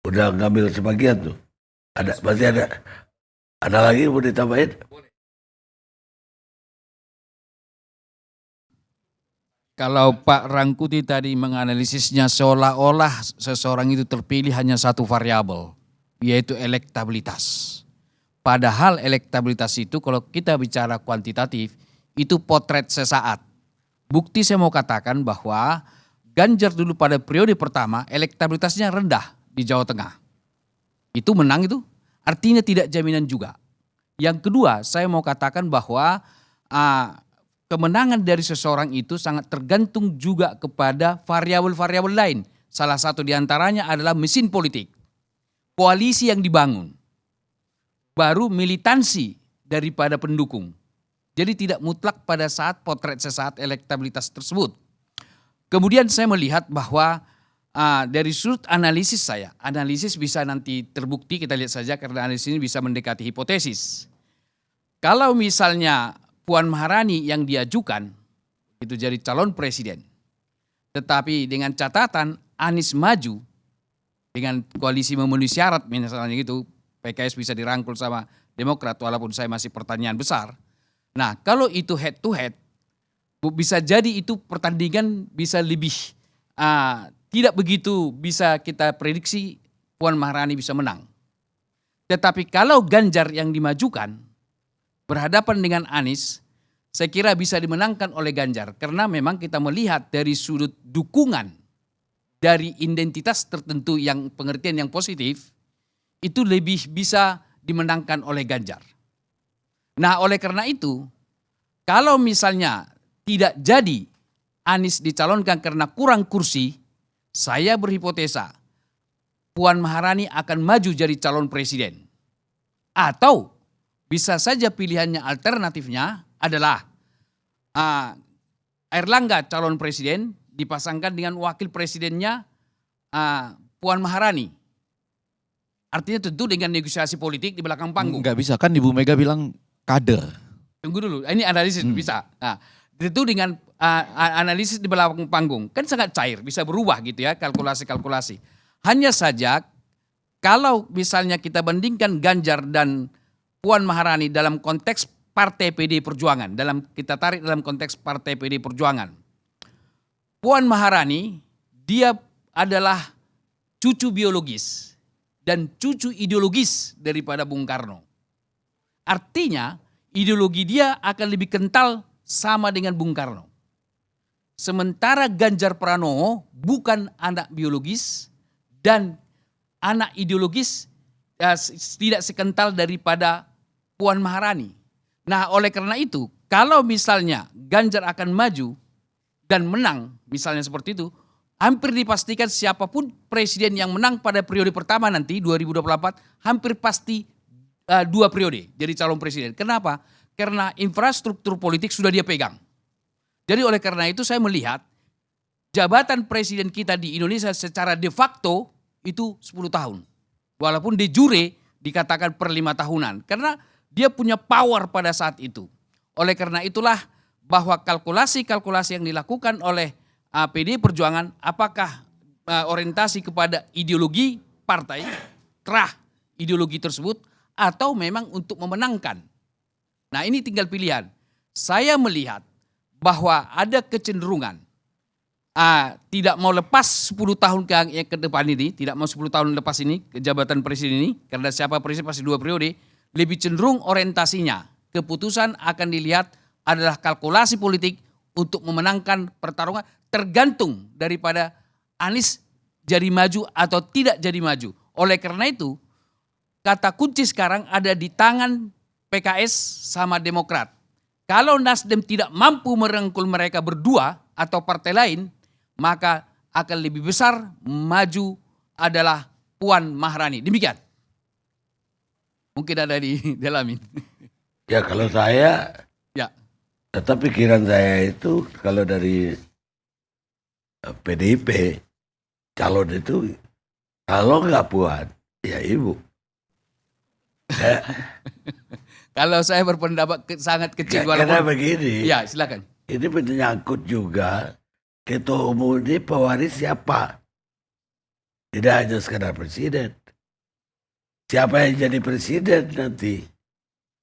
udah ngambil sebagian tuh. Masih ada lagi mau ditambahin? Kalau Pak Rangkuti tadi menganalisisnya seolah-olah seseorang itu terpilih hanya satu variabel, yaitu elektabilitas. Padahal elektabilitas itu kalau kita bicara kuantitatif, itu potret sesaat. Bukti saya mau katakan bahwa Ganjar dulu pada periode pertama elektabilitasnya rendah di Jawa Tengah. Itu menang itu, artinya tidak jaminan juga. Yang kedua, saya mau katakan bahwa kemenangan dari seseorang itu sangat tergantung juga kepada variabel-variabel lain. Salah satu diantaranya adalah mesin politik, koalisi yang dibangun, baru militansi daripada pendukung. Jadi tidak mutlak pada saat potret sesaat elektabilitas tersebut. Kemudian saya melihat bahwa dari sudut analisis saya, analisis bisa nanti terbukti, kita lihat saja karena analisis ini bisa mendekati hipotesis. Kalau misalnya Puan Maharani yang diajukan itu jadi calon presiden, tetapi dengan catatan Anies maju dengan koalisi memenuhi syarat misalnya gitu, PKS bisa dirangkul sama Demokrat walaupun saya masih pertanyaan besar. Nah kalau itu head to head, Bisa jadi itu pertandingan bisa lebih tidak begitu bisa kita prediksi Puan Maharani bisa menang. Tetapi kalau Ganjar yang dimajukan berhadapan dengan Anies, saya kira bisa dimenangkan oleh Ganjar. Karena memang kita melihat dari sudut dukungan dari identitas tertentu yang pengertian yang positif, itu lebih bisa dimenangkan oleh Ganjar. Nah oleh karena itu, kalau misalnya tidak jadi Anies dicalonkan karena kurang kursi, saya berhipotesa Puan Maharani akan maju jadi calon presiden. Atau bisa saja pilihannya alternatifnya adalah Airlangga calon presiden dipasangkan dengan wakil presidennya Puan Maharani. Artinya tentu dengan negosiasi politik di belakang panggung. Nggak bisa kan Ibu Mega bilang kader. Tunggu dulu, ini analisis bisa. Nah, itu dengan analisis di belakang panggung kan sangat cair, bisa berubah gitu ya kalkulasi-kalkulasi. Hanya saja kalau misalnya kita bandingkan Ganjar dan Puan Maharani dalam konteks Partai PD Perjuangan, kita tarik dalam konteks Partai PD Perjuangan. Puan Maharani dia adalah cucu biologis dan cucu ideologis daripada Bung Karno. Artinya ideologi dia akan lebih kental sama dengan Bung Karno. Sementara Ganjar Pranowo bukan anak biologis dan anak ideologis tidak sekental daripada Puan Maharani. Nah oleh karena itu kalau misalnya Ganjar akan maju dan menang misalnya seperti itu, hampir dipastikan siapapun presiden yang menang pada periode pertama nanti 2024 hampir pasti 2 periode jadi calon presiden. Kenapa? Karena infrastruktur politik sudah dia pegang. Jadi oleh karena itu saya melihat jabatan presiden kita di Indonesia secara de facto itu 10 tahun. Walaupun de jure dikatakan per 5 tahunan. Karena dia punya power pada saat itu. Oleh karena itulah bahwa kalkulasi-kalkulasi yang dilakukan oleh PDI Perjuangan apakah orientasi kepada ideologi partai, terah ideologi tersebut atau memang untuk memenangkan. Nah ini tinggal pilihan. Saya melihat bahwa ada kecenderungan tidak mau lepas 10 tahun ke depan ini, tidak mau 10 tahun lepas ini ke jabatan presiden ini, karena siapa presiden pasti 2 periode, lebih cenderung orientasinya. Keputusan akan dilihat adalah kalkulasi politik untuk memenangkan pertarungan tergantung daripada Anies jadi maju atau tidak jadi maju. Oleh karena itu, kata kunci sekarang ada di tangan PKS sama Demokrat. Kalau Nasdem tidak mampu merangkul mereka berdua atau partai lain, maka akan lebih besar maju adalah Puan Maharani. Demikian. Mungkin ada di dalamin. Ya kalau saya, Ya. tetap pikiran saya itu kalau dari PDIP, calon itu kalau nggak Puan, ya Ibu. Kalau saya berpendapat sangat kecil. Karena begini, Ya silakan. ini menyangkut juga ketua umum ini pewaris siapa. Tidak hanya sekadar presiden. Siapa yang jadi presiden nanti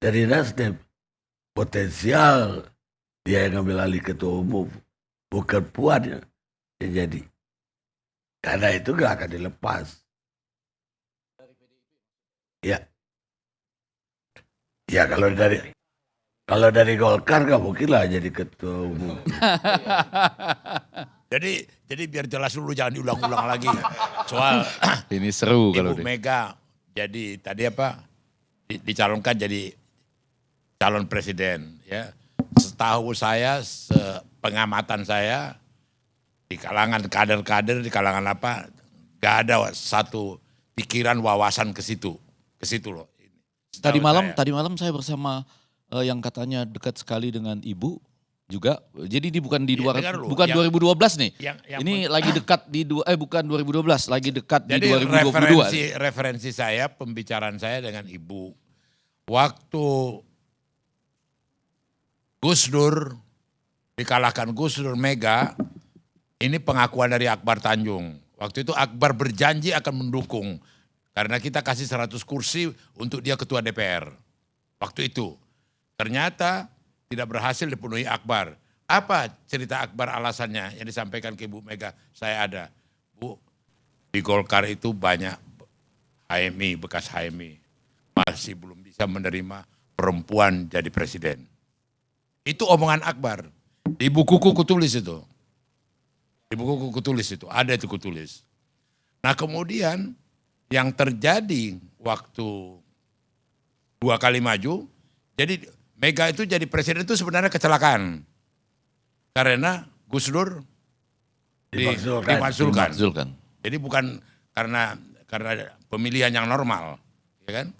dari Nasdem, potensial dia yang ngambil alih ketua umum, bukan Puan yang jadi. Karena itu gak akan dilepas. Ya. Ya kalau dari Golkar gak mungkin lah jadi ketua umum. Jadi biar jelas dulu jangan diulang-ulang lagi soal Ini seru kalau Ibu Mega jadi tadi apa dicalonkan jadi calon presiden ya. Setahu saya, sepengamatan saya di kalangan kader-kader, di kalangan apa, gak ada satu pikiran wawasan ke situ loh. Tadi Setahu malam saya bersama yang katanya dekat sekali dengan Ibu juga. Jadi ini bukan di Iya, dengar lu. 2012 nih. Yang Ini lagi dekat di bukan 2012, lagi dekat Jadi di 2022. referensi saya, pembicaraan saya dengan Ibu, waktu Gus Dur, dikalahkan Gus Dur Mega, ini pengakuan dari Akbar Tanjung. Waktu itu Akbar berjanji akan mendukung, karena kita kasih 100 kursi untuk dia ketua DPR. Waktu itu, ternyata tidak berhasil dipenuhi Akbar. Apa cerita Akbar alasannya yang disampaikan ke Ibu Mega? Saya ada. Bu, di Golkar itu banyak HMI, bekas HMI. Masih belum bisa menerima perempuan jadi presiden. Itu omongan Akbar. Di bukuku kutulis itu. Di bukuku kutulis itu. Ada itu kutulis. Nah kemudian yang terjadi waktu 2 kali maju. Jadi Mega itu jadi presiden itu sebenarnya kecelakaan. Karena Gus Dur dimakzulkan. Zulkan. Jadi bukan karena pemilihan yang normal, ya kan?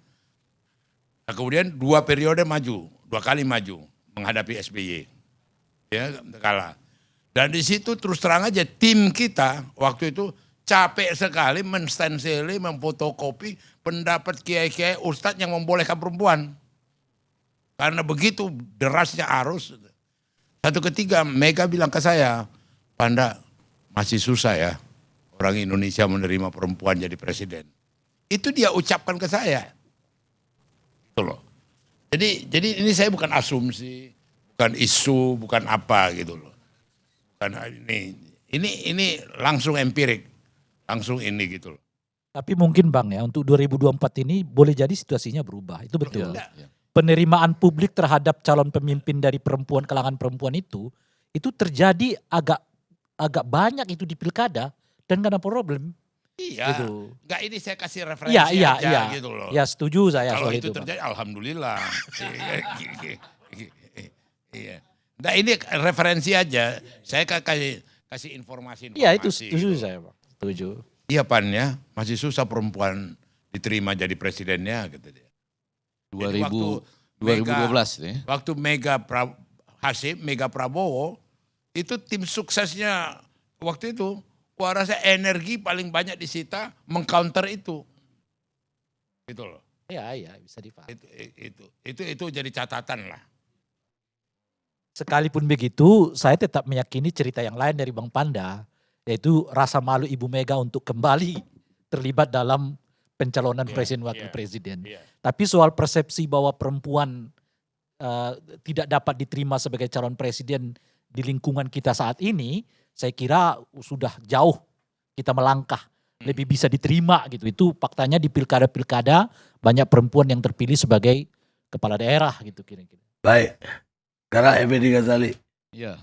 Nah, kemudian 2 periode maju, 2 kali maju menghadapi SBY, ya kalah. Dan di situ terus terang aja tim kita waktu itu capek sekali menstensili, memfotokopi pendapat kiai-kiai ustadz yang membolehkan perempuan. Karena begitu derasnya arus. Satu ketika Mega bilang ke saya, Panda masih susah ya orang Indonesia menerima perempuan jadi presiden. Itu dia ucapkan ke saya. Itu loh. Jadi ini saya bukan asumsi, bukan isu, bukan apa gitu loh. Bukan ini langsung empirik, langsung ini gitu loh. Tapi mungkin Bang ya untuk 2024 ini boleh jadi situasinya berubah. Itu betul. Iya. Penerimaan publik terhadap calon pemimpin dari perempuan, kalangan perempuan itu terjadi agak banyak itu di pilkada dan gak ada problem. Iya, Gitu. enggak ini saya kasih referensi aja gitu loh. Ya setuju saya Kalau soal itu itu. Bang. terjadi, alhamdulillah. Iya. Nah ini referensi aja. Saya kasih informasi. Iya itu gitu. setuju saya Bang. Setuju. Iya Pan ya, masih susah perempuan diterima jadi presidennya gitu dia. 2000, Jadi 2012 ya. Waktu Mega Prabowo itu tim suksesnya waktu itu, gua rasa energi paling banyak disita mengcounter itu. Gitu loh. Iya bisa dipahami. Itu jadi catatan lah. Sekalipun begitu, saya tetap meyakini cerita yang lain dari Bang Panda, yaitu rasa malu Ibu Mega untuk kembali terlibat dalam pencalonan presiden wakil presiden. Iya. Tapi soal persepsi bahwa perempuan tidak dapat diterima sebagai calon presiden di lingkungan kita saat ini, saya kira sudah jauh kita melangkah, lebih bisa diterima gitu. Itu faktanya di pilkada-pilkada banyak perempuan yang terpilih sebagai kepala daerah gitu kira-kira. Baik. Sekarang Effendi Ghazali. Ya,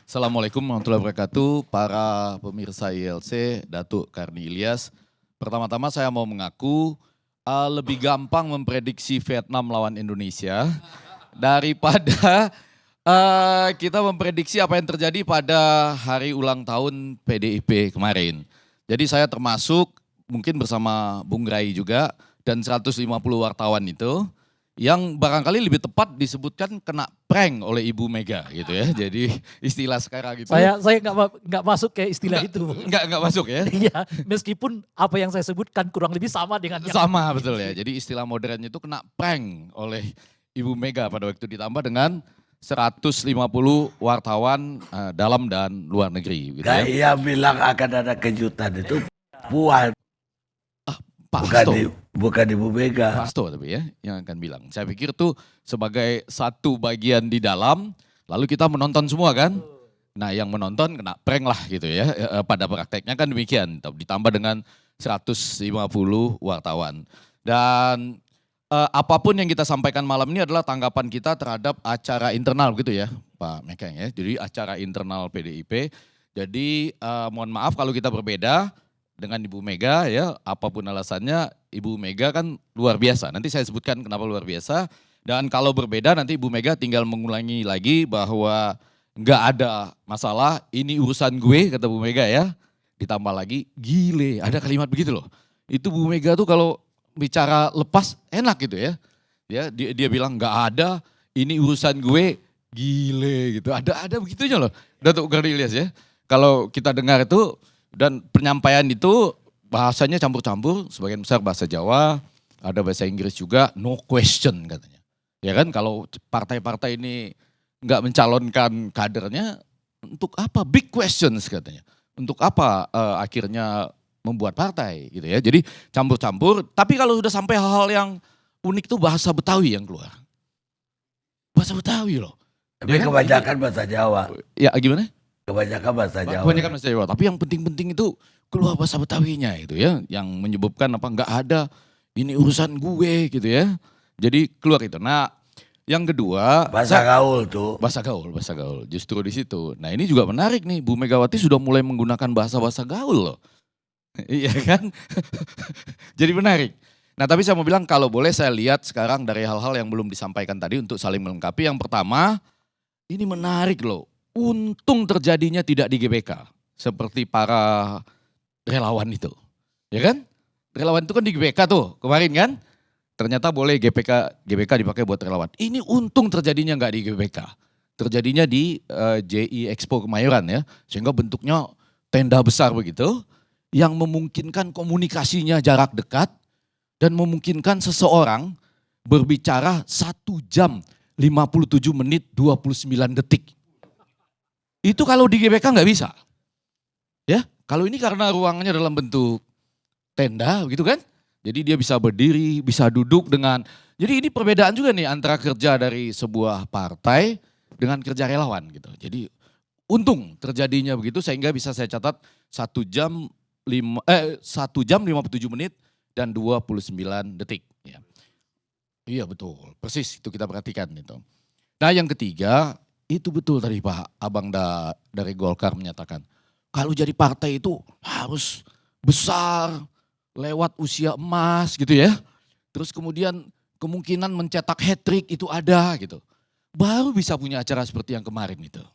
Assalamualaikum warahmatullahi wabarakatuh, para pemirsa ILC, Datuk Karni Ilyas. Pertama-tama saya mau mengaku lebih gampang memprediksi Vietnam lawan Indonesia daripada kita memprediksi apa yang terjadi pada hari ulang tahun PDIP kemarin. Jadi saya termasuk mungkin bersama Bung Rai juga dan 150 wartawan itu yang barangkali lebih tepat disebutkan kena prank oleh Ibu Mega gitu ya. Jadi istilah sekarang gitu. Saya nggak masuk ke istilah itu. Enggak masuk ya. Iya, meskipun apa yang saya sebutkan kurang lebih sama dengan yang Sama betul ya. Jadi istilah modernnya itu kena prank oleh Ibu Mega pada waktu ditambah dengan 150 wartawan dalam dan luar negeri gitu Nah, ya. ia bilang akan ada kejutan itu Puan, Pak bukan Hasto. bukan Ibu Mega. Pak Hasto tapi ya yang akan bilang. Saya pikir tuh sebagai satu bagian di dalam, lalu kita menonton semua kan. Nah yang menonton kena prank lah gitu ya. Pada prakteknya kan demikian. Ditambah dengan 150 wartawan. Dan apapun yang kita sampaikan malam ini adalah tanggapan kita terhadap acara internal gitu ya Pak Mekeng ya. Jadi acara internal PDIP. Jadi mohon maaf kalau kita berbeda dengan Ibu Mega ya, apapun alasannya Ibu Mega kan luar biasa. Nanti saya sebutkan kenapa luar biasa. Dan kalau berbeda nanti Ibu Mega tinggal mengulangi lagi bahwa nggak ada masalah, ini urusan gue kata Bu Mega ya. Ditambah lagi gile, ada kalimat begitu loh. Itu Bu Mega tuh kalau bicara lepas enak gitu ya. Ya dia bilang nggak ada, ini urusan gue gile gitu. Ada begitunya loh. Datuk Karni Ilyas ya. Kalau kita dengar itu dan penyampaian itu bahasanya campur-campur, sebagian besar bahasa Jawa, ada bahasa Inggris juga, no question katanya. Ya kan kalau partai-partai ini nggak mencalonkan kadernya, untuk apa? Big questions katanya. Untuk apa akhirnya membuat partai gitu ya. Jadi campur-campur, tapi kalau sudah sampai hal-hal yang unik itu bahasa Betawi yang keluar. Bahasa Betawi loh. Tapi kebanyakan bahasa Jawa. Ya gimana? Kebanyakan bahasa Jawa. Kebanyakan bahasa Jawa. Tapi yang penting-penting itu keluar bahasa Betawinya itu ya, yang menyebabkan apa nggak ada ini urusan gue gitu ya. Jadi keluar itu. Nah, yang kedua Bahasa gaul tuh. bahasa gaul justru di situ. Nah, ini juga menarik nih, Bu Megawati sudah mulai menggunakan bahasa gaul loh. Iya kan? Jadi menarik. Nah, tapi saya mau bilang kalau boleh saya lihat sekarang dari hal-hal yang belum disampaikan tadi untuk saling melengkapi. Yang pertama, ini menarik loh. Untung terjadinya tidak di GBK seperti para relawan itu. Ya kan? Relawan itu kan di GBK tuh kemarin kan. Ternyata boleh GBK dipakai buat relawan. Ini untung terjadinya nggak di GBK. Terjadinya di JI Expo Kemayoran ya. Sehingga bentuknya tenda besar begitu. Yang memungkinkan komunikasinya jarak dekat. Dan memungkinkan seseorang berbicara 1 jam 57 menit 29 detik. Itu kalau di GBK nggak bisa. Ya, kalau ini karena ruangannya dalam bentuk tenda gitu kan. Jadi dia bisa berdiri, bisa duduk dengan. Jadi ini perbedaan juga nih antara kerja dari sebuah partai dengan kerja relawan gitu. Jadi untung terjadinya begitu sehingga bisa saya catat 1 jam 57 menit dan 29 detik. Ya. Iya betul, persis itu kita perhatikan itu. Nah yang ketiga, itu betul tadi Pak Abang dari Golkar menyatakan. Kalau jadi partai itu harus besar, lewat usia emas gitu ya. Terus kemudian kemungkinan mencetak hat-trick itu ada gitu. Baru bisa punya acara seperti yang kemarin itu.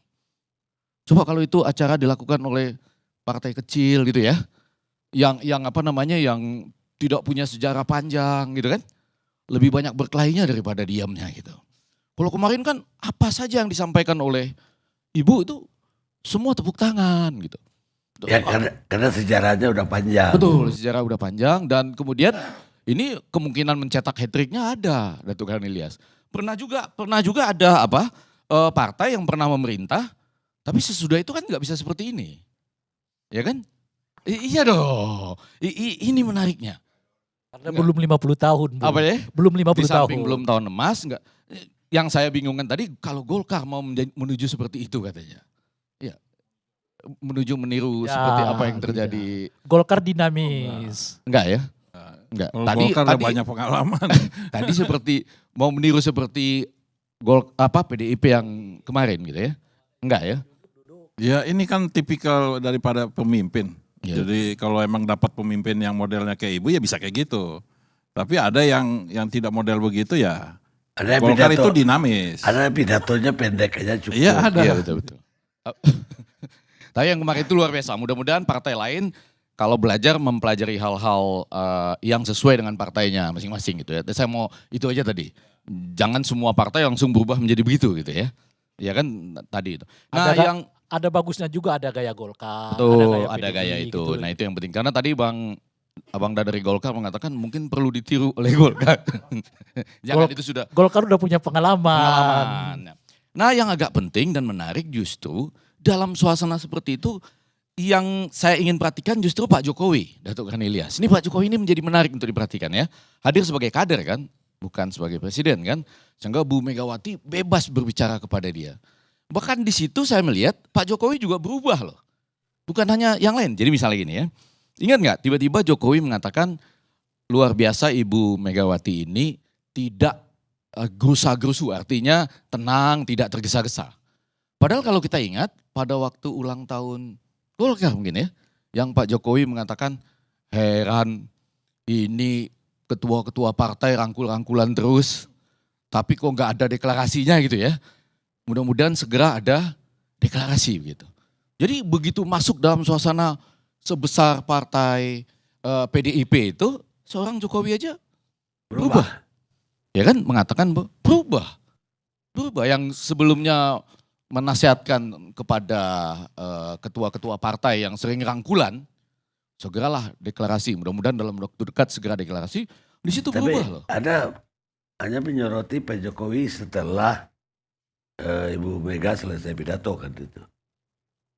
Coba kalau itu acara dilakukan oleh partai kecil gitu ya. Yang tidak punya sejarah panjang gitu kan. Lebih banyak berkelahinya daripada diamnya gitu. Kalau kemarin kan apa saja yang disampaikan oleh ibu itu semua tepuk tangan gitu. Ya karena sejarahnya udah panjang. Betul, sejarah udah panjang dan kemudian ini kemungkinan mencetak hat-tricknya ada Datuk Khan Ilyas. Pernah juga ada partai yang pernah memerintah tapi sesudah itu kan nggak bisa seperti ini. Ya kan? Iya dong. Ini menariknya. Karena belum 50 tahun. Bu. Apa ya? Belum 50 Di tahun. samping belum tahun emas enggak. Yang saya bingungkan tadi kalau Golkar mau menuju seperti itu katanya. Ya. Menuju meniru Ya, seperti apa yang terjadi. Golkar dinamis. Enggak ya? Enggak. Kalau Golkar ada banyak pengalaman. Tadi seperti mau meniru seperti PDIP yang kemarin gitu ya. Enggak ya? Ya ini kan tipikal daripada pemimpin. Ya. Jadi kalau emang dapat pemimpin yang modelnya kayak ibu ya bisa kayak gitu. Tapi ada yang tidak model begitu ya. Ada Golkar itu dinamis. Ada pidatonya pendek aja cukup. Iya ada. Iya betul. Tapi yang kemarin itu luar biasa. Mudah-mudahan partai lain kalau belajar mempelajari hal-hal yang sesuai dengan partainya masing-masing gitu ya. Saya mau itu aja tadi. Jangan semua partai langsung berubah menjadi begitu gitu ya. Ya kan tadi itu. Nah ada bagusnya juga ada gaya Golkar. betul, ada gaya PDI, itu. gitu. Nah itu yang penting. Karena tadi Abang dari Golkar mengatakan mungkin perlu ditiru oleh Golkar. Jangan itu sudah Golkar udah punya pengalaman. pengalaman. Nah yang agak penting dan menarik justru dalam suasana seperti itu yang saya ingin perhatikan justru Pak Jokowi, Datuk Khan Ilyas. Ini Pak Jokowi ini menjadi menarik untuk diperhatikan ya. Hadir sebagai kader kan, bukan sebagai presiden kan. Sehingga Bu Megawati bebas berbicara kepada dia. Bahkan di situ saya melihat Pak Jokowi juga berubah loh. Bukan hanya yang lain. Jadi misalnya gini ya. Ingat nggak tiba-tiba Jokowi mengatakan luar biasa Ibu Megawati ini tidak gerusa-gerusu. Artinya tenang, tidak tergesa-gesa. Padahal kalau kita ingat pada waktu ulang tahun Golkar mungkin ya. Yang Pak Jokowi mengatakan heran ini ketua-ketua partai rangkul-rangkulan terus. Tapi kok nggak ada deklarasinya gitu ya. Mudah-mudahan segera ada deklarasi begitu. Jadi begitu masuk dalam suasana sebesar partai PDIP itu, seorang Jokowi aja berubah. Ya kan mengatakan berubah. Berubah yang sebelumnya menasihatkan kepada ketua-ketua partai yang sering rangkulan, segeralah deklarasi. Mudah-mudahan dalam waktu dekat segera deklarasi. Di situ berubah loh. Ada hanya menyoroti Pak Jokowi setelah Ibu Mega selesai pidato kan itu.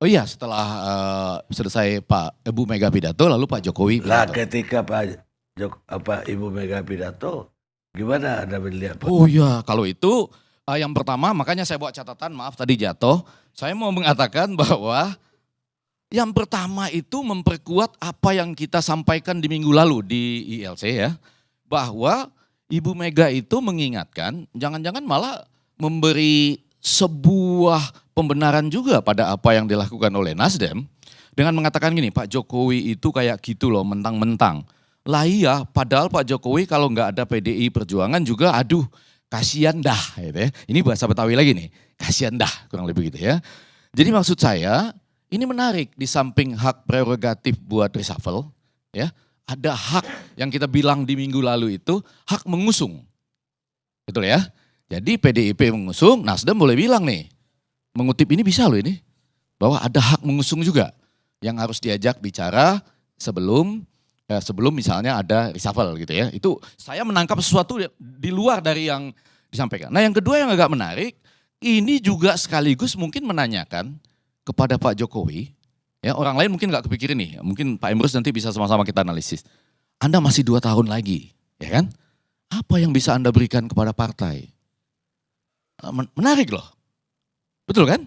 Oh iya setelah selesai Ibu Mega pidato lalu Pak Jokowi Lah pidato. ketika Ibu Mega pidato, gimana Anda melihat? Oh iya kalau itu Yang pertama, makanya saya bawa catatan, maaf tadi jatuh. Saya mau mengatakan bahwa yang pertama itu memperkuat apa yang kita sampaikan di minggu lalu di ILC ya. Bahwa Ibu Mega itu mengingatkan, jangan-jangan malah memberi sebuah pembenaran juga pada apa yang dilakukan oleh Nasdem. Dengan mengatakan gini, Pak Jokowi itu kayak gitu loh, mentang-mentang. Lah iya, padahal Pak Jokowi kalau nggak ada PDI Perjuangan juga aduh kasihan dah. Gitu ya. Ini bahasa Betawi lagi nih, kasihan dah kurang lebih gitu ya. Jadi maksud saya ini menarik, di samping hak prerogatif buat reshuffle ya. Ada hak yang kita bilang di minggu lalu itu hak mengusung. Betul ya? Jadi PDIP mengusung, Nasdem boleh bilang nih, mengutip ini bisa loh ini, bahwa ada hak mengusung juga yang harus diajak bicara sebelum misalnya ada reshuffle gitu ya. Itu saya menangkap sesuatu di luar dari yang disampaikan. Nah yang kedua yang agak menarik, ini juga sekaligus mungkin menanyakan kepada Pak Jokowi, ya orang lain mungkin nggak kepikirin nih, mungkin Pak Emrus nanti bisa sama-sama kita analisis. Anda masih 2 tahun lagi, ya kan? Apa yang bisa Anda berikan kepada partai? Menarik loh, betul kan?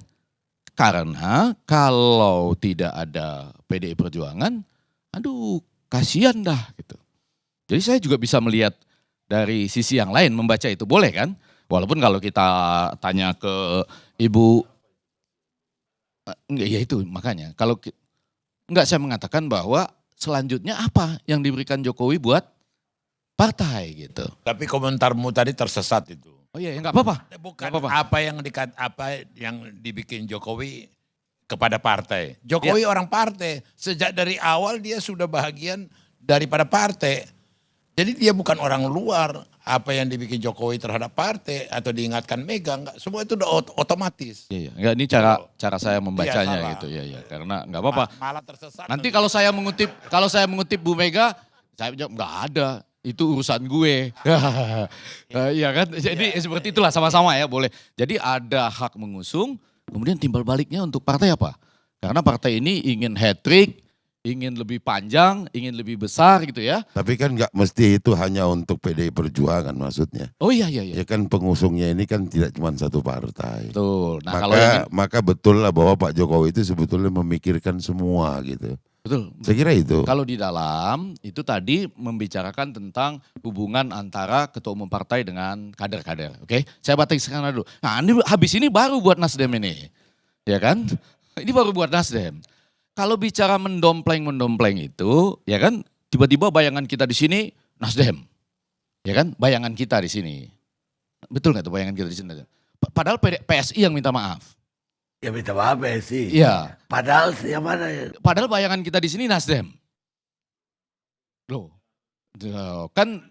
Karena kalau tidak ada PDI Perjuangan, aduh kasihan dah gitu. Jadi saya juga bisa melihat dari sisi yang lain membaca itu, boleh kan? Walaupun kalau kita tanya ke Ibu, enggak ya itu makanya. Kalau enggak saya mengatakan bahwa selanjutnya apa yang diberikan Jokowi buat partai gitu. Tapi komentarmu tadi tersesat itu. Oh iya, enggak apa-apa. Bukan Nggak apa-apa. apa yang dibikin Jokowi kepada partai. Jokowi orang partai. Sejak dari awal dia sudah bahagian daripada partai. Jadi dia bukan orang luar. Apa yang dibikin Jokowi terhadap partai atau diingatkan Mega, enggak, semua itu udah otomatis. Iya, iya. Enggak, ini cara saya membacanya Iya, gitu. Iya, iya. Karena enggak apa-apa. Malah tersesat. Nanti kalau saya mengutip Bu Mega, saya jawab enggak ada. Itu urusan gue. Iya kan? Jadi seperti itulah sama-sama ya boleh. Jadi ada hak mengusung, kemudian timbal baliknya untuk partai apa? Karena partai ini ingin hat-trick, ingin lebih panjang, ingin lebih besar gitu ya. Tapi kan nggak mesti itu hanya untuk PDI Perjuangan maksudnya. Oh iya, iya, iya. Ya kan pengusungnya ini kan tidak cuma satu partai. Betul. Nah kalau yang Maka betul lah bahwa Pak Jokowi itu sebetulnya memikirkan semua gitu. betul. Saya kira itu. Kalau di dalam itu tadi membicarakan tentang hubungan antara ketua umum partai dengan kader-kader. Oke, saya bataskan dulu. Nah ini habis ini baru buat Nasdem ini. Ya kan? Ini baru buat Nasdem. Kalau bicara mendompleng itu, ya kan tiba-tiba bayangan kita di sini Nasdem. Ya kan? Bayangan kita di sini. Betul nggak tuh bayangan kita di sini? Padahal PSI yang minta maaf. Ya minta maaf ya sih. Iya. Padahal yang mana ya? Padahal bayangan kita di sini Nasdem. Loh, kan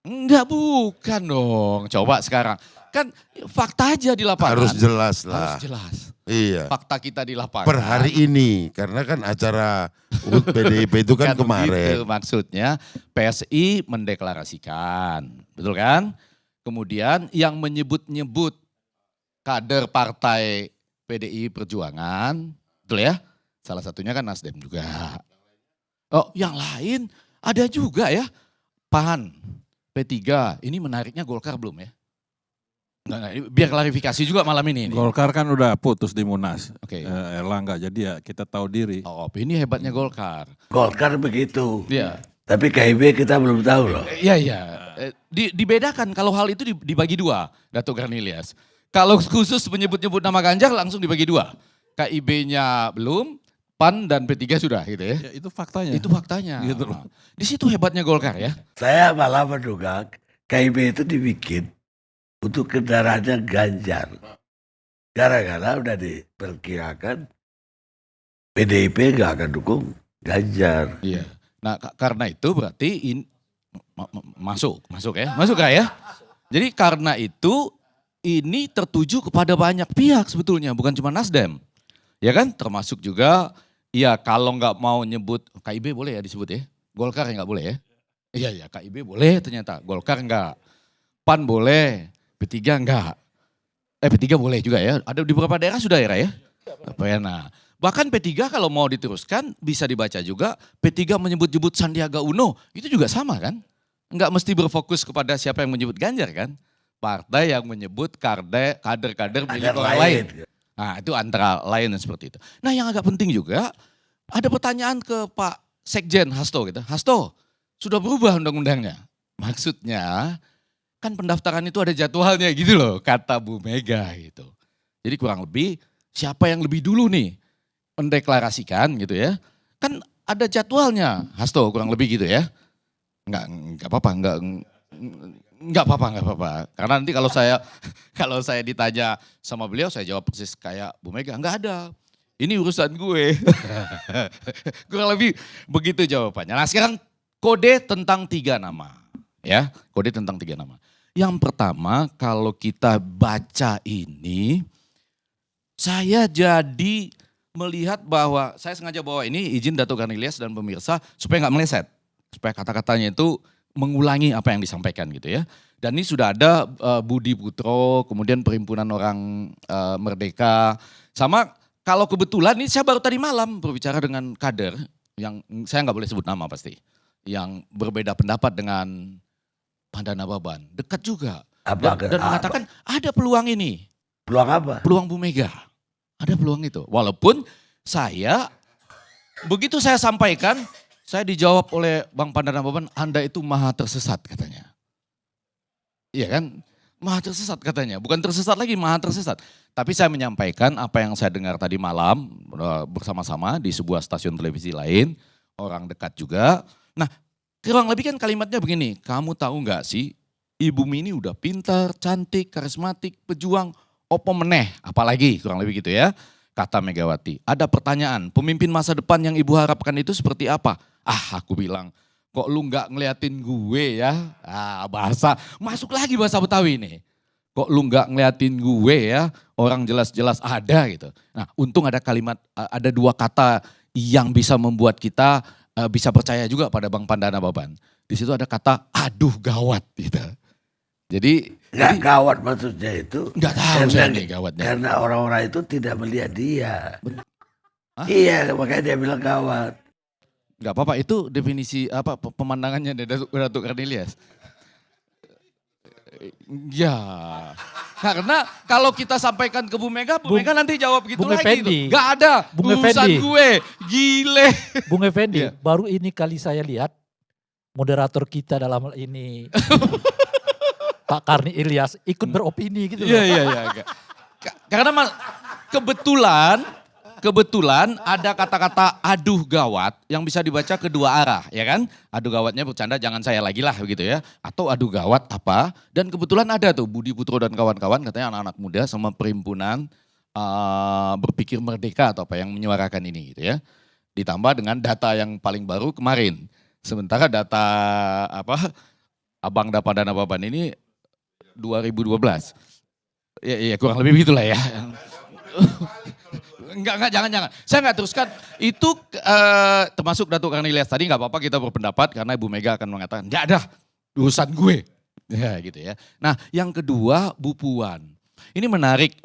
enggak bukan dong. Coba sekarang. Kan fakta aja di lapangan. Harus jelas lah. Harus jelas. Iya. Fakta kita di lapangan. Per hari ini, karena kan acara HUT PDIP itu kan kemarin. Begitu, maksudnya PSI mendeklarasikan. Betul kan? Kemudian yang menyebut-nyebut kader partai PDI Perjuangan, betul ya? Salah satunya kan Nasdem juga. Oh, yang lain ada juga ya. PAN, P3, ini menariknya Golkar belum ya? Nah, biar klarifikasi juga malam ini. Golkar kan udah putus di Munas. Oke. Erlangga, jadi ya kita tahu diri. Oh, ini hebatnya Golkar. Golkar begitu. Iya. Tapi KIB kita belum tahu loh. Iya, iya. Dibedakan kalau hal itu dibagi dua, Datuk Garnilias. Kalau khusus menyebut-nyebut nama Ganjar langsung dibagi dua. KIB-nya belum, PAN dan P3 sudah gitu ya. Ya, itu faktanya. Itu faktanya. Gitu loh. Di situ hebatnya Golkar ya. Saya malah menduga KIB itu dibikin untuk kendaraannya Ganjar. Gara-gara udah diperkirakan PDIP nggak akan dukung Ganjar. Iya. Nah karena itu berarti masuk ya, masuk gak ya? Jadi karena itu ini tertuju kepada banyak pihak sebetulnya, bukan cuma Nasdem, ya kan? Termasuk juga, ya kalau nggak mau nyebut KIB boleh ya disebut ya, Golkar nggak boleh ya? Iya KIB boleh ternyata, Golkar nggak, PAN boleh, P3 enggak. P3 boleh juga ya. Ada di beberapa daerah sudah ya. Nah, bahkan P3 kalau mau diteruskan bisa dibaca juga P3 menyebut-nyebut Sandiaga Uno. Itu juga sama kan? Enggak mesti berfokus kepada siapa yang menyebut Ganjar kan? partai yang menyebut kader-kader milik Kader orang lain. lain. Nah itu antara lain dan seperti itu. Nah yang agak penting juga, ada pertanyaan ke Pak Sekjen Hasto gitu. Hasto, sudah berubah undang-undangnya. Maksudnya kan pendaftaran itu ada jadwalnya gitu loh, kata Bu Mega gitu. Jadi kurang lebih siapa yang lebih dulu nih mendeklarasikan gitu ya. Kan ada jadwalnya, Hasto kurang lebih gitu ya. Enggak apa-apa, enggak apa-apa. Karena nanti kalau saya ditanya sama beliau, saya jawab persis kayak Bu Mega, enggak ada. Ini urusan gue. Kurang lebih begitu jawabannya. Nah sekarang kode tentang 3 nama. Ya, kode tentang 3 nama. Yang pertama kalau kita baca ini, saya jadi melihat bahwa, saya sengaja bawa ini izin Datuk Karnilias dan pemirsa supaya nggak meleset. Supaya kata-katanya itu mengulangi apa yang disampaikan gitu ya. Dan ini sudah ada Budi Putro, kemudian Perhimpunan Orang Merdeka. Sama kalau kebetulan ini saya baru tadi malam berbicara dengan kader yang saya nggak boleh sebut nama pasti. Yang berbeda pendapat dengan Pandana Baban. Dekat juga. Dan mengatakan ada peluang ini. Peluang apa? Peluang Bu Mega. Ada peluang itu. Walaupun saya, begitu saya sampaikan, saya dijawab oleh Bang Pandana Baban, Anda itu maha tersesat katanya. Iya kan? Maha tersesat katanya. Bukan tersesat lagi, maha tersesat. Tapi saya menyampaikan apa yang saya dengar tadi malam bersama-sama di sebuah stasiun televisi lain. Orang dekat juga. Nah kurang lebih kan kalimatnya begini, kamu tahu nggak sih Ibu Mini udah pintar, cantik, karismatik, pejuang, opo meneh, apalagi kurang lebih gitu ya, kata Megawati. Ada pertanyaan, pemimpin masa depan yang ibu harapkan itu seperti apa? Aku bilang, kok lu nggak ngeliatin gue ya? Bahasa, masuk lagi bahasa Betawi nih. Kok lu nggak ngeliatin gue ya? Orang jelas-jelas ada gitu. Nah untung ada kalimat, ada 2 kata yang bisa membuat kita bisa percaya juga pada Bang Pandana Baban. Di situ ada kata, aduh gawat gitu. Jadi Nggak gawat maksudnya itu. nggak tahu saya nih gawatnya. Karena orang-orang itu tidak melihat dia. Iya, makanya dia bilang gawat. Nggak apa-apa, itu definisi apa pemandangannya dari Datuk Karnilias. Ya, karena kalau kita sampaikan ke Bu Mega nanti jawab gitu Bung lagi. Effendi. Gak ada Bung urusan Effendi. gue, gile. Bung Effendi, Iya. baru ini kali saya lihat moderator kita dalam hal ini Pak Karni Ilyas ikut beropini gitu loh. Iya. Karena kebetulan ada kata-kata aduh gawat yang bisa dibaca kedua arah, ya kan? Aduh gawatnya bercanda jangan saya lagi lah begitu ya. Atau aduh gawat apa? Dan kebetulan ada tuh Budi Putro dan kawan-kawan katanya anak-anak muda sama perhimpunan berpikir merdeka atau apa yang menyuarakan ini gitu ya. Ditambah dengan data yang paling baru kemarin. Sementara data Abang Pandana Baban ini 2012. Ya kurang lebih begitulah ya. Enggak, jangan. Saya enggak teruskan. Itu termasuk Datuk Karnilias tadi enggak apa-apa kita berpendapat karena Ibu Mega akan mengatakan, enggak ada urusan gue. Ya gitu ya. Nah yang kedua Bu Puan. Ini menarik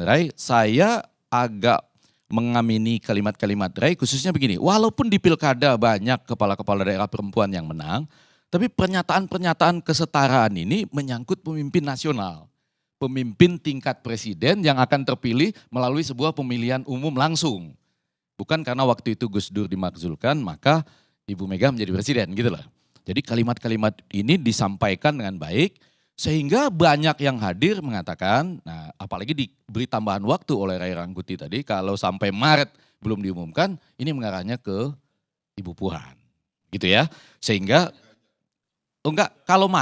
Ray, saya agak mengamini kalimat-kalimat Ray khususnya begini. Walaupun di pilkada banyak kepala-kepala daerah perempuan yang menang, tapi pernyataan-pernyataan kesetaraan ini menyangkut pemimpin nasional. Pemimpin tingkat presiden yang akan terpilih melalui sebuah pemilihan umum langsung. Bukan karena waktu itu Gus Dur dimakzulkan maka Ibu Mega menjadi presiden gitu loh. Jadi kalimat-kalimat ini disampaikan dengan baik sehingga banyak yang hadir mengatakan, nah apalagi diberi tambahan waktu oleh Ray Rangkuti tadi kalau sampai Maret belum diumumkan ini mengarahnya ke Ibu Puan. Gitu ya. Sehingga kalau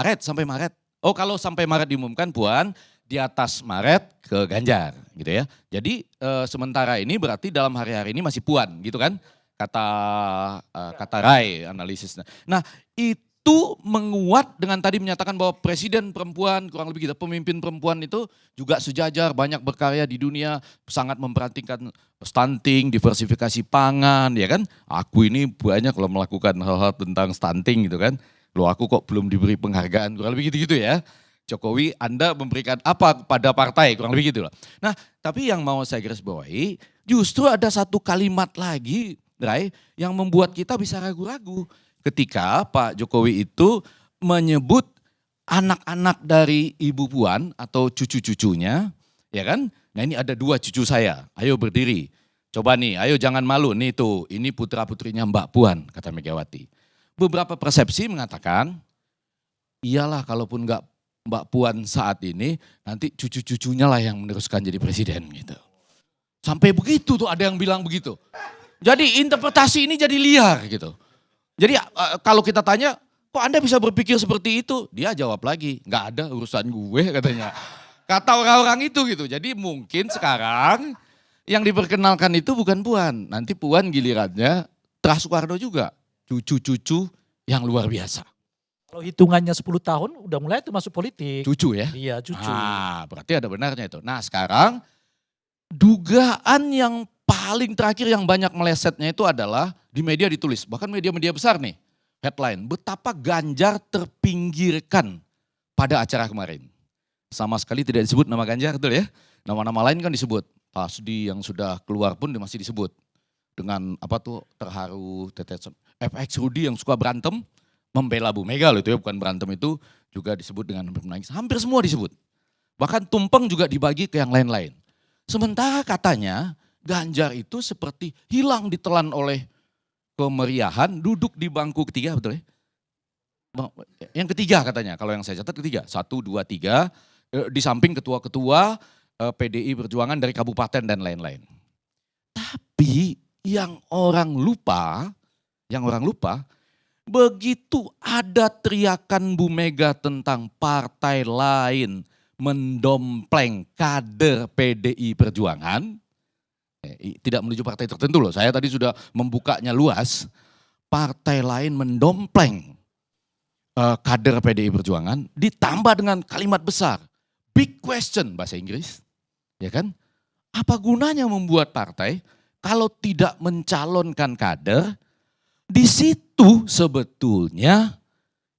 sampai Maret diumumkan Puan, di atas Maret ke Ganjar gitu ya. Jadi sementara ini berarti dalam hari-hari ini masih Puan gitu kan. Kata Ray analisisnya. Nah itu menguat dengan tadi menyatakan bahwa presiden perempuan kurang lebih gitu. Pemimpin perempuan itu juga sejajar banyak berkarya di dunia. Sangat memperhatikan stunting, diversifikasi pangan ya kan. Aku ini banyak kalau melakukan hal-hal tentang stunting gitu kan. Loh aku kok belum diberi penghargaan kurang lebih gitu-gitu ya. Jokowi Anda memberikan apa pada partai, kurang lebih gitu loh. Nah tapi yang mau saya garis bawahi justru ada satu kalimat lagi Ray yang membuat kita bisa ragu-ragu. Ketika Pak Jokowi itu menyebut anak-anak dari Ibu Puan atau cucu-cucunya, ya kan? Nah ini ada 2 cucu saya, ayo berdiri. Coba nih, ayo jangan malu, nih tuh, ini putra-putrinya Mbak Puan, kata Megawati. Beberapa persepsi mengatakan, iyalah kalaupun nggak Mbak Puan saat ini, nanti cucu-cucunya lah yang meneruskan jadi presiden gitu. Sampai begitu tuh ada yang bilang begitu. Jadi interpretasi ini jadi liar gitu. Jadi kalau kita tanya, kok Anda bisa berpikir seperti itu? Dia jawab lagi, nggak ada urusan gue katanya. Kata orang-orang itu gitu. Jadi mungkin sekarang yang diperkenalkan itu bukan Puan. Nanti Puan gilirannya Terah Soekarno juga. Cucu-cucu yang luar biasa. Kalau hitungannya 10 tahun udah mulai itu masuk politik. Cucu ya? Iya, cucu. Ah, berarti ada benarnya itu. Nah sekarang dugaan yang paling terakhir yang banyak melesetnya itu adalah di media ditulis. Bahkan media-media besar nih. Headline, betapa Ganjar terpinggirkan pada acara kemarin. Sama sekali tidak disebut nama Ganjar, betul ya? Nama-nama lain kan disebut. Pasdi yang sudah keluar pun masih disebut. Dengan apa tuh, Terharu, Teteson. FX Rudi yang suka berantem, membela Bu Mega loh itu ya, bukan berantem itu juga disebut dengan menangis. Hampir semua disebut. Bahkan tumpeng juga dibagi ke yang lain-lain. Sementara katanya Ganjar itu seperti hilang ditelan oleh kemeriahan, duduk di bangku ketiga, betul ya? Yang ketiga katanya, kalau yang saya catat ketiga. 1, 2, 3, di samping ketua-ketua PDI Perjuangan dari kabupaten dan lain-lain. Tapi yang orang lupa, begitu ada teriakan Bu Mega tentang partai lain mendompleng kader PDI Perjuangan, tidak menuju partai tertentu loh, saya tadi sudah membukanya luas, partai lain mendompleng kader PDI Perjuangan, ditambah dengan kalimat besar, big question bahasa Inggris, ya kan? Apa gunanya membuat partai kalau tidak mencalonkan kader? Di situ sebetulnya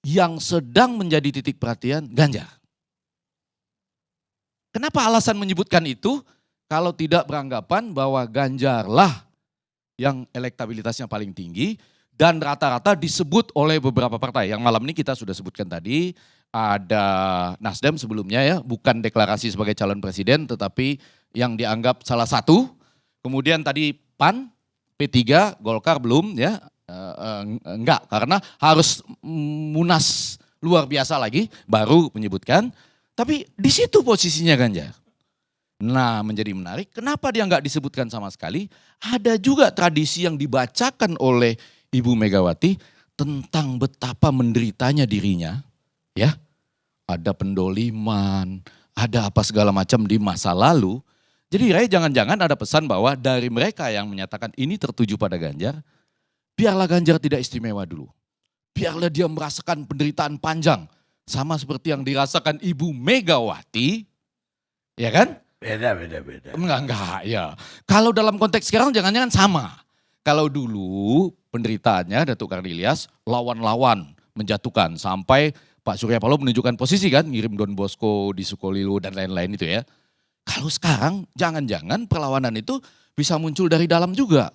yang sedang menjadi titik perhatian Ganjar. Kenapa alasan menyebutkan itu? Kalau tidak beranggapan bahwa Ganjarlah yang elektabilitasnya paling tinggi dan rata-rata disebut oleh beberapa partai. Yang malam ini kita sudah sebutkan tadi, ada Nasdem sebelumnya ya, bukan deklarasi sebagai calon presiden tetapi yang dianggap salah satu. Kemudian tadi PAN, P3, Golkar belum ya, enggak karena harus munas luar biasa lagi baru menyebutkan. Tapi di situ posisinya Ganjar. Nah menjadi menarik, kenapa dia nggak disebutkan sama sekali? Ada juga tradisi yang dibacakan oleh Ibu Megawati tentang betapa menderitanya dirinya. Ya, ada pendoliman, ada apa segala macam di masa lalu. Jadi Ray jangan-jangan ada pesan bahwa dari mereka yang menyatakan ini tertuju pada Ganjar, biarlah Ganjar tidak istimewa dulu. Biarlah dia merasakan penderitaan panjang. Sama seperti yang dirasakan Ibu Megawati, ya kan? Beda. Enggak, ya. Kalau dalam konteks sekarang jangan-jangan sama. Kalau dulu penderitaannya Datuk Karnilias lawan-lawan menjatuhkan sampai Pak Surya Paloh menunjukkan posisi kan, ngirim Don Bosco di Sukolilo dan lain-lain itu ya. Kalau sekarang jangan-jangan perlawanan itu bisa muncul dari dalam juga.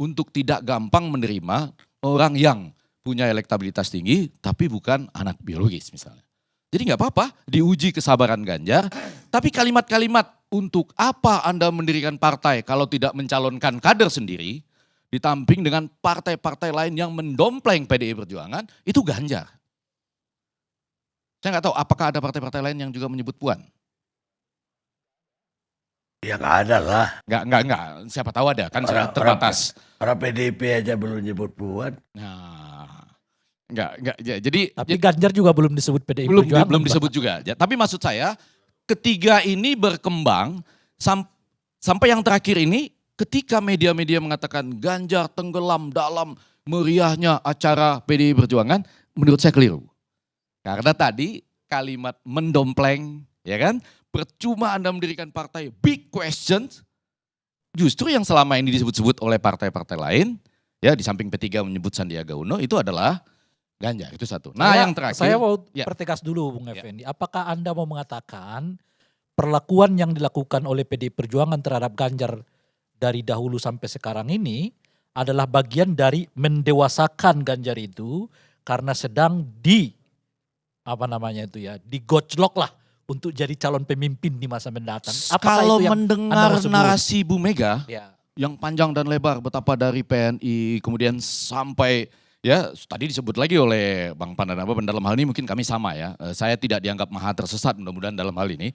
Untuk tidak gampang menerima orang yang punya elektabilitas tinggi tapi bukan anak biologis misalnya. Jadi nggak apa-apa diuji kesabaran Ganjar, tapi kalimat-kalimat untuk apa Anda mendirikan partai kalau tidak mencalonkan kader sendiri, ditamping dengan partai-partai lain yang mendompleng PDI Perjuangan, itu Ganjar. Saya nggak tahu apakah ada partai-partai lain yang juga menyebut Puan. Ya nggak ada lah. Nggak. Siapa tahu ada, kan sangat terbatas. Orang PDIP aja belum nyebut Puan. Nah, nggak. Jadi Tapi Ganjar juga belum disebut PDI belum Perjuangan. disebut juga. Tapi maksud saya ketiga ini berkembang sampai yang terakhir ini ketika media-media mengatakan Ganjar tenggelam dalam meriahnya acara PDI Perjuangan, menurut saya keliru. Karena tadi kalimat mendompleng, ya kan? Percuma Anda mendirikan partai big questions, justru yang selama ini disebut-sebut oleh partai-partai lain, ya di samping P3 menyebut Sandiaga Uno, itu adalah Ganjar, itu satu. Nah yang terakhir. Saya mau ya. pertegas dulu Bung Ya. Effendi. Apakah Anda mau mengatakan perlakuan yang dilakukan oleh PDI Perjuangan terhadap Ganjar dari dahulu sampai sekarang ini adalah bagian dari mendewasakan Ganjar itu karena sedang apa namanya itu ya, digojlok lah untuk jadi calon pemimpin di masa mendatang. Apakah Kalau itu yang mendengar Anda mau sebut? narasi Bu Mega Ya. yang panjang dan lebar, betapa dari PNI kemudian sampai ya tadi disebut lagi oleh Bang Pandanababan, dalam hal ini mungkin kami sama ya. Saya tidak dianggap maha tersesat mudah-mudahan dalam hal ini,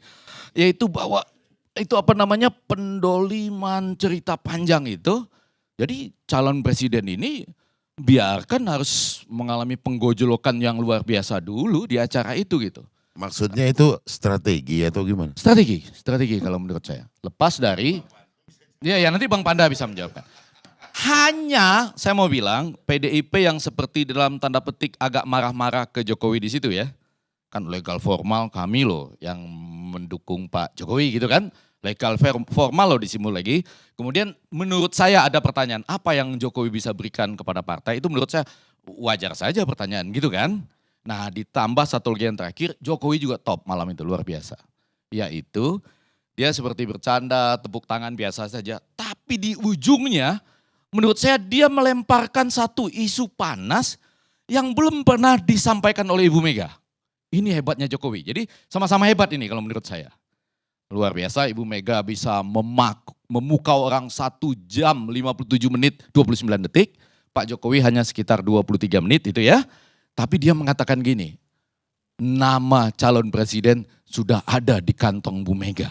yaitu bahwa itu apa namanya pendoliman cerita panjang itu. Jadi calon presiden ini biarkan harus mengalami penggojolokan yang luar biasa dulu di acara itu gitu. Maksudnya itu strategi atau gimana? Strategi kalau menurut saya. Lepas dari, ya nanti Bang Panda bisa menjawabkan. Hanya saya mau bilang PDIP yang seperti dalam tanda petik agak marah-marah ke Jokowi di situ ya. Kan legal formal kami loh yang mendukung Pak Jokowi gitu kan. Legal formal loh disimul lagi. Kemudian menurut saya ada pertanyaan, apa yang Jokowi bisa berikan kepada partai, itu menurut saya wajar saja pertanyaan gitu kan. Nah ditambah satu lagi yang terakhir, Jokowi juga top malam itu luar biasa. Yaitu dia seperti bercanda, tepuk tangan biasa saja. Tapi di ujungnya menurut saya dia melemparkan satu isu panas yang belum pernah disampaikan oleh Ibu Mega. Ini hebatnya Jokowi. Jadi sama-sama hebat ini kalau menurut saya. Luar biasa Ibu Mega bisa memukau orang 1 jam 57 menit 29 detik. Pak Jokowi hanya sekitar 23 menit itu ya. Tapi dia mengatakan gini, nama calon presiden sudah ada di kantong Bu Mega.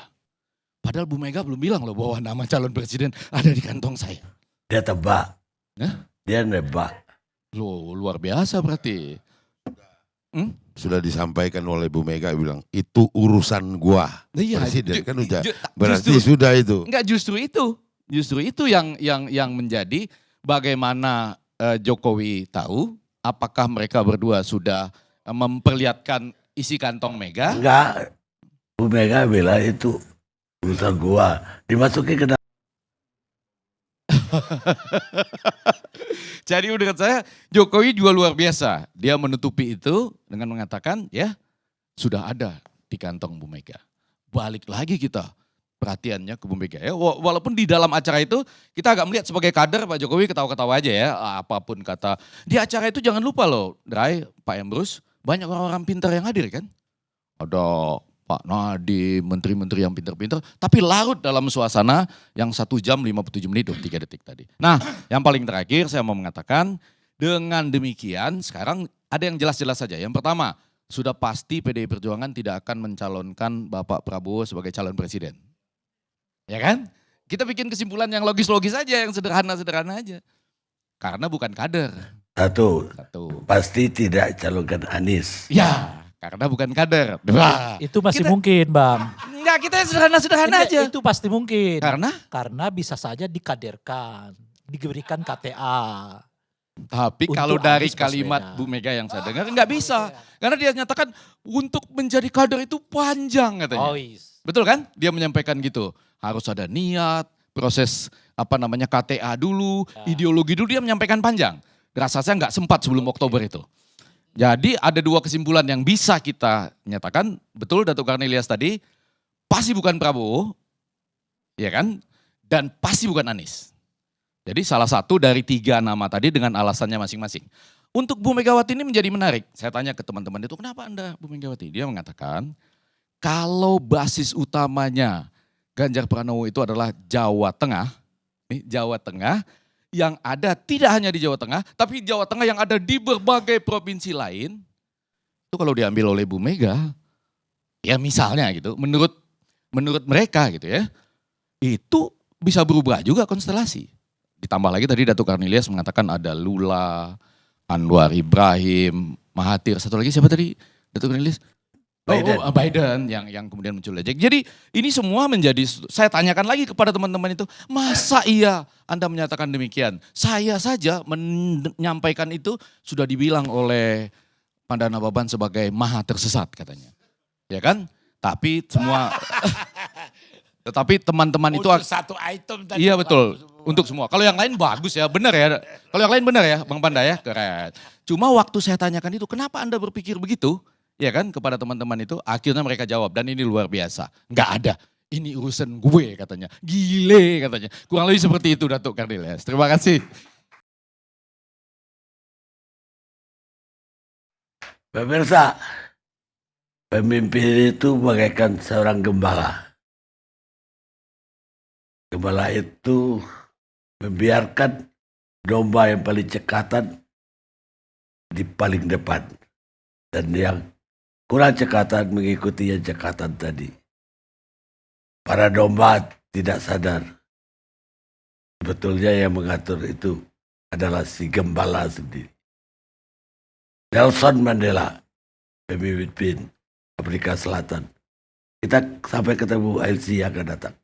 Padahal Bu Mega belum bilang loh bahwa nama calon presiden ada di kantong saya. Dia tebak. Hah? Dia nebak. Loh luar biasa berarti. Sudah disampaikan oleh Bu Mega bilang itu urusan gua. Iya, Presiden kan udah ju- berarti justru- sudah itu. Enggak justru itu yang menjadi bagaimana Jokowi tahu apakah mereka berdua sudah memperlihatkan isi kantong Mega. Enggak. Bu Mega bilang itu urusan gua. Dimasukin ke dalam. Jadi menurut saya Jokowi juga luar biasa. Dia menutupi itu dengan mengatakan ya sudah ada di kantong Bu Mega. Balik lagi kita perhatiannya ke Bu Mega ya. Walaupun di dalam acara itu kita agak melihat sebagai kader Pak Jokowi ketawa-ketawa aja ya. Apapun kata. Di acara itu jangan lupa loh Drai, Pak Emrus, banyak orang-orang pintar yang hadir kan. Ada Pak Nadiem, menteri-menteri yang pintar-pintar, tapi larut dalam suasana yang 1 jam 57 menit 23 detik tadi. Nah yang paling terakhir saya mau mengatakan, dengan demikian sekarang ada yang jelas-jelas saja. Yang pertama, sudah pasti PDI Perjuangan tidak akan mencalonkan Bapak Prabowo sebagai calon presiden. Ya kan? Kita bikin kesimpulan yang logis-logis aja, yang sederhana-sederhana aja. Karena bukan kader. Satu. Satu. Pasti tidak calonkan Anies. Ya, karena bukan kader. Dua. Itu masih Kita- mungkin Bang. Enggak, kita sederhana-sederhana aja. Itu pasti mungkin. Karena Bisa saja dikaderkan, diberikan KTA. tapi Untuk kalau dari Anies kalimat Baswedan. Bu Mega yang saya dengar nggak bisa. Karena dia nyatakan untuk menjadi kader itu panjang katanya. Oh, is. Betul kan? Dia menyampaikan gitu. Harus ada niat, proses KTA dulu, ideologi dulu, dia menyampaikan panjang. Rasa saya nggak sempat sebelum Oktober itu. Jadi ada 2 kesimpulan yang bisa kita nyatakan. Betul Datuk Karnelias tadi, pasti bukan Prabowo, ya kan? Dan pasti bukan Anies. Jadi salah satu dari 3 nama tadi dengan alasannya masing-masing. Untuk Bu Megawati ini menjadi menarik. Saya tanya ke teman-teman itu, kenapa Anda Bu Megawati? Dia mengatakan, kalau basis utamanya Ganjar Pranowo itu adalah Jawa Tengah, Jawa Tengah yang ada tidak hanya di Jawa Tengah, tapi Jawa Tengah yang ada di berbagai provinsi lain, itu kalau diambil oleh Bu Mega, ya misalnya gitu, menurut mereka gitu ya, itu bisa berubah juga konstelasi. Ditambah lagi tadi Datuk Karnilias mengatakan ada Lula, Anwar Ibrahim, Mahathir, satu lagi siapa tadi Datuk Karnilias? Biden. Biden yang kemudian muncul aja. Jadi ini semua menjadi, saya tanyakan lagi kepada teman-teman itu, masa iya Anda menyatakan demikian? Saya saja menyampaikan itu sudah dibilang oleh Pandanababan sebagai maha tersesat katanya. Ya kan? Tapi semua, tetapi teman-teman itu, Untuk satu item tadi. iya betul, bagus semua. untuk semua. Kalau yang lain bagus ya, benar ya. Kalau yang lain benar ya Bang Panda ya, keren. Cuma waktu saya tanyakan itu, kenapa Anda berpikir begitu? Ya kan, kepada teman-teman itu, akhirnya mereka jawab, dan ini luar biasa. Nggak ada, ini urusan gue katanya. Gile katanya. Kurang lebih seperti itu Datuk Karnilias. Terima kasih. Pemirsa, Pemimpin itu bagaikan seorang gembala. Gembala itu membiarkan domba yang paling cekatan di paling depan. Dan yang kurang cekatan mengikuti yang cekatan tadi. Para domba tidak sadar. Sebetulnya yang mengatur itu adalah si gembala sendiri. Nelson Mandela, pemimpin Afrika Selatan. Kita sampai ketemu LC yang akan datang.